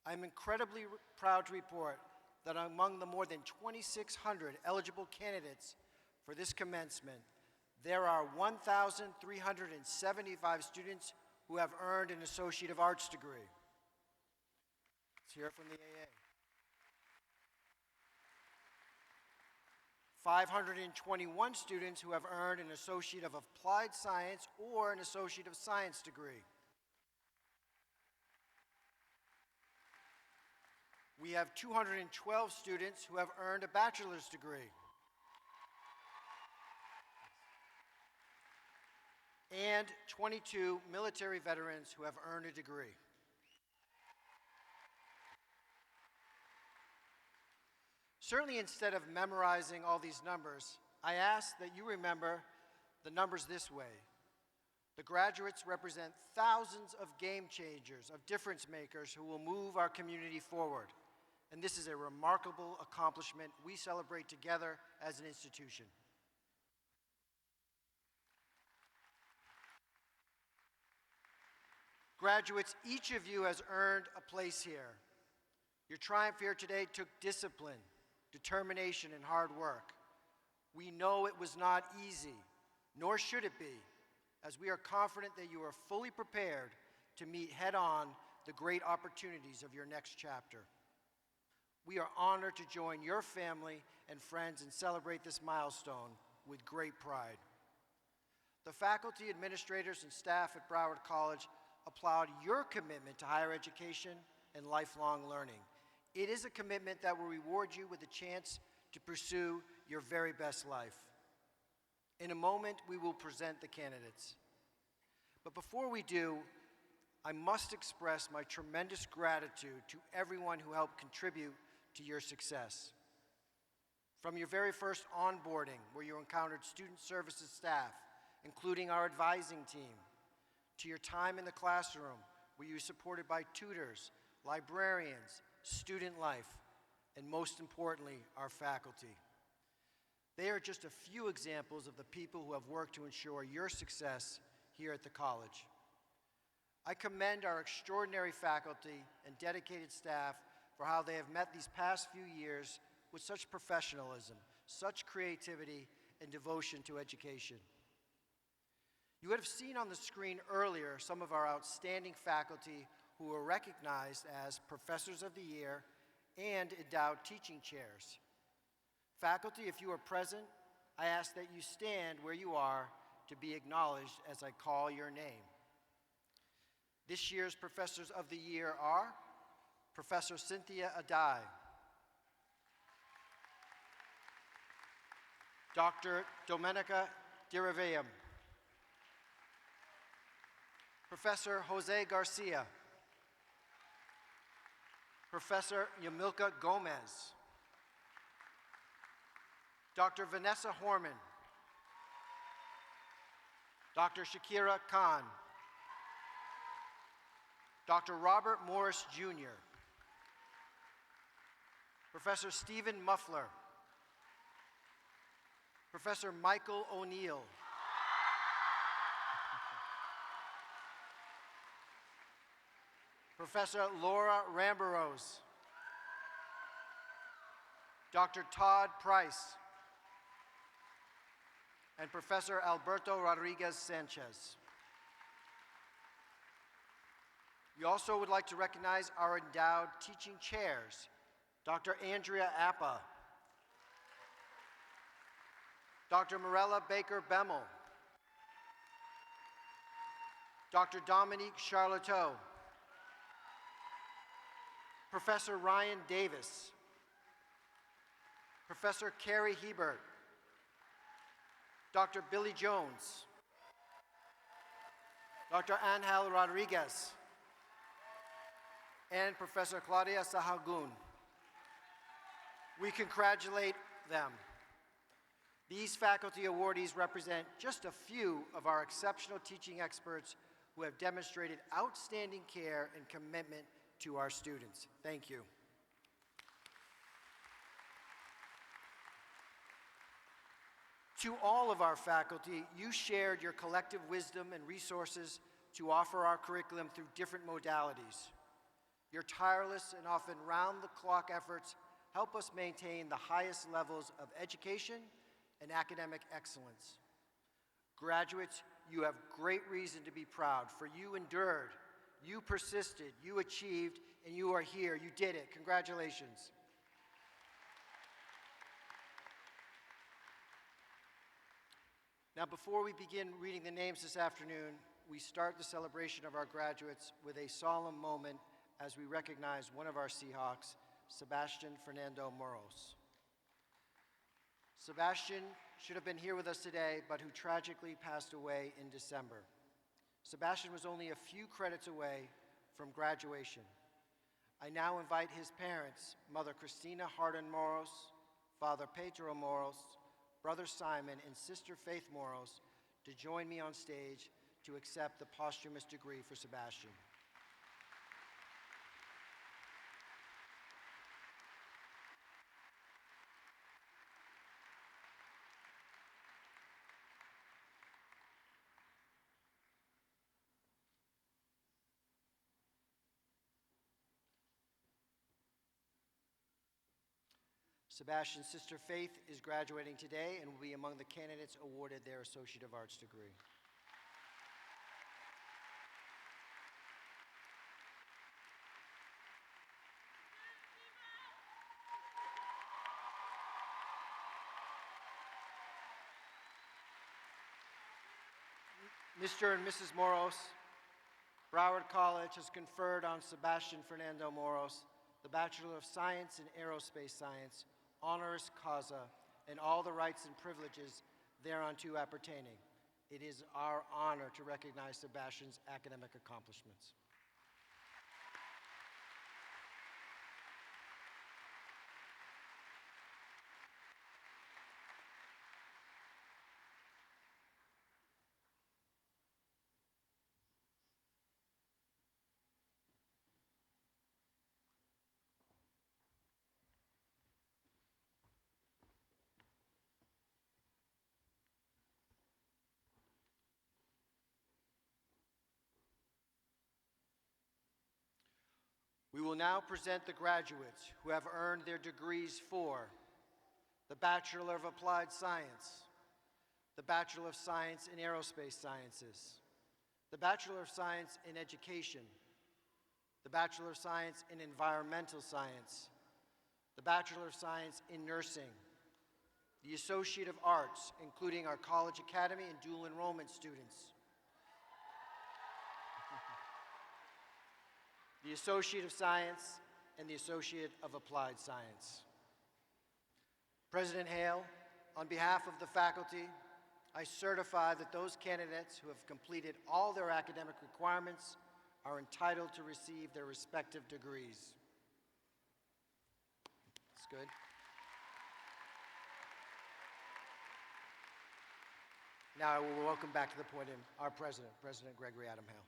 I'm incredibly proud to report that among the more than 2,600 eligible candidates for this commencement, there are 1,375 students who have earned an Associate of Arts degree. Let's hear it from the AA. 521 students who have earned an Associate of Applied Science or an Associate of Science degree. We have 212 students who have earned a bachelor's degree. And 22 military veterans who have earned a degree. Certainly, instead of memorizing all these numbers, I ask that you remember the numbers this way. The graduates represent thousands of game changers, of difference makers who will move our community forward. And this is a remarkable accomplishment we celebrate together as an institution. Graduates, each of you has earned a place here. Your triumph here today took discipline, determination, and hard work. We know it was not easy, nor should it be, as we are confident that you are fully prepared to meet head-on the great opportunities of your next chapter. We are honored to join your family and friends and celebrate this milestone with great pride. The faculty, administrators, and staff at Broward College applaud your commitment to higher education and lifelong learning. It is a commitment that will reward you with a chance to pursue your very best life. In a moment, we will present the candidates. But before we do, I must express my tremendous gratitude to everyone who helped contribute to your success. From your very first onboarding, where you encountered student services staff, including our advising team, to your time in the classroom, where you were supported by tutors, librarians, student life, and most importantly, our faculty. They are just a few examples of the people who have worked to ensure your success here at the college. I commend our extraordinary faculty and dedicated staff for how they have met these past few years with such professionalism, such creativity, and devotion to education. You would have seen on the screen earlier some of our outstanding faculty who were recognized as Professors of the Year and endowed teaching chairs. Faculty, if you are present, I ask that you stand where you are to be acknowledged as I call your name. This year's Professors of the Year are Professor Cynthia Adai, Dr. Domenica Diriveum, Professor Jose Garcia, Professor Yamilka Gomez, Dr. Vanessa Horman, Dr. Shakira Khan, Dr. Robert Morris Jr., Professor Stephen Muffler, Professor Michael O'Neill, Professor Laura Rambarose, Dr. Todd Price, and Professor Alberto Rodriguez Sanchez. We also would like to recognize our endowed teaching chairs, Dr. Andrea Appa, Dr. Morella Baker Bemmel, Dr. Dominique Charloteau, Professor Ryan Davis, Professor Carrie Hebert, Dr. Billy Jones, Dr. Angel Rodriguez, and Professor Claudia Sahagun. We congratulate them. These faculty awardees represent just a few of our exceptional teaching experts who have demonstrated outstanding care and commitment to our students. Thank you. To all of our faculty, you shared your collective wisdom and resources to offer our curriculum through different modalities. Your tireless and often round-the-clock efforts help us maintain the highest levels of education and academic excellence. Graduates, you have great reason to be proud, for you endured, you persisted, you achieved, and you are here. You did it. Congratulations. Now, before we begin reading the names this afternoon, we start the celebration of our graduates with a solemn moment as we recognize one of our Seahawks, Sebastian Fernando Moros. Sebastian should have been here with us today, but who tragically passed away in December. Sebastian was only a few credits away from graduation. I now invite his parents, Mother Christina Hardin Moros, Father Pedro Moros, Brother Simon, and Sister Faith Moros to join me on stage to accept the posthumous degree for Sebastian. Sebastian's sister Faith is graduating today and will be among the candidates awarded their Associate of Arts degree. Mr. and Mrs. Moros, Broward College has conferred on Sebastian Fernando Moros the Bachelor of Science in Aerospace Science, honoris causa, and all the rights and privileges thereunto appertaining. It is our honor to recognize Sebastian's academic accomplishments. We will now present the graduates who have earned their degrees for the Bachelor of Applied Science, the Bachelor of Science in Aerospace Sciences, the Bachelor of Science in Education, the Bachelor of Science in Environmental Science, the Bachelor of Science in Nursing, the Associate of Arts, including our College Academy and dual enrollment students, the Associate of Science, and the Associate of Applied Science. President Hale, on behalf of the faculty, I certify that those candidates who have completed all their academic requirements are entitled to receive their respective degrees. That's good. Now I will welcome back to the podium our president, President Gregory Adam Hale.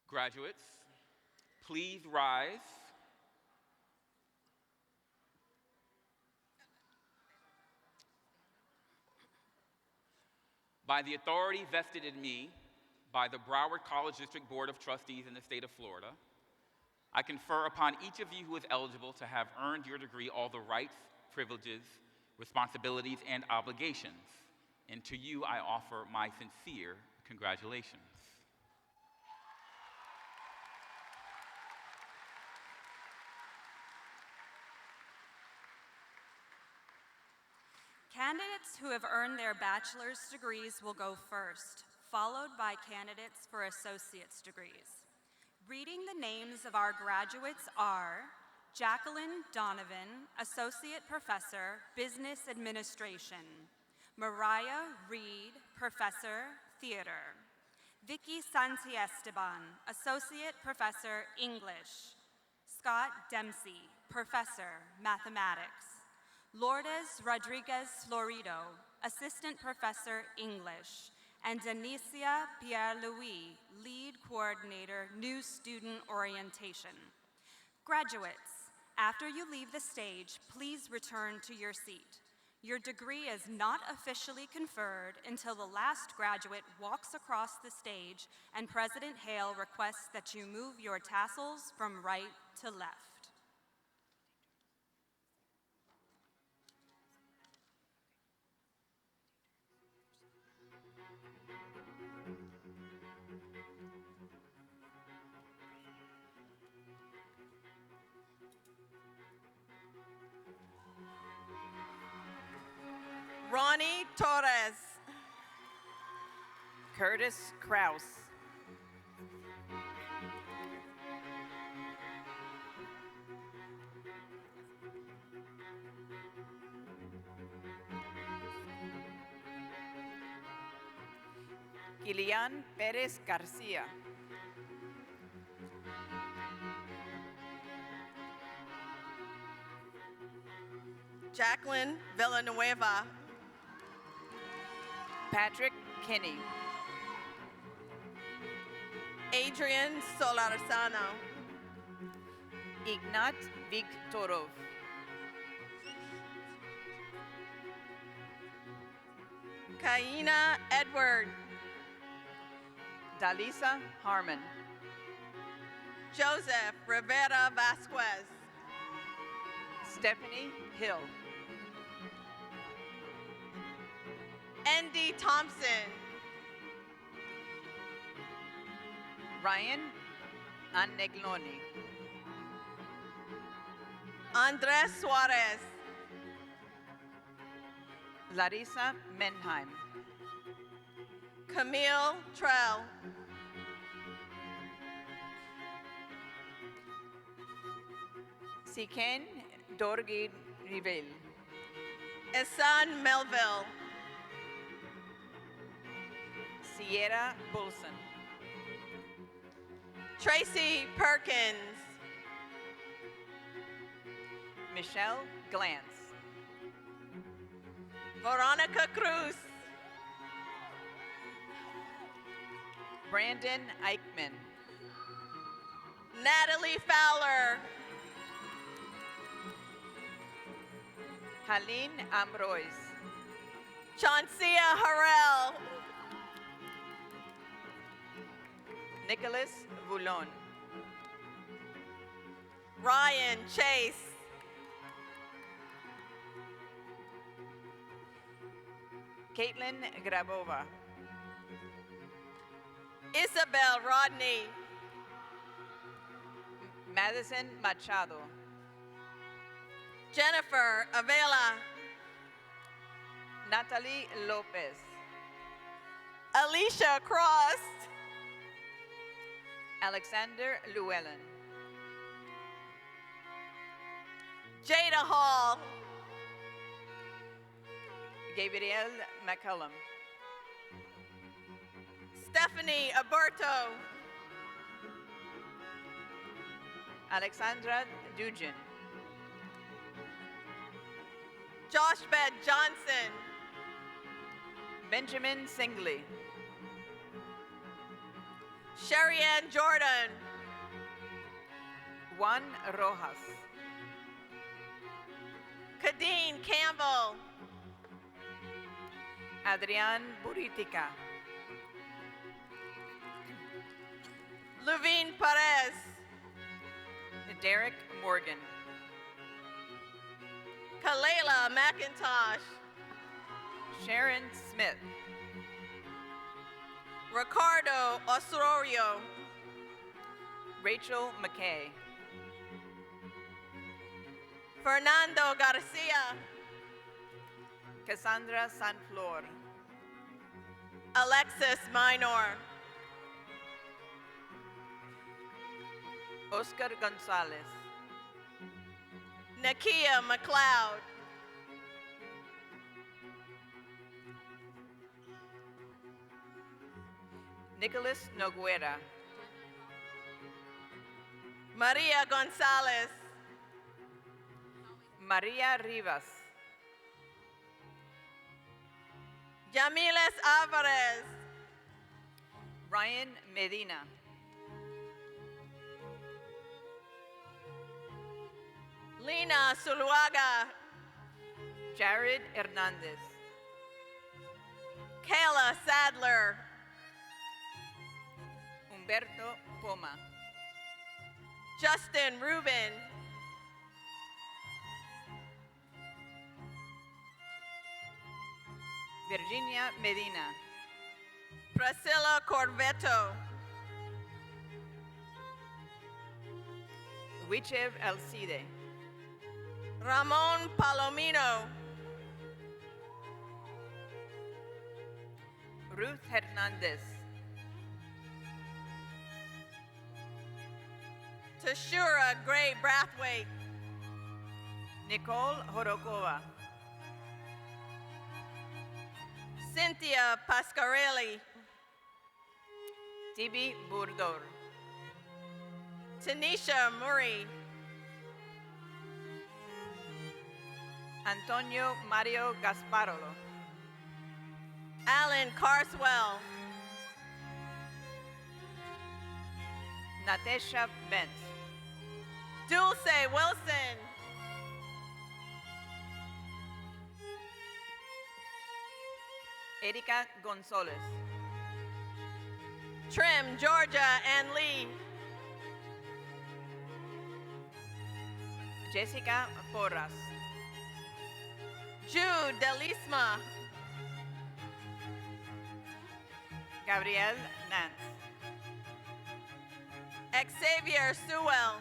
Graduates, please rise. By the authority vested in me by the Broward College District Board of Trustees in the state of Florida, I confer upon each of you who is eligible to have earned your degree all the rights, privileges, responsibilities, and obligations. And to you, I offer my sincere congratulations.
Candidates who have earned their bachelor's degrees will go first, followed by candidates for associate's degrees. Reading the names of our graduates are Jacqueline Donovan, Associate Professor, Business Administration; Mariah Reed, Professor, Theater; Vicky Santiesteban, Associate Professor, English; Scott Dempsey, Professor, Mathematics; Lourdes Rodriguez Florido, Assistant Professor, English; and Denicia Pierre-Louis, Lead Coordinator, New Student Orientation. Graduates, after you leave the stage, please return to your seat. Your degree is not officially conferred until the last graduate walks across the stage and President Hale requests that you move your tassels from right to left.
Ronnie Torres. Curtis Kraus. Kilian Perez Garcia.
Jacqueline Villanueva.
Patrick Kinney.
Adrian Solarzano.
Ignat Viktorov.
Kaina Edward.
Dalisa Harmon.
Joseph Rivera Vasquez.
Stephanie Hill.
Andy Thompson.
Ryan Annegloni.
Andres Suarez.
Larissa Menheim.
Camille Trell.
Siken Dorgi Rivel.
Esan Melville.
Sierra Bulson.
Tracy Perkins.
Michelle Glantz.
Veronica Cruz.
Brandon Eichman.
Natalie Fowler.
Haline Ambroise.
Chauncia Harrell.
Nicholas Voulon.
Ryan Chase.
Caitlin Grabova.
Isabel Rodney.
Madison Machado.
Jennifer Avila.
Natalie Lopez.
Alicia Cross.
Alexander Llewellyn.
Jada Hall.
Gabriel McCullum.
Stephanie Aberto.
Alexandra Dugin.
Josh Bed Johnson.
Benjamin Singley.
Sherry Ann Jordan.
Juan Rojas.
Kadeen Campbell.
Adrian Buritica.
Levine Perez.
Derek Morgan.
Kalela McIntosh.
Sharon Smith.
Ricardo Osorio.
Rachel McKay.
Fernando Garcia.
Cassandra Sanflor.
Alexis Minor.
Oscar Gonzalez.
Nakia McLeod.
Nicholas Noguera.
Maria Gonzalez.
Maria Rivas.
Yamiles Alvarez.
Ryan Medina.
Lina Zuluaga.
Jared Hernandez.
Kayla Sadler.
Humberto Poma.
Justin Rubin.
Virginia Medina.
Priscilla Corvetto.
Wichev Alcide.
Ramon Palomino.
Ruth Hernandez.
Tashura Gray Brathwaite.
Nicole Horokova.
Cynthia Pascarelli.
Tibi Burdor.
Tanisha Murray.
Antonio Mario Gasparolo.
Alan Carswell.
Natasha Bent.
Dulce Wilson.
Erika Gonzalez.
Trim Georgia and Lee.
Jessica Porras.
Jude Delisma.
Gabriel Nance. Xavier Sewell.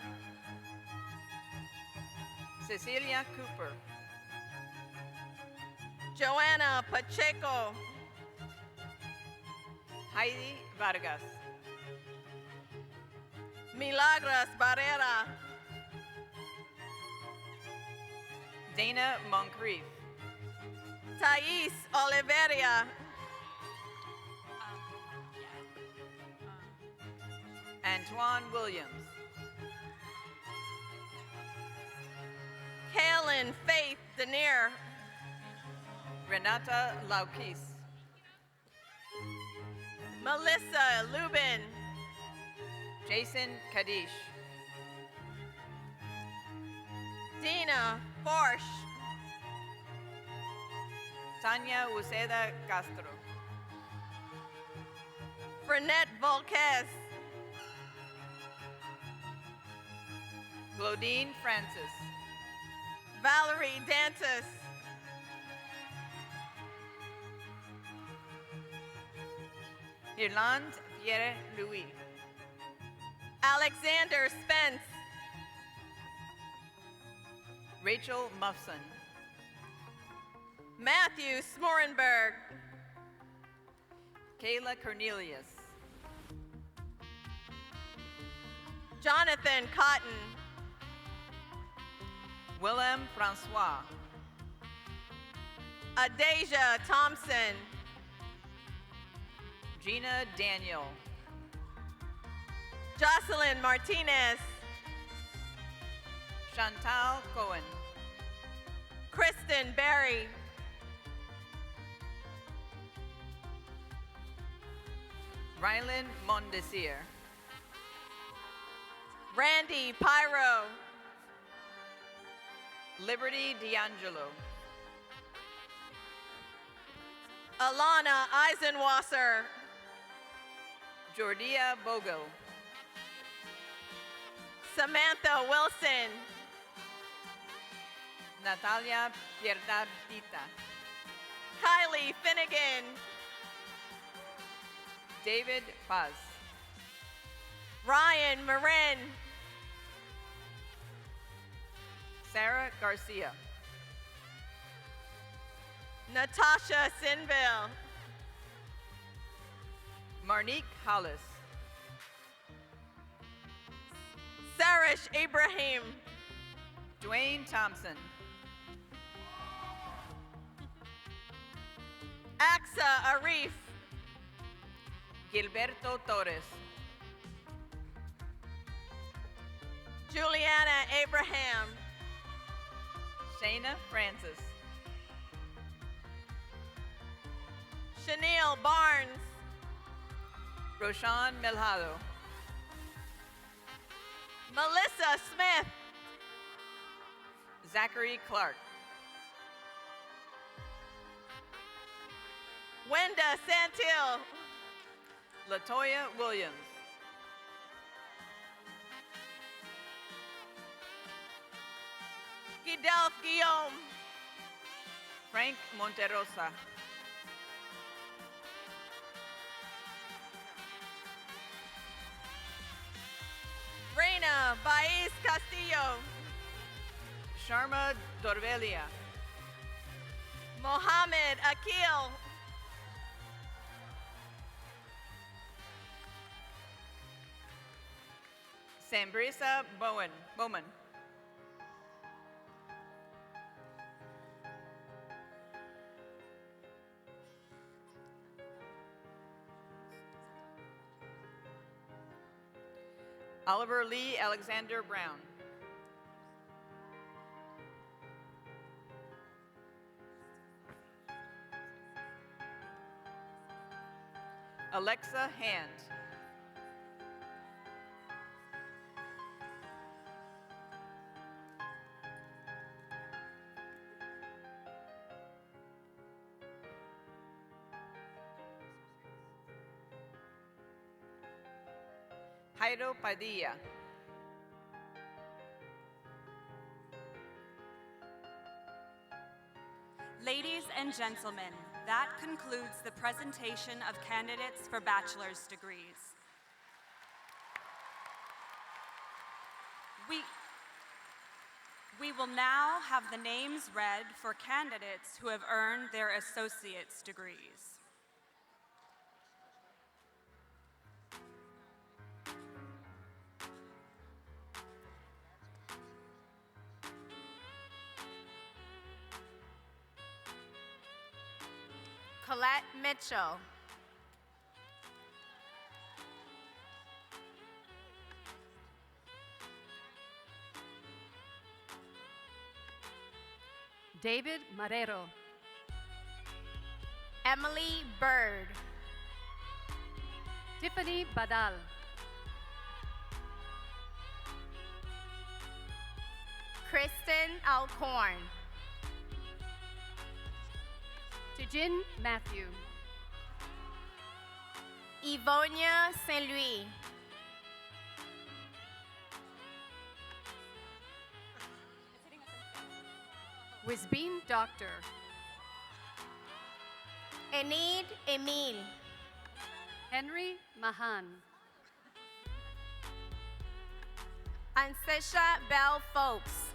Cecilia Cooper.
Joanna Pacheco.
Heidi Vargas.
Milagros Barrera.
Dana Moncrief.
Thais Oliveria.
Antoine Williams.
Kaylin Faith Denier.
Renata Laukis.
Melissa Lubin.
Jason Kadish.
Dina Forsch.
Tanya Uceda Castro.
Frenette Volquez.
Claudine Francis.
Valerie Dantas.
Irlande Pierre Louis.
Alexander Spence.
Rachel Muffson.
Matthew Smorenberg.
Kayla Cornelius.
Jonathan Cotton.
Willem Francois.
Adasia Thompson.
Gina Daniel.
Jocelyn Martinez.
Chantal Cohen.
Kristen Berry.
Rylan Mondesir.
Randy Pyro.
Liberty D'Angelo.
Alana Eisenwasser.
Jordia Bogle.
Samantha Wilson.
Natalia Pierdardita.
Kylie Finnegan.
David Paz.
Ryan Marin.
Sarah Garcia.
Natasha Sinville.
Marnique Hollis.
Sarish Ibrahim.
Dwayne Thompson.
Axa Arif.
Gilberto Torres.
Juliana Abraham.
Shayna Francis.
Chanel Barnes.
Roshan Melhado.
Melissa Smith.
Zachary Clark.
Wenda Santil.
Latoya Williams.
Gidelf Guillaume.
Frank Monterosa.
Reina Baez Castillo.
Sharma Dorvelia.
Mohammed Akil.
Sambrisa Bowman. Oliver Lee Alexander Brown. Alexa Hand. Jairo Padilla.
Ladies and gentlemen, that concludes the presentation of candidates for bachelor's degrees. We will now have the names read for candidates who have earned their associate's degrees.
Colette Mitchell.
David Marrero.
Emily Bird.
Tiffany Badal.
Kristen Alcorn.
Tijin Matthew.
Yvonia Saint Louis.
Wisbeen Doctor.
Enid Emile.
Henry Mahan.
Ancesha Bell Folks.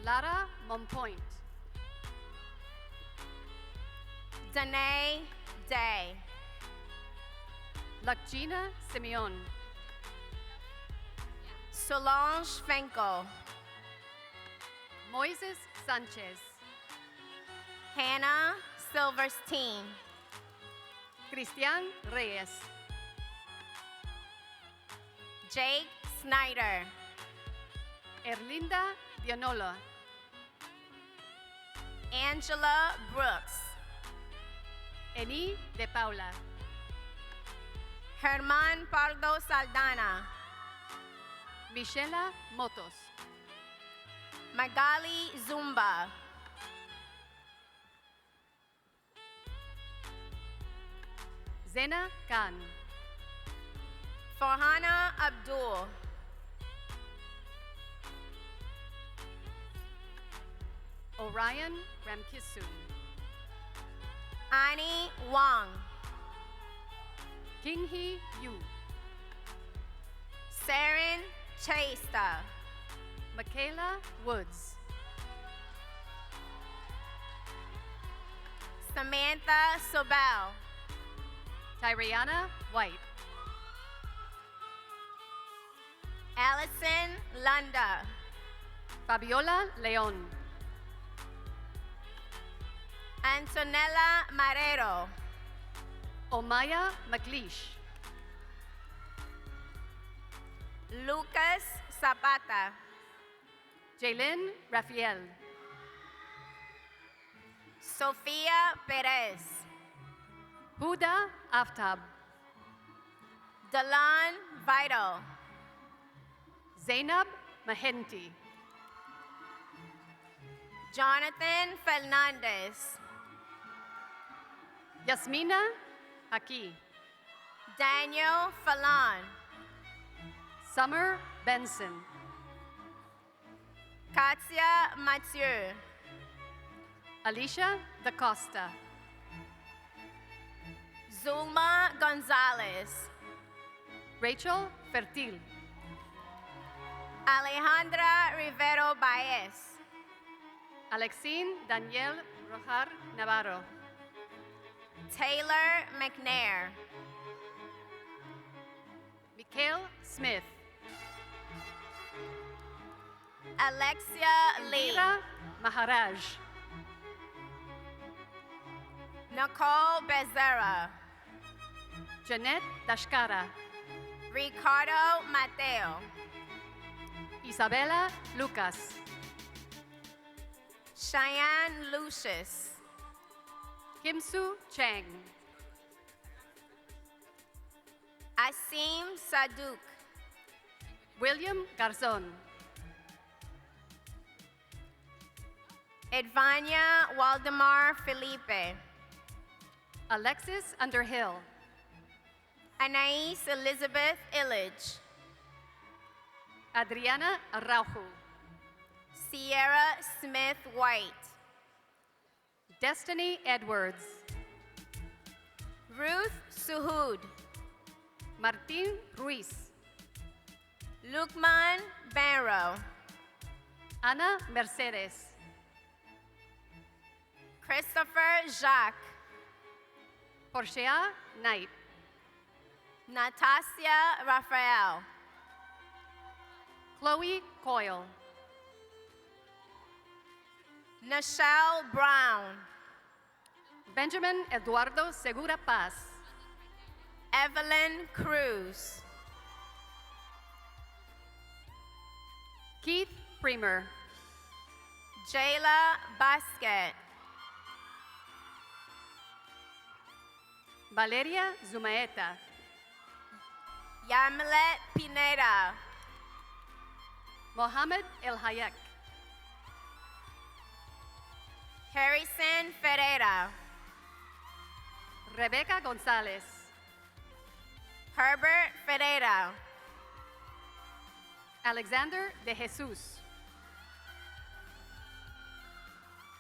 Lara Monpoint.
Danae Day.
Lakjina Simeon.
Solange Fenko.
Moises Sanchez.
Hannah Silverstein.
Cristian Reyes.
Jake Snyder.
Erlinda Dionola.
Angela Brooks.
Eni de Paula.
Germán Pardo Saldana.
Michela Motos.
Magali Zumba.
Zena Khan.
Farhana Abdul.
Orion Ramkisun.
Annie Wang.
Kinghee Yu.
Saren Chasta.
Michaela Woods.
Samantha Sobel.
Tyriana White.
Allison Lunda.
Fabiola Leon.
Antonella Marrero.
Omaya McLeish.
Lucas Zapata.
Jaylin Rafael.
Sofia Perez.
Huda Aftab.
Dalan Vital.
Zainab Mahenti.
Jonathan Fernandez.
Yasmina Haki.
Daniel Fallon.
Summer Benson.
Katia Mathieu.
Alicia Da Costa.
Zulma Gonzalez.
Rachel Fertil.
Alejandra Rivero Baez.
Alexine Daniel Rojar Navarro.
Taylor McNair.
Mikhail Smith.
Alexia Lee.
Elvira Maharaj.
Nicole Becerra.
Jeanette Dashkara.
Ricardo Mateo.
Isabella Lucas.
Cheyenne Lucius.
Kimsu Chang.
Asim Saduk.
William Garzon.
Edvania Waldemar Felipe.
Alexis Underhill.
Anais Elizabeth Illich.
Adriana Araujo.
Sierra Smith White.
Destiny Edwards.
Ruth Suhud.
Martin Ruiz.
Lukman Barrow.
Ana Mercedes.
Christopher Jacques.
Portia Knight.
Natasia Raphael.
Chloe Coyle.
Nichelle Brown.
Benjamin Eduardo Segura Paz.
Evelyn Cruz.
Keith Premer.
Jayla Basket.
Valeria Zumaeta.
Yamilet Pineda.
Mohammed El Hayek.
Harrison Ferreira.
Rebecca Gonzalez.
Herbert Ferreira.
Alexander De Jesus.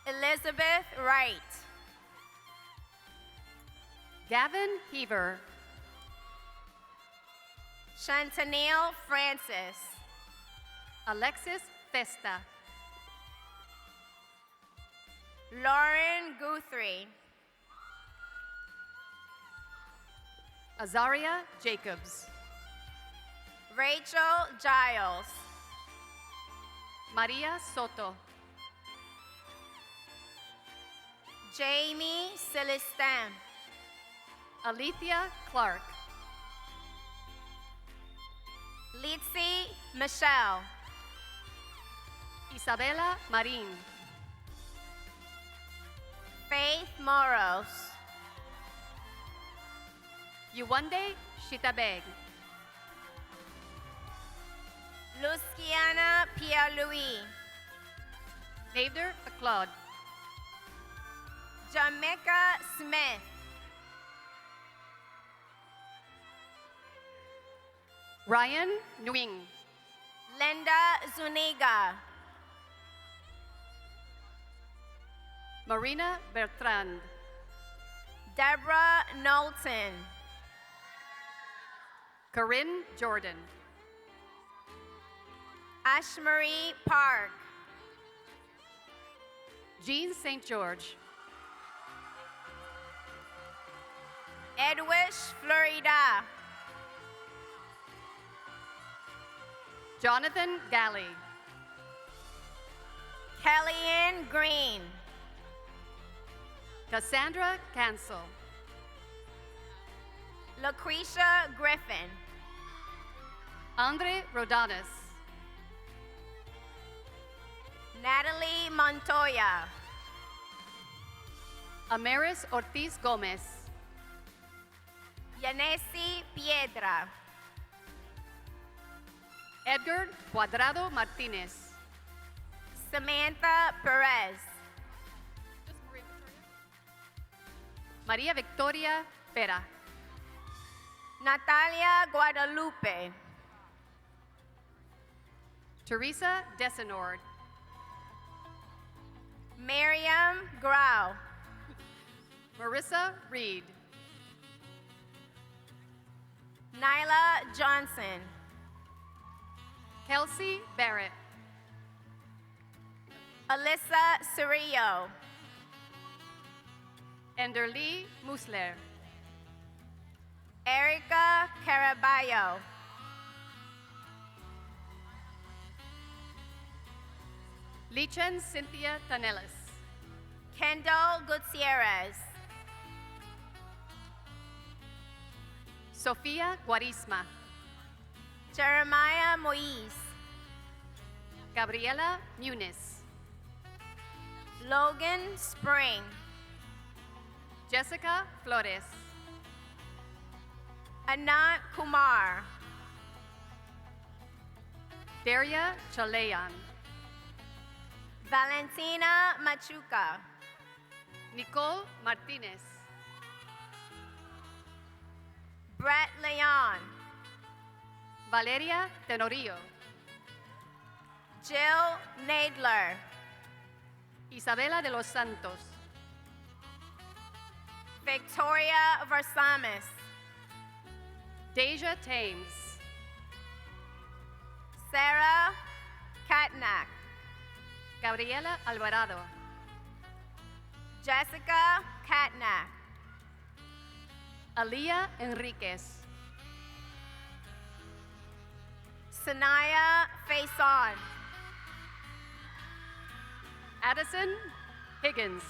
Elizabeth Wright.
Gavin Heaver.
Chantanil Francis.
Alexis Festa.
Lauren Guthrie.
Azaria Jacobs.
Rachel Giles.
Maria Soto.
Jamie Celestin.
Alethea Clark.
Litzy Michelle.
Isabella Marin.
Faith Moros.
Yuwande Shitabeg.
Luciana Pierre-Louis.
Nader Claude.
Jamaica Smith.
Ryan Nguyen.
Linda Zuniga.
Marina Bertrand.
Deborah Knowlton.
Corinne Jordan.
Ashmarie Park.
Jean St. George.
Edwish Florida.
Jonathan Galley.
Kellyanne Green.
Cassandra Cancel.
Lucretia Griffin.
Andre Rodanes.
Natalie Montoya.
Amaris Ortiz Gomez.
Yanesi Piedra.
Edgar Cuadrado Martinez.
Samantha Perez.
Maria Victoria Pera.
Natalia Guadalupe.
Teresa Desenord.
Miriam Grau.
Marissa Reed.
Nyla Johnson.
Kelsey Barrett.
Alyssa Cirillo.
Enderly Musler.
Erica Caraballo.
Lichen Cynthia Tanelis.
Kendall Gutierrez.
Sofia Guarisma.
Jeremiah Moise.
Gabriela Muniz.
Logan Spring.
Jessica Flores.
Anant Kumar.
Daria Chalayan.
Valentina Machuca.
Nicole Martinez.
Brett Leon.
Valeria Tenorio.
Jill Nadler.
Isabela de los Santos.
Victoria Versames.
Deja Thames.
Sarah Katnak.
Gabriela Alvarado.
Jessica Katnak.
Aliyah Enriquez.
Sanaya Faison.
Addison Higgins.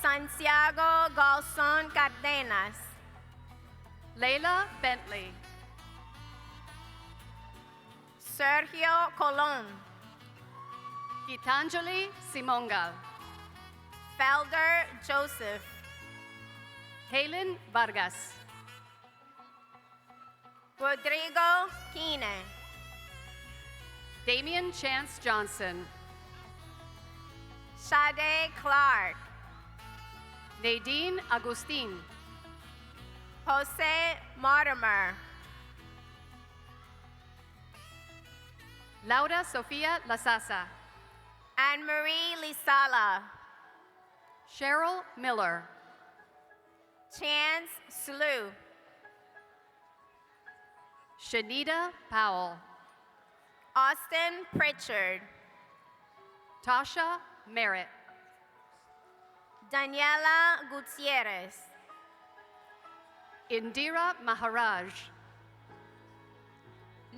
Santiago Galson Cardenas.
Layla Bentley.
Sergio Colon.
Gitanjali Simongal.
Felder Joseph.
Kaylin Vargas.
Rodrigo Kine.
Damian Chance Johnson.
Sade Clark.
Nadine Agustin.
Jose Mortimer.
Laura Sofia Lasasa.
Anne-Marie Lisala.
Cheryl Miller.
Chance Slew.
Shanita Powell.
Austin Pritchard.
Tasha Merritt.
Daniela Gutierrez.
Indira Maharaj.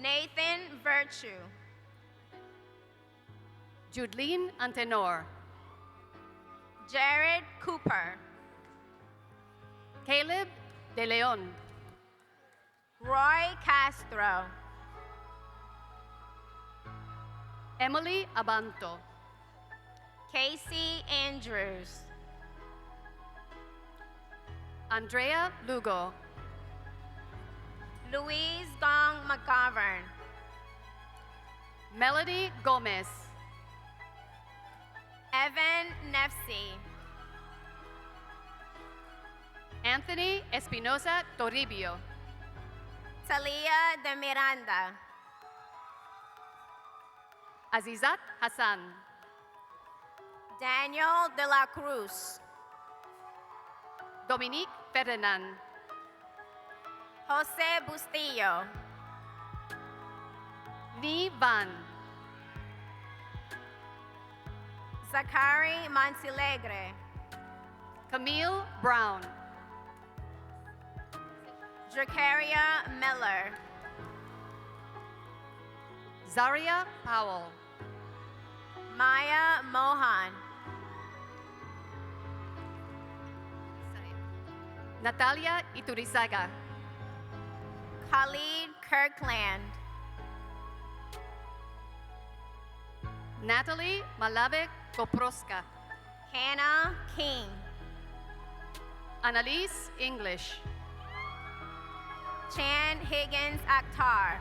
Nathan Virtue.
Judeline Antenor.
Jared Cooper.
Caleb De Leon.
Roy Castro.
Emily Abanto.
Casey Andrews.
Andrea Lugo.
Louise Gong McGovern.
Melody Gomez.
Evan Nefsi.
Anthony Espinosa Toribio.
Talia de Miranda.
Azizat Hassan.
Daniel de la Cruz.
Dominique Ferdinand.
Jose Bustillo.
Ni Van.
Zachary Montilegre.
Camille Brown.
Dracaria Miller.
Zaria Powell.
Maya Mohan.
Natalia Iturizaga.
Khalid Kirkland.
Natalie Malave Koproska.
Hannah King.
Annalise English.
Chan Higgins Akhtar.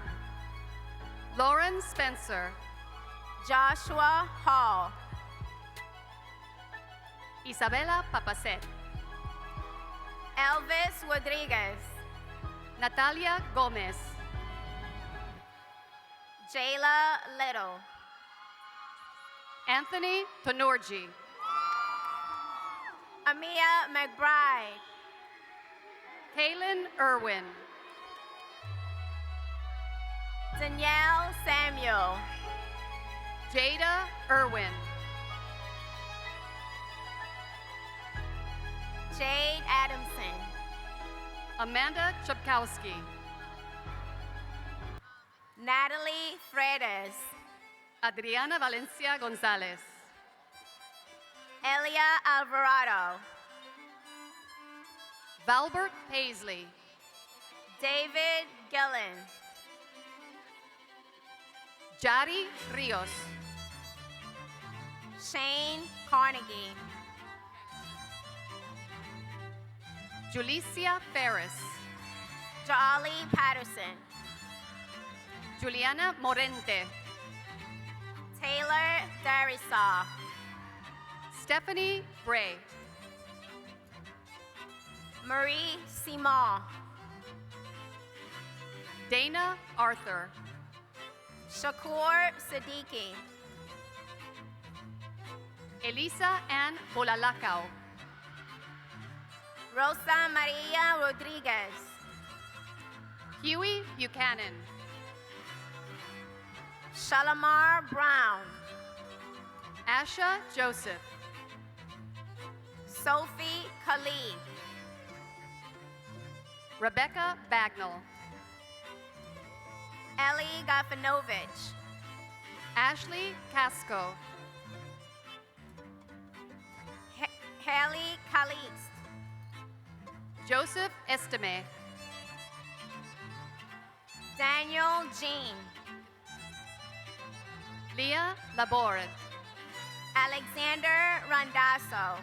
Lauren Spencer.
Joshua Hall.
Isabella Papaset.
Elvis Rodriguez.
Natalia Gomez.
Jayla Little.
Anthony Tonorji.
Amia McBride.
Kaylin Irwin.
Danielle Samuel.
Jada Irwin.
Jade Adamson.
Amanda Chapkowski.
Natalie Fredes.
Adriana Valencia Gonzalez.
Elia Alvarado.
Valbert Paisley.
David Gillen.
Jari Rios.
Shane Carnegie.
Julicia Ferris.
Jolly Patterson.
Juliana Morente.
Taylor Darisaw.
Stephanie Bray.
Marie Simon.
Dana Arthur.
Shakur Siddiqui.
Elisa Ann Bolalacao.
Rosa Maria Rodriguez.
Huey Buchanan.
Shalamar Brown.
Asha Joseph.
Sophie Khalid.
Rebecca Bagnall.
Ellie Gafanovich.
Ashley Casco.
Haley Calixte.
Joseph Estime.
Daniel Jean.
Leah Laboret.
Alexander Randazzo.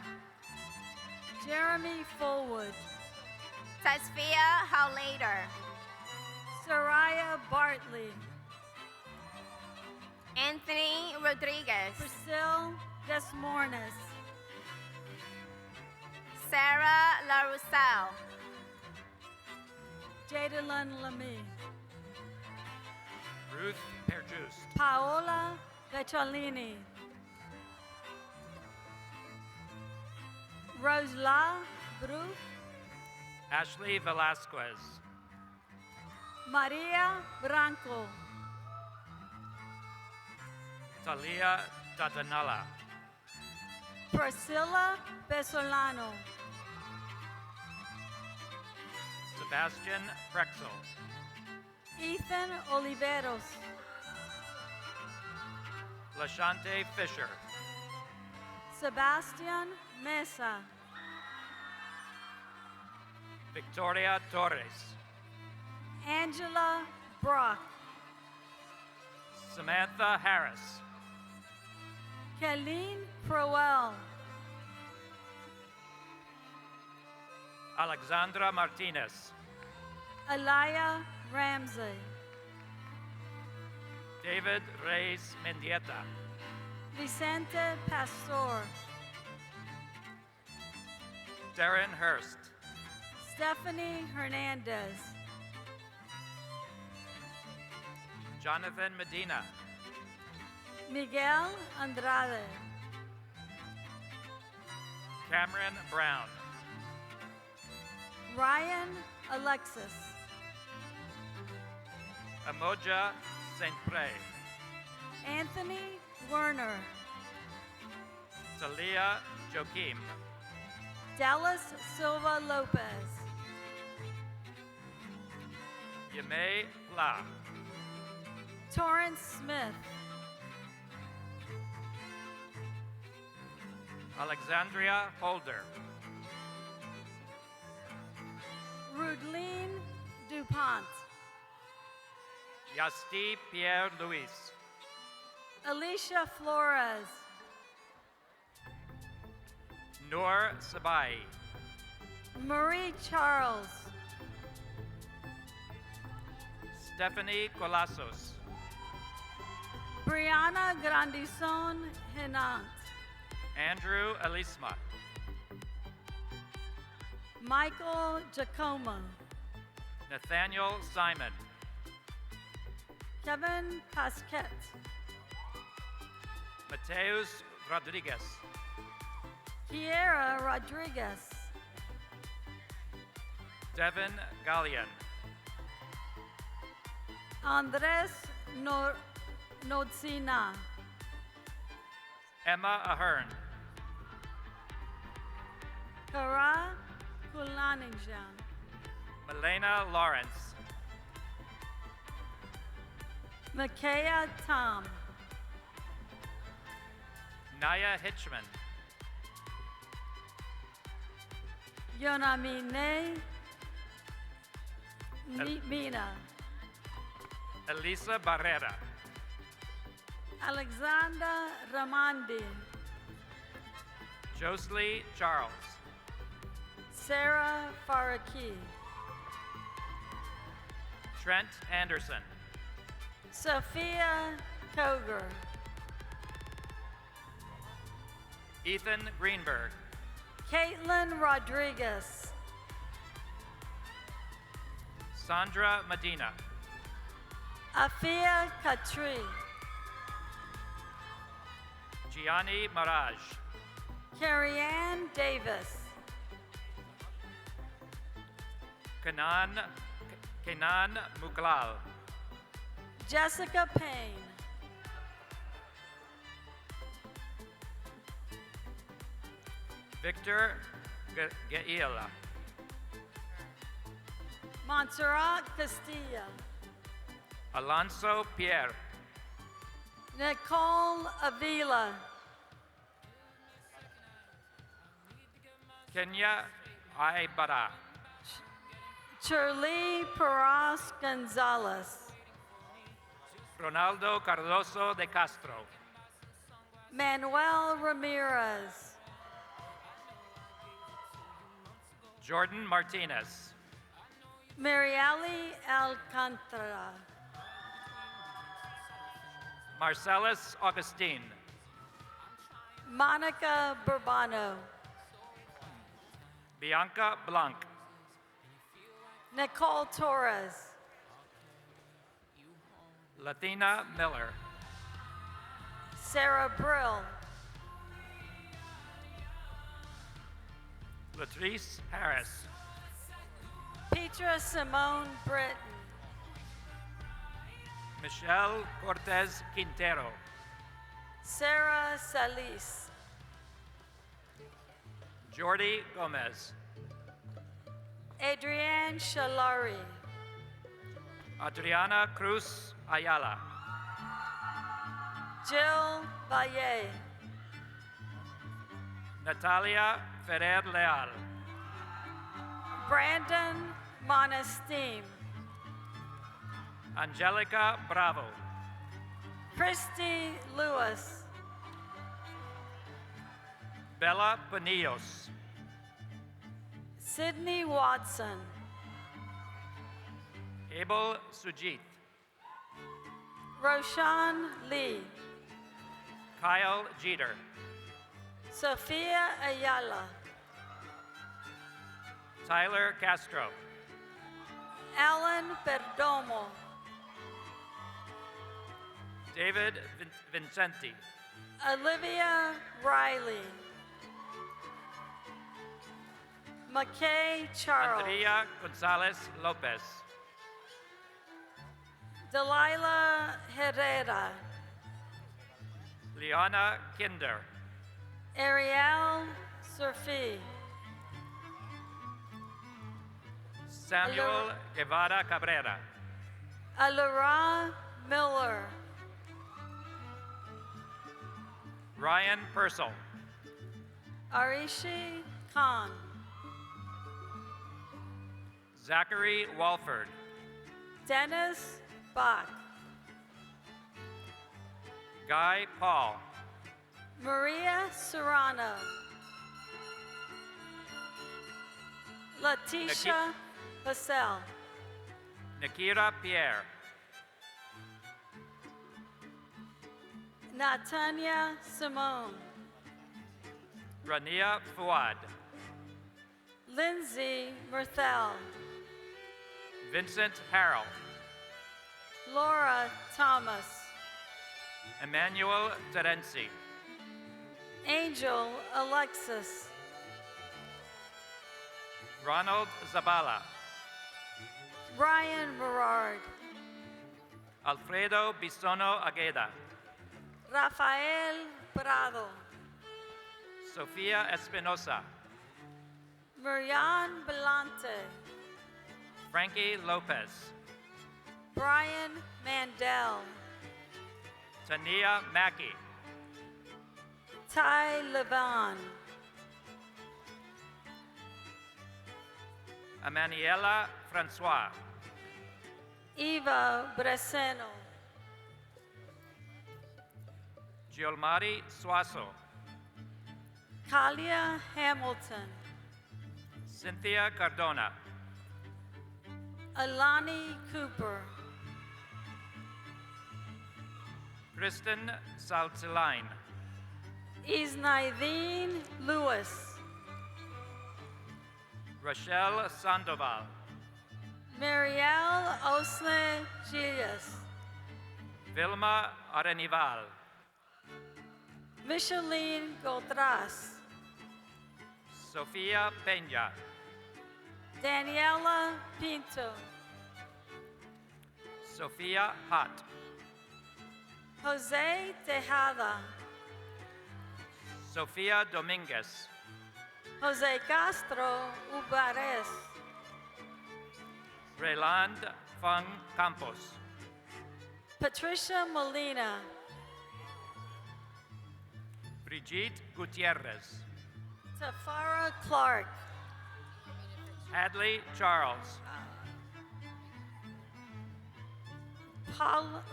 Jeremy Fullwood.
Tasfia Howlader.
Soraya Bartley.
Anthony Rodriguez.
Priscilla Desmornes.
Sarah LaRusselle.
Jadalyn Lamy.
Ruth Perjust.
Paola Vecciolini. Rosla Bru.
Ashley Velasquez.
Maria Branco.
Talia Dadanala.
Priscilla Besolano.
Sebastian Prexel.
Ethan Oliveros.
Lashante Fisher.
Sebastian Mesa.
Victoria Torres.
Angela Brock.
Samantha Harris.
Kelleen Crowell.
Alexandra Martinez.
Alaya Ramsey.
David Reyes Mendieta.
Vicente Pastor.
Darren Hurst.
Stephanie Hernandez.
Jonathan Medina.
Miguel Andrade.
Cameron Brown.
Ryan Alexis.
Amoja St. Pre.
Anthony Werner.
Talia Joachim.
Dallas Silva Lopez.
Yamei La.
Torrance Smith.
Alexandria Holder.
Rudleen DuPont.
Yasti Pierre Luis.
Alicia Flores.
Noor Sabai.
Marie Charles.
Stephanie Colasos.
Brianna Grandison Henant.
Andrew Elisma.
Michael Giacomo.
Nathaniel Simon.
Kevin Pasquet.
Mateus Rodriguez.
Kiera Rodriguez.
Devin Gallian.
Andres Nodzina.
Emma Ahern.
Kara Kulaninjan.
Milena Lawrence.
Makaya Tom.
Naya Hitchman.
Yonamine Mina.
Elisa Barrera.
Alexander Ramandi.
Josley Charles.
Sarah Faraki.
Trent Anderson.
Sophia Koger.
Ethan Greenberg.
Caitlin Rodriguez.
Sandra Medina.
Afia Katri.
Gianni Maraj.
Carrie-Ann Davis.
Kenan Muklal.
Jessica Payne.
Victor Gaila.
Montserrat Castilla.
Alonso Pierre.
Nicole Avila.
Kenya Aibara.
Shirley Peras Gonzalez.
Ronaldo Cardoso de Castro.
Manuel Ramirez.
Jordan Martinez.
Mariali Alcantara.
Marcellus Augustine.
Monica Burbano.
Bianca Blanc.
Nicole Torres.
Latina Miller.
Sarah Brill.
Latrice Harris.
Petra Simone Britton.
Michelle Cortez Quintero.
Sarah Salis.
Jordi Gomez.
Adrienne Shalari.
Adriana Cruz Ayala.
Jill Valle.
Natalia Ferrer Leal.
Brandon Monesteem.
Angelica Bravo.
Christy Lewis.
Bella Panillos.
Sydney Watson.
Abel Sujit.
Roshan Lee.
Kyle Jeter.
Sophia Ayala.
Tyler Castro.
Alan Perdomo.
David Vincenti.
Olivia Riley. McKay Charles.
Andrea Gonzalez Lopez.
Delilah Herrera.
Liana Kinder.
Ariel Surfi.
Samuel Guevara Cabrera.
Alara Miller.
Ryan Purcell.
Arishi Khan.
Zachary Walford.
Dennis Bach.
Guy Paul.
Maria Serrano. Letitia Passell.
Nikira Pierre.
Natanya Simone.
Rania Fuad.
Lindsay Murthel.
Vincent Harrell.
Laura Thomas.
Emmanuel Terenzi.
Angel Alexis.
Ronald Zabala.
Ryan Berard.
Alfredo Bisono Agueda.
Rafael Prado.
Sofia Espinosa.
Marian Belante.
Frankie Lopez.
Brian Mandel.
Tania Mackey.
Ty Levan.
Emmanuela Francois.
Eva Breseno.
Giolmari Suazo.
Kalia Hamilton.
Cynthia Cardona.
Alani Cooper.
Kristen Saltiline.
Isnaidine Lewis.
Rochelle Sandoval.
Marielle Osle Gilles.
Vilma Arenival.
Micheline Godras.
Sofia Peña.
Daniela Pinto.
Sofia Hott.
Jose Tejada.
Sofia Dominguez.
Jose Castro Ubares.
Rayland Fung Campos.
Patricia Molina.
Brigitte Gutierrez.
Tafara Clark.
Hadley Charles.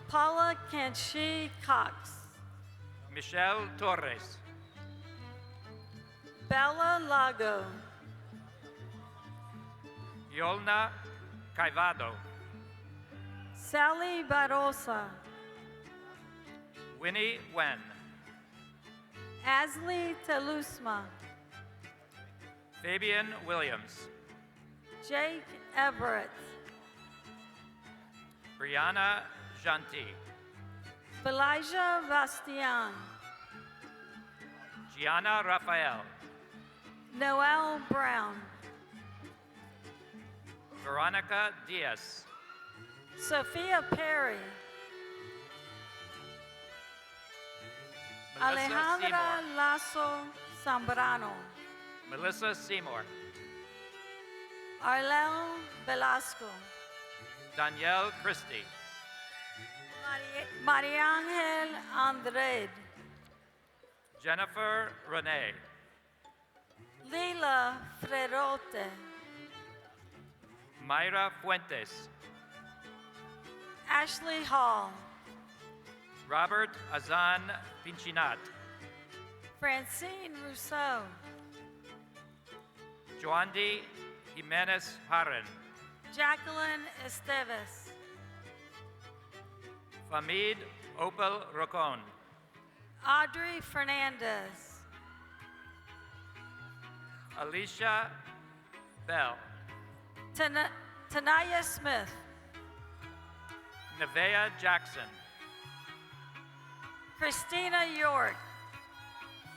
Paula Kanchi Cox.
Michelle Torres.
Bella Lago.
Yolna Caivado.
Sally Barosa.
Winnie Wen.
Ashley Telusma.
Fabian Williams.
Jake Everett.
Brianna Janti.
Elijah Bastian.
Gianna Raphael.
Noel Brown.
Veronica Diaz.
Sophia Perry.
Melissa
Alejandra
Seymour.
Lasso Zambrano.
Melissa Seymour.
Arlel Velasco.
Danielle Christie.
Mariangel Andrade.
Jennifer Renee.
Lila Frerote.
Mayra Fuentes.
Ashley Hall.
Robert Azan Pinchinat.
Francine Rousseau.
Joandi Jimenez Harren.
Jacqueline Esteves.
Famid Opal Rocon.
Audrey Fernandez.
Alicia Bell.
Tanaya Smith.
Nevea Jackson.
Christina York.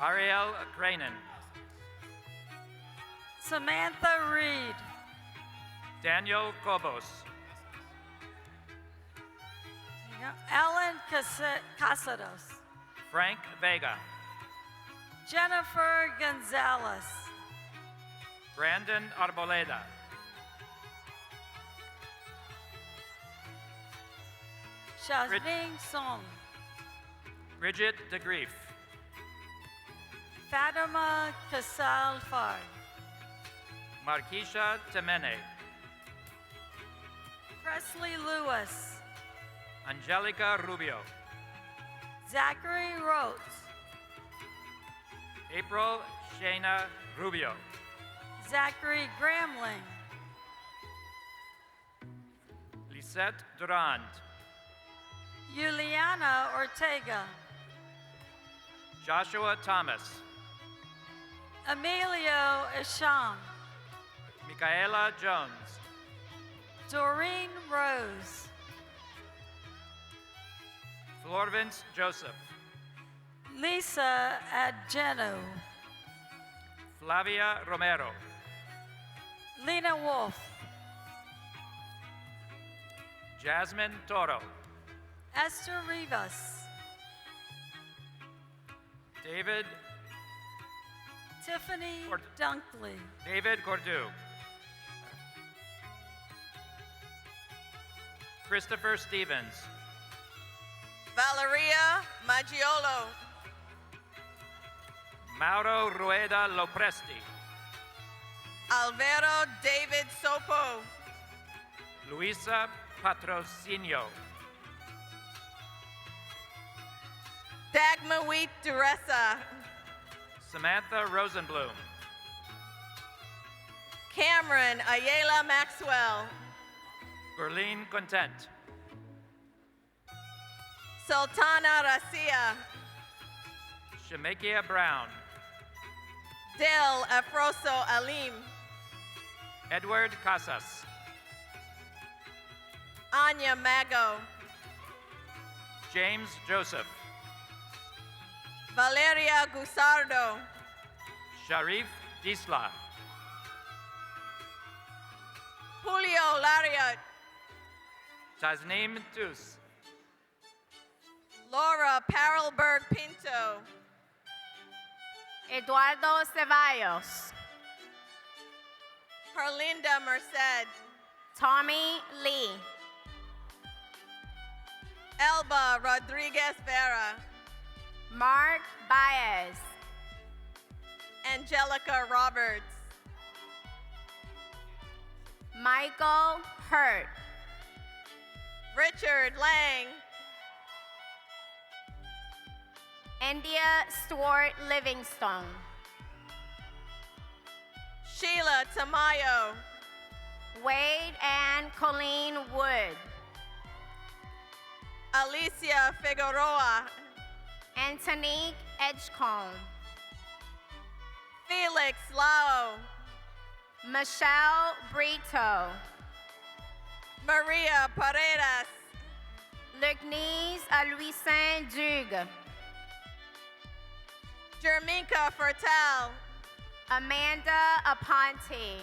Ariel Cranen.
Samantha Reed.
Daniel Cobos.
Ellen Casados.
Frank Vega.
Jennifer Gonzalez.
Brandon Arboleda.
Shazning Song.
Bridget DeGrief.
Fatima Casal Far.
Marquisha Temene.
Presley Lewis.
Angelica Rubio.
Zachary Rhodes.
April Shayna Rubio.
Zachary Gramling.
Lisette Durand.
Juliana Ortega.
Joshua Thomas.
Emilio Isham.
Michaela Jones.
Doreen Rose.
Florvance Joseph.
Lisa Adgeno.
Flavia Romero.
Lena Wolf.
Jasmine Toro.
Esther Rivas.
David
Tiffany Dunkley.
David Cordu. Christopher Stevens.
Valeria Maggiolo.
Mauro Rueda Lopresti.
Alvaro David Sopo.
Luisa Patrocinio.
Dagmar Wheat Duressa.
Samantha Rosenblum.
Cameron Ayala Maxwell.
Berlin Content.
Sultana Racia.
Shemekia Brown.
Del Afroso Alim.
Edward Casas.
Anya Mago.
James Joseph.
Valeria Gusardo.
Sharif Disla.
Julio Lariat.
Tasneem Tus.
Laura Parelberg Pinto.
Eduardo Ceballos.
Herlinda Merced.
Tommy Lee.
Elba Rodriguez Vera.
Mark Baez.
Angelica Roberts.
Michael Hurt.
Richard Lang.
India Stewart Livingstone.
Sheila Tamayo.
Wade and Colleen Wood.
Alicia Figueroa.
Antonique Edgecombe.
Felix Lau.
Michelle Brito.
Maria Paredes.
Lugnese Louisin Dugue.
Jerminka Fertel.
Amanda Aponte.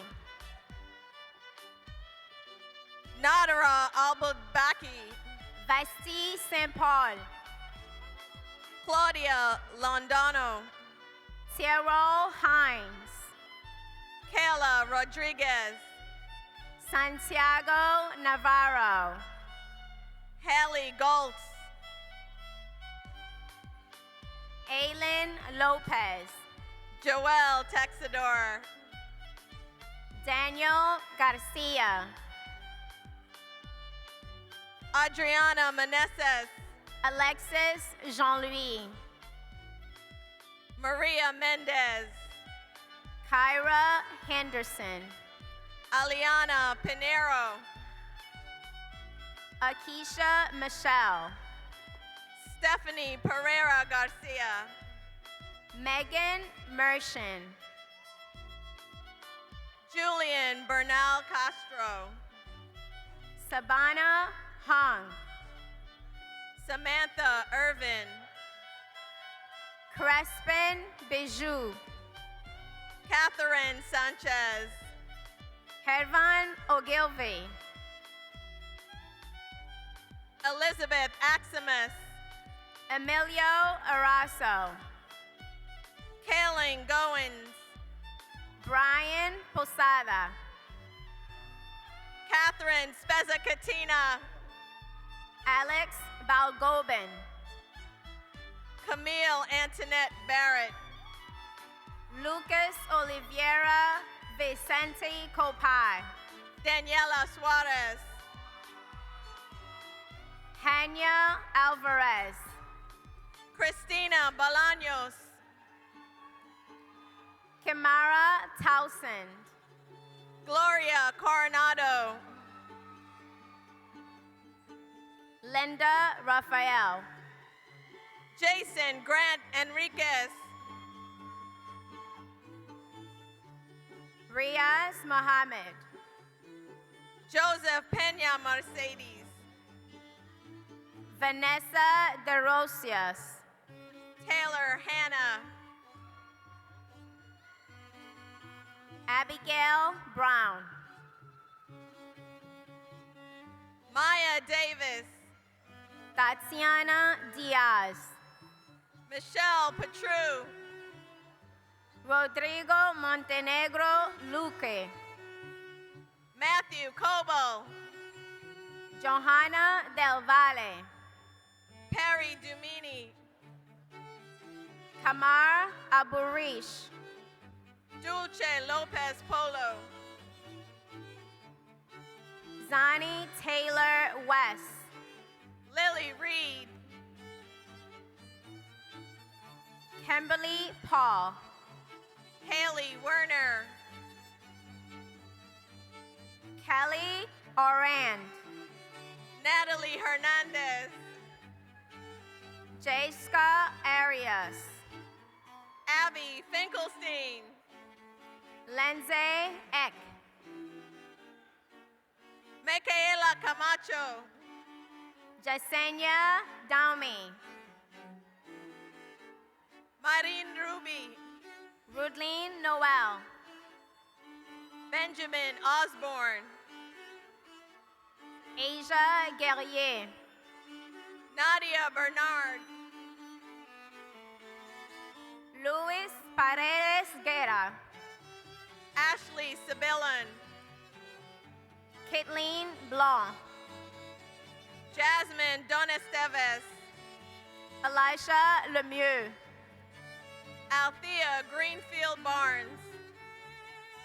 Nadara Albubaki.
Vasti St. Paul.
Claudia Londano.
Tyrell Hines.
Kayla Rodriguez.
Santiago Navarro.
Haley Goltz.
Aylin Lopez.
Joelle Texador.
Daniel Garcia.
Adriana Meneses.
Alexis Jean-Louis.
Maria Mendez.
Kyra Henderson.
Aliana Pinero.
Akisha Michelle.
Stephanie Pereira Garcia.
Megan Mershon.
Julian Bernal Castro.
Sabana Hung.
Samantha Irvin.
Crespin Bijou.
Catherine Sanchez.
Hervan Ogilvy.
Elizabeth Aximus.
Emilio Araso.
Kaling Goins.
Brian Posada.
Catherine Spezzacatina.
Alex Balgobin.
Camille Antoinette Barrett.
Lucas Oliveira Vicente Copai.
Daniela Suarez.
Hanya Alvarez.
Christina Bolaños.
Kimara Townsend.
Gloria Coronado.
Linda Raphael.
Jason Grant Enriquez.
Riaz Mohammed.
Joseph Pena Mercedes.
Vanessa De Rosias.
Taylor Hannah.
Abigail Brown.
Maya Davis.
Tatiana Diaz.
Michelle Petru.
Rodrigo Montenegro Luque.
Matthew Cobo.
Johanna Del Valle.
Perry Dumini.
Kamar Aburish.
Dulce Lopez Polo.
Zani Taylor West.
Lily Reed.
Kimberly Paul.
Haley Werner.
Kelly Orand.
Natalie Hernandez.
Jayska Arias.
Abby Finkelstein.
Lindsay Eck.
Micaela Camacho.
Jasenia Downey.
Marine Ruby.
Rudlene Noel.
Benjamin Osborne.
Asia Guerrier.
Nadia Bernard.
Luis Paredes Guerra.
Ashley Sibillan,
Caitlin Blanc,
Jasmine Donesteves,
Elisha Lemieux,
Althea Greenfield Barnes,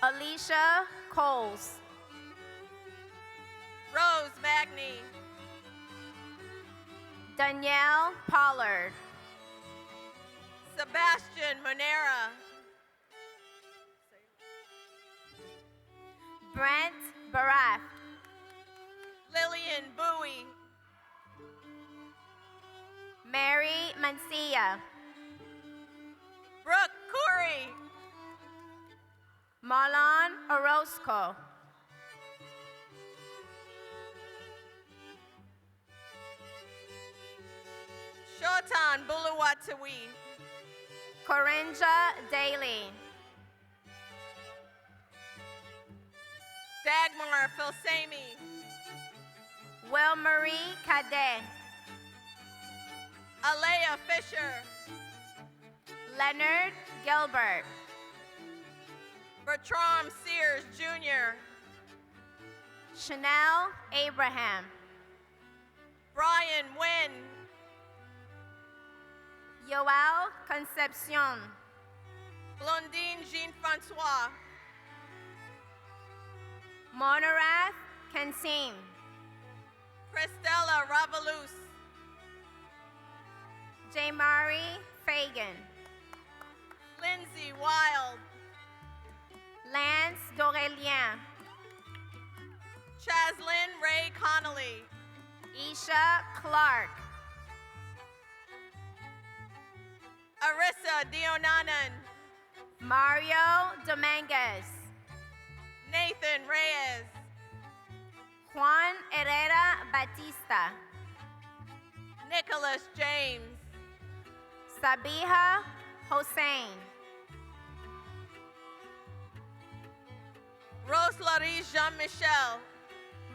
Alicia Coles,
Rose Magny,
Danielle Pollard,
Sebastian Monera,
Brent Barath,
Lillian Bowie,
Mary Mancia,
Brooke Corey,
Marlon Orozco,
Shotan Buluwatui,
Corinja Daly,
Dagmar Filsami,
Will Marie Cadet,
Alea Fisher,
Leonard Gilbert,
Bertram Sears Jr.,
Chanel Abraham,
Brian Wynn,
Yoel Concepcion,
Blondine Jean-Francois,
Monarath Kansim,
Christella Ravalus,
Jamari Fagan,
Lindsay Wild,
Lance Dorelien,
Chaslyn Ray Connolly,
Isha Clark,
Arissa Dionanan,
Mario Dominguez,
Nathan Reyes,
Juan Herrera Batista,
Nicholas James,
Sabiha Hossein,
Rose Larie Jean-Michel,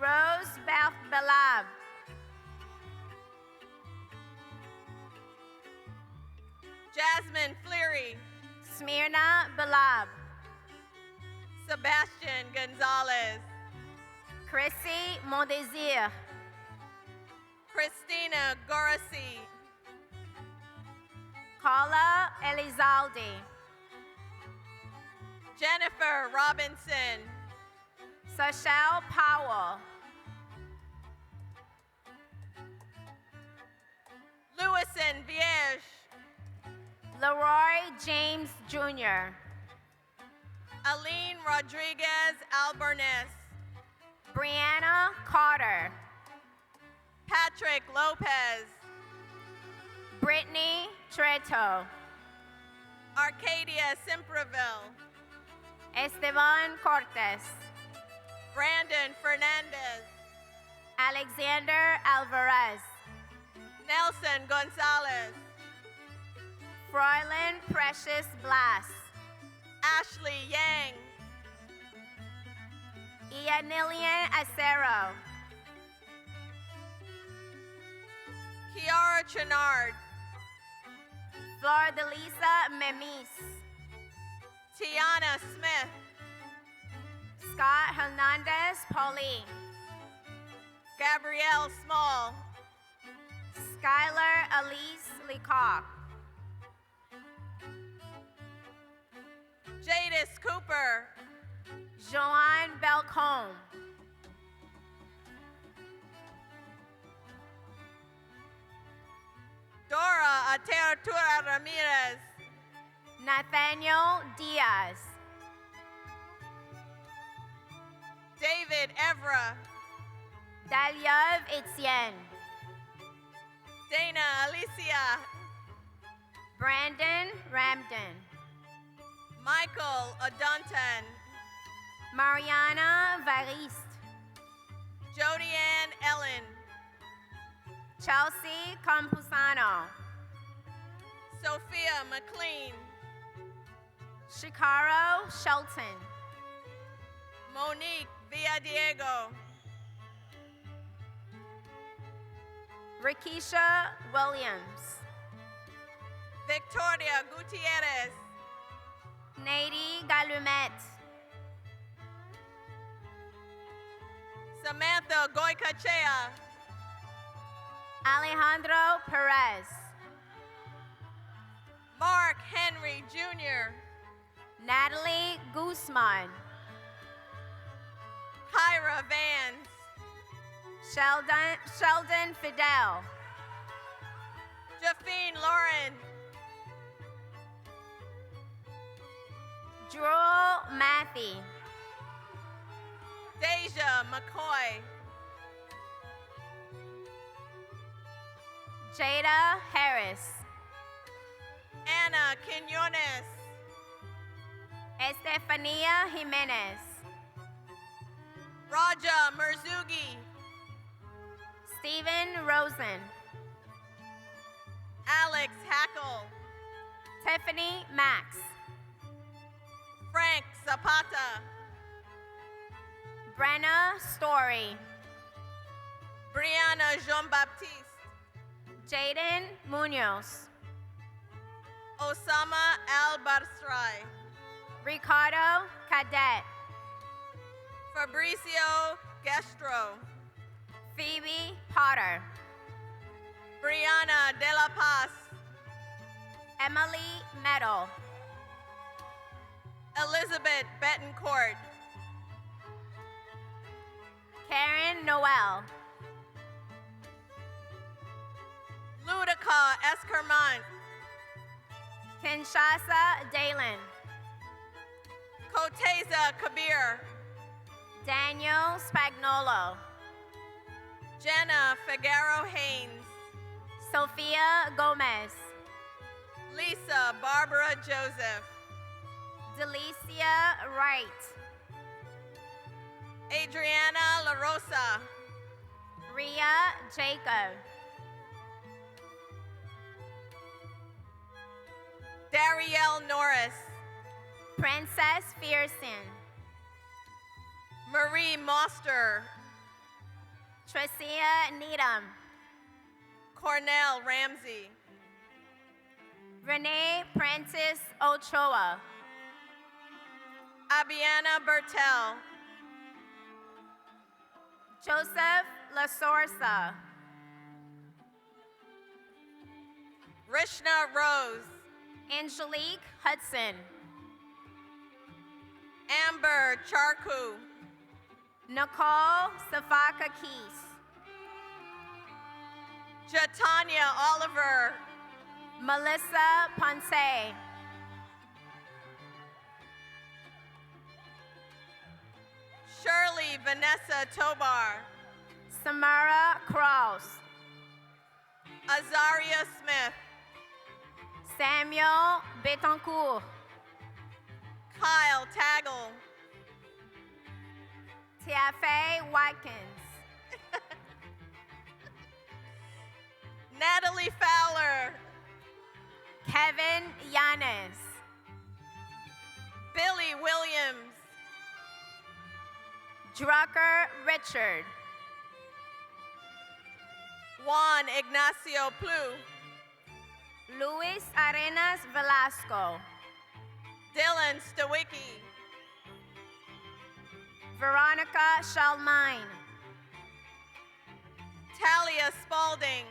Rose Beth Belab,
Jasmine Fleary,
Smyrna Belab,
Sebastian Gonzalez,
Chrissy Mondesir,
Christina Gorasi,
Carla Elizalde,
Jennifer Robinson,
Sachelle Powell,
Lewison Vierge,
Leroy James Jr.,
Aline Rodriguez Albernes,
Brianna Carter,
Patrick Lopez,
Brittany Treto,
Arcadia Simperville,
Esteban Cortes,
Brandon Fernandez,
Alexander Alvarez,
Nelson Gonzalez,
Froilan Precious Blas,
Ashley Yang,
Ianilian Acero,
Kiara Chenard,
Flor de Lisa Memis,
Tiana Smith,
Scott Hernandez Pauline,
Gabrielle Small,
Skylar Elise Lecoq,
Jadis Cooper,
Joanne Belcombe,
Dora Atertura Ramirez,
Nathaniel Diaz,
David Evra,
Daliev Etienne,
Dana Alicia,
Brandon Ramden,
Michael Aduntan,
Mariana Variste,
Jodianne Ellen,
Chelsea Campusano,
Sophia McLean,
Shikaro Shelton,
Monique Villadiego,
Rikisha Williams,
Victoria Gutierrez,
Nady Galumet,
Samantha Goycochea.
Alejandro Perez.
Mark Henry Jr.
Natalie Guzman.
Kyra Vance.
Sheldon Fidel.
Jafine Lauren.
Drew Matthew.
Deja McCoy.
Jada Harris.
Anna Quinones.
Estefania Jimenez.
Raja Merzugi.
Stephen Rosen.
Alex Hackle.
Tiffany Max.
Frank Zapata.
Brenna Story.
Brianna Jean-Baptiste.
Jaden Munoz.
Osama Al-Barsrai.
Ricardo Cadet.
Fabricio Gestro.
Phoebe Potter.
Brianna De La Paz.
Emily Meadow.
Elizabeth Betancourt.
Karen Noel.
Ludica Escarmont.
Kinshasa Dalen.
Koteza Kabir.
Daniel Spagnolo.
Jenna Figueroa Haynes.
Sophia Gomez.
Lisa Barbara Joseph.
Delicia Wright.
Adriana La Rosa.
Ria Jacob.
Darielle Norris.
Princess Fearson.
Marie Moster.
Tricia Needham.
Cornell Ramsey.
Renee Prentice Ochoa.
Abiana Bertel.
Joseph Lasorsa.
Rishna Rose.
Angelique Hudson.
Amber Charku.
Nicole Safaka Keys.
Jatanya Oliver.
Melissa Ponce.
Shirley Vanessa Tobar.
Samara Cross.
Azaria Smith.
Samuel Betancourt.
Kyle Taggle.
Tiafe Watkins.
Natalie Fowler.
Kevin Yanes.
Billy Williams.
Drucker Richard.
Juan Ignacio Plu.
Luis Arenas Velasco.
Dylan Stawicki.
Veronica Shalmine.
Talia Spalding.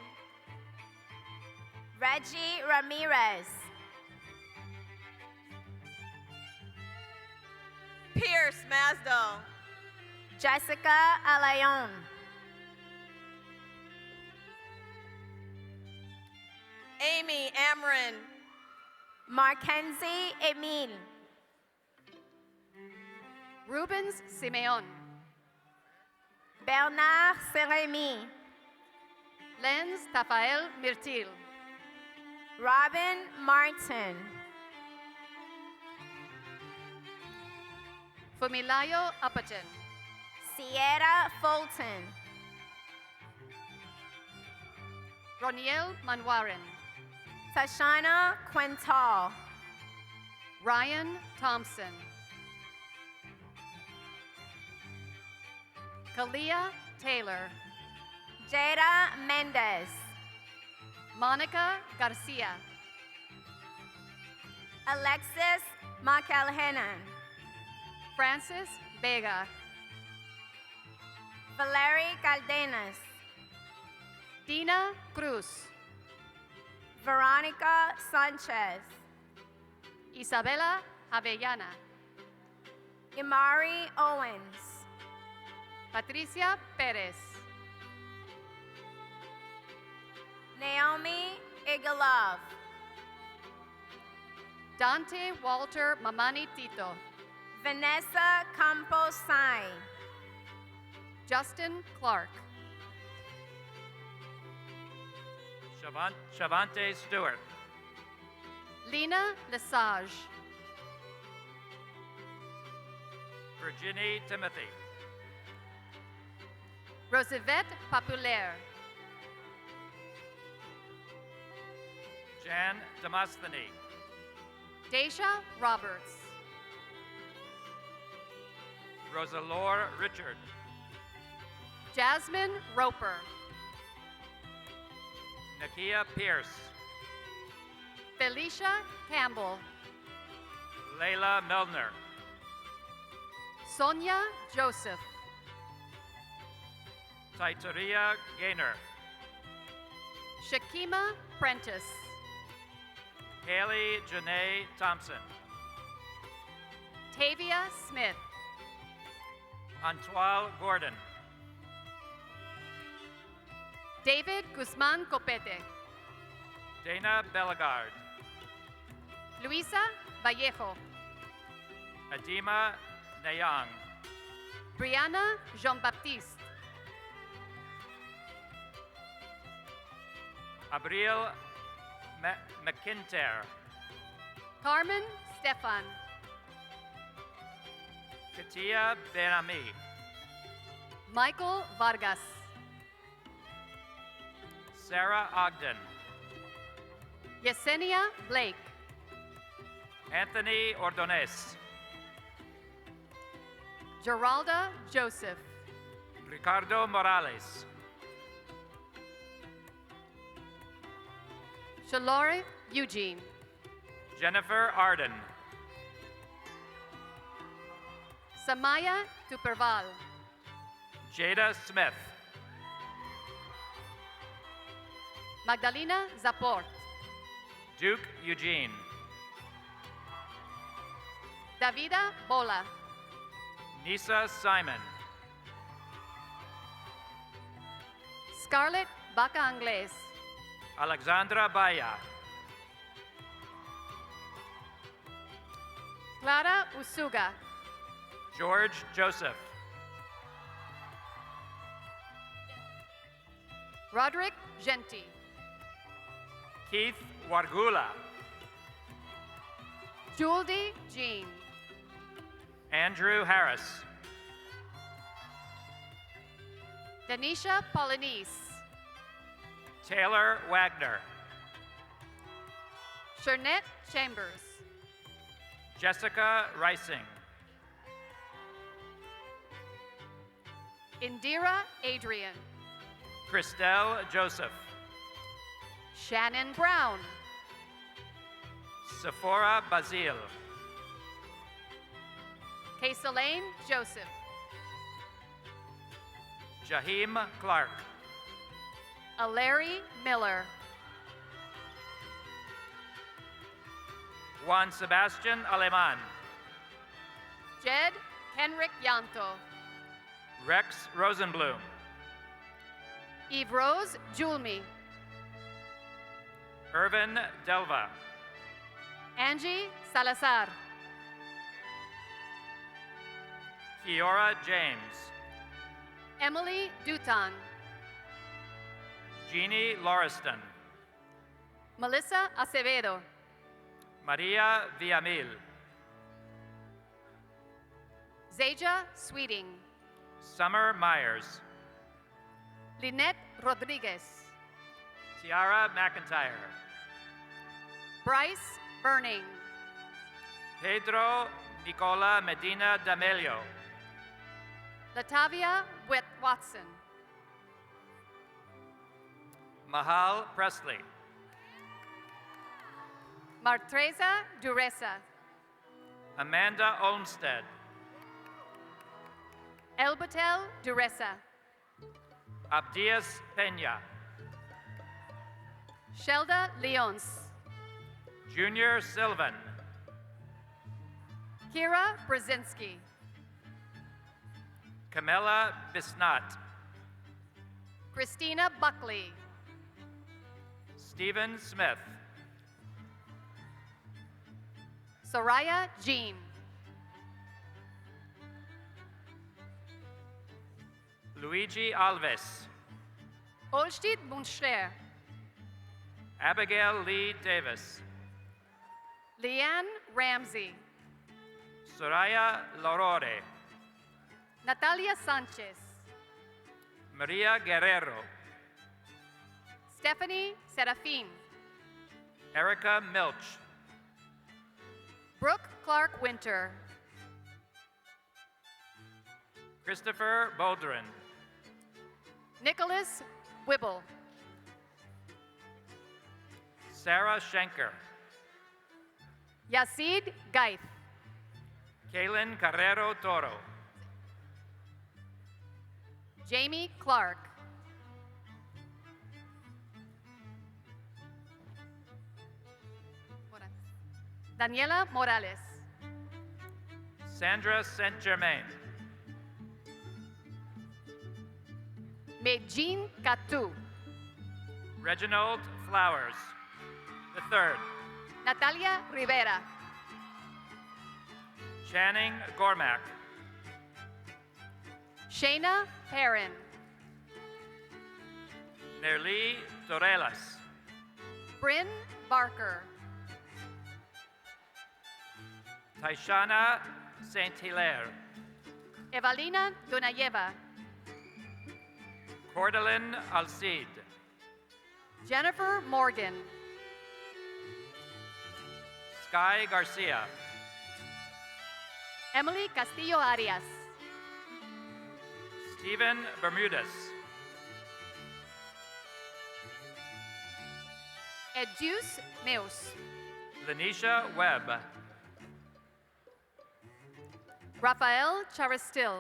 Reggie Ramirez.
Pierce Masdell.
Jessica Alayon.
Amy Amron.
Markenzie Emil.
Rubens Simeon.
Bernard Seremi.
Lenz Tafael Mirtil.
Robin Martin.
Fumilayo Apachen.
Sierra Fulton.
Roniel Manwaren.
Tashana Quintal.
Ryan Thompson. Kalia Taylor.
Jada Mendez.
Monica Garcia.
Alexis McElhennan.
Francis Vega.
Valerie Caldenas,
Dina Cruz,
Veronica Sanchez,
Isabela Avellana,
Imari Owens,
Patricia Perez,
Naomi Igalov,
Dante Walter Mamani Tito,
Vanessa Campos Sai,
Justin Clark,
Shavante Stewart,
Lena Lesage,
Virginie Timothy,
Rosevette Populaire,
Jan Demostheny,
Deja Roberts,
Rosalore Richard,
Jasmine Roper,
Nakia Pierce,
Felicia Campbell,
Layla Milner,
Sonia Joseph,
Taituria Gaynor,
Shakima Prentice,
Haley Janae Thompson,
Tavia Smith,
Antoine Gordon,
David Guzman Copete,
Dana Bellegarde,
Luisa Vallejo,
Adima Nayang,
Brianna Jean-Baptiste,
Abril McIntyre,
Carmen Stefan,
Katia Benami,
Michael Vargas,
Sarah Ogden,
Yesenia Blake,
Anthony Ordonez,
Geralda Joseph,
Ricardo Morales,
Shalore Eugene,
Jennifer Arden,
Samaya Tuperval,
Jada Smith,
Magdalena Zaport,
Duke Eugene,
Davida Bola,
Nisa Simon,
Scarlett Baca Angles,
Alexandra Baya,
Clara Usuga,
George Joseph,
Roderick Genti,
Keith Wargula,
Juldy Jean,
Andrew Harris,
Denisha Polanese,
Taylor Wagner,
Shernette Chambers,
Jessica Rising,
Indira Adrian,
Christelle Joseph,
Shannon Brown,
Sephora Bazil,
Kaselane Joseph,
Jaheim Clark,
Larry Miller,
Juan Sebastian Aleman,
Jed Henrik Yanto,
Rex Rosenblum,
Eve Rose Julmi,
Irvin Delva,
Angie Salazar,
Kiora James,
Emily Dutan,
Jeannie Lauriston,
Melissa Acevedo,
Maria Villamil,
Zeja Sweeting,
Summer Myers,
Lynette Rodriguez,
Tiara McIntyre,
Bryce Burning,
Pedro Nicola Medina D'Amelio,
Latavia Watson,
Mahal Presley,
Martreza Dureza,
Amanda Olmsted,
Elbatel Dureza,
Abdias Peña.
Shelda Leons.
Junior Sylvan.
Kira Brzezinski.
Camilla Bisnat.
Christina Buckley.
Stephen Smith.
Soraya Jean.
Luigi Alves.
Olstid Muncher.
Abigail Lee Davis.
Leanne Ramsey.
Soraya Lorore.
Natalia Sanchez.
Maria Guerrero.
Stephanie Serafin.
Erica Milch.
Brooke Clark Winter.
Christopher Boldrin.
Nicholas Wibble.
Sarah Schenker.
Yasid Gaith.
Kaylin Carrero Toro.
Jamie Clark. Daniela Morales.
Sandra Saint Germain.
Medjin Katu.
Reginald Flowers. The third.
Natalia Rivera.
Channing Gormack.
Shayna Perrin.
Nerly Torrelas.
Bryn Barker.
Taishana Saint Hilaire.
Evalina Dunayeva.
Cordalyn Alcide.
Jennifer Morgan.
Sky Garcia.
Emily Castillo Arias.
Stephen Bermudez.
Edjus Meus.
Lanisha Webb.
Rafael Charistil.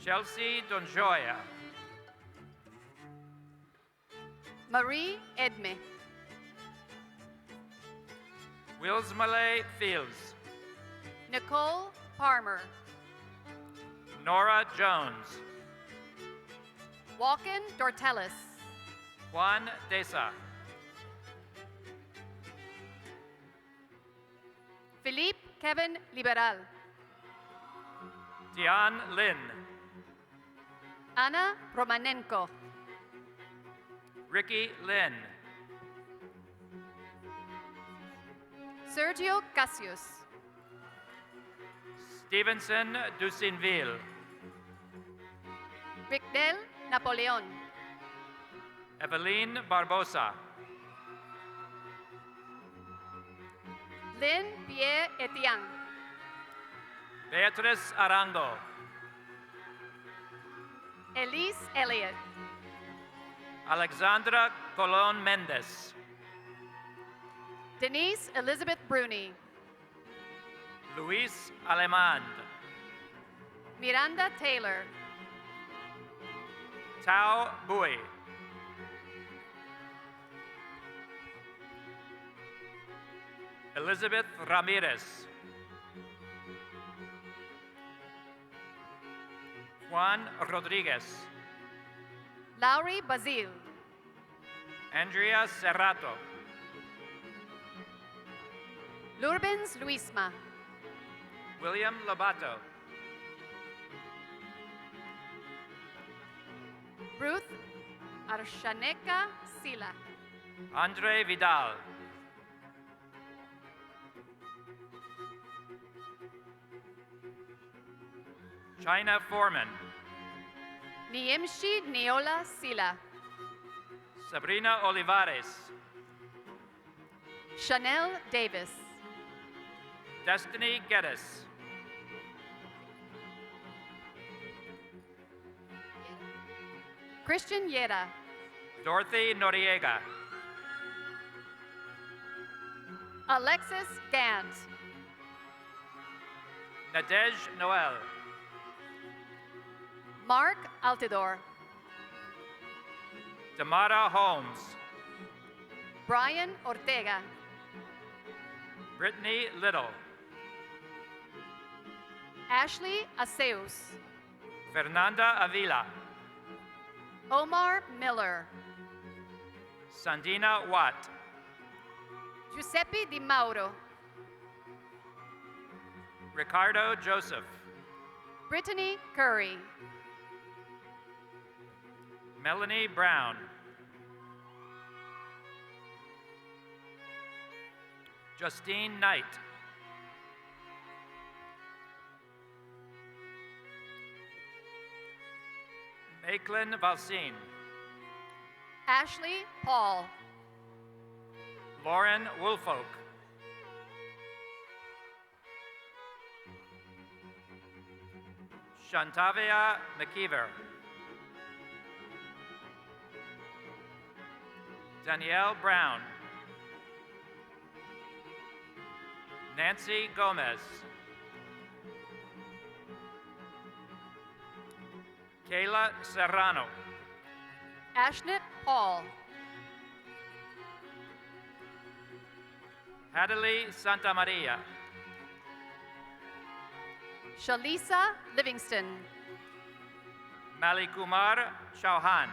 Chelsea Donjoya.
Marie Edme.
Willsmale Fields.
Nicole Palmer.
Nora Jones.
Walken Dortelis.
Juan Desa.
Philippe Kevin Liberal.
Dion Lin.
Anna Romanenko.
Ricky Lin.
Sergio Cassius.
Stevenson Ducinville.
Vicdel Napoleon.
Eveline Barbosa.
Lynn Pierre Etienne.
Beatriz Arango.
Elise Elliott.
Alexandra Colon Mendez.
Denise Elizabeth Bruni.
Luis Alemand.
Miranda Taylor.
Tao Bui. Elizabeth Ramirez. Juan Rodriguez.
Laurie Bazil.
Andrea Serrato.
Lurbens Luisma.
William Lobato.
Ruth Arshaneka Sila.
Andre Vidal. China Foreman.
Niemshi Neola Sila.
Sabrina Olivares.
Chanel Davis.
Destiny Geddes.
Christian Yera.
Dorothy Noriega.
Alexis Gant.
Nadej Noel.
Mark Altidore.
Damara Holmes,
Brian Ortega,
Brittany Little,
Ashley Aseus,
Fernanda Avila,
Omar Miller,
Sandina Watt,
Giuseppe Di Mauro,
Ricardo Joseph,
Brittany Curry,
Melanie Brown, Justine Knight, Maitland Valsine,
Ashley Paul,
Lauren Woolfolk, Shantavia McKeever, Danielle Brown, Nancy Gomez, Kayla Serrano,
Ashnit Paul,
Hadley Santa Maria,
Shalisa Livingston,
Malikumar Chauhan,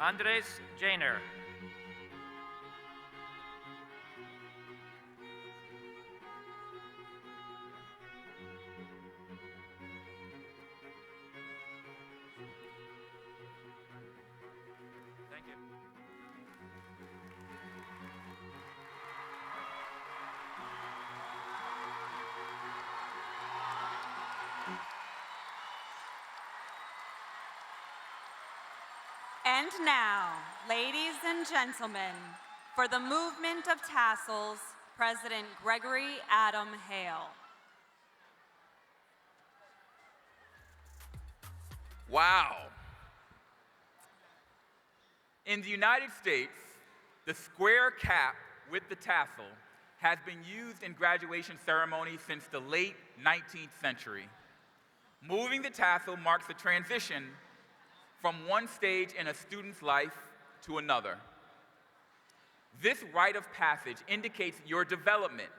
Andres Janer, thank you.
And now, ladies and gentlemen, for the movement of tassels, President Gregory Adam Hale.
Wow. In the United States, the square cap with the tassel has been used in graduation ceremonies since the late 19th century. Moving the tassel marks a transition from one stage in a student's life to another. This rite of passage indicates your development,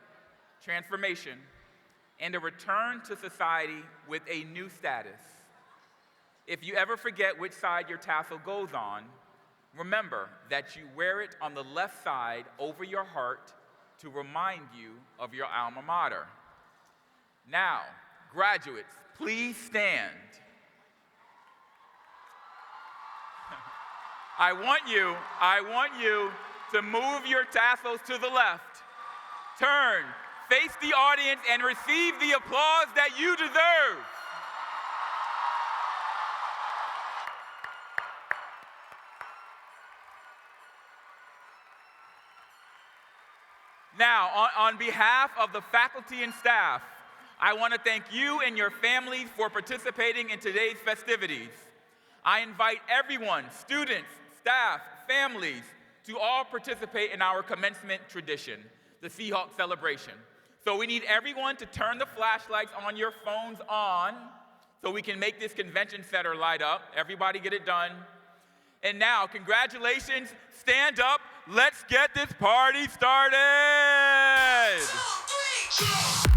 transformation, and a return to society with a new status. If you ever forget which side your tassel goes on, remember that you wear it on the left side over your heart to remind you of your alma mater. Now, graduates, please stand. I want you to move your tassels to the left. Turn, face the audience, and receive the applause that you deserve. Now, on behalf of the faculty and staff, I want to thank you and your families for participating in today's festivities. I invite everyone, students, staff, families, to all participate in our commencement tradition, the Seahawk celebration. So we need everyone to turn the flashlights on your phones on so we can make this convention center light up. Everybody get it done. And now, congratulations, stand up, let's get this party started. 1, 2, 3, 4.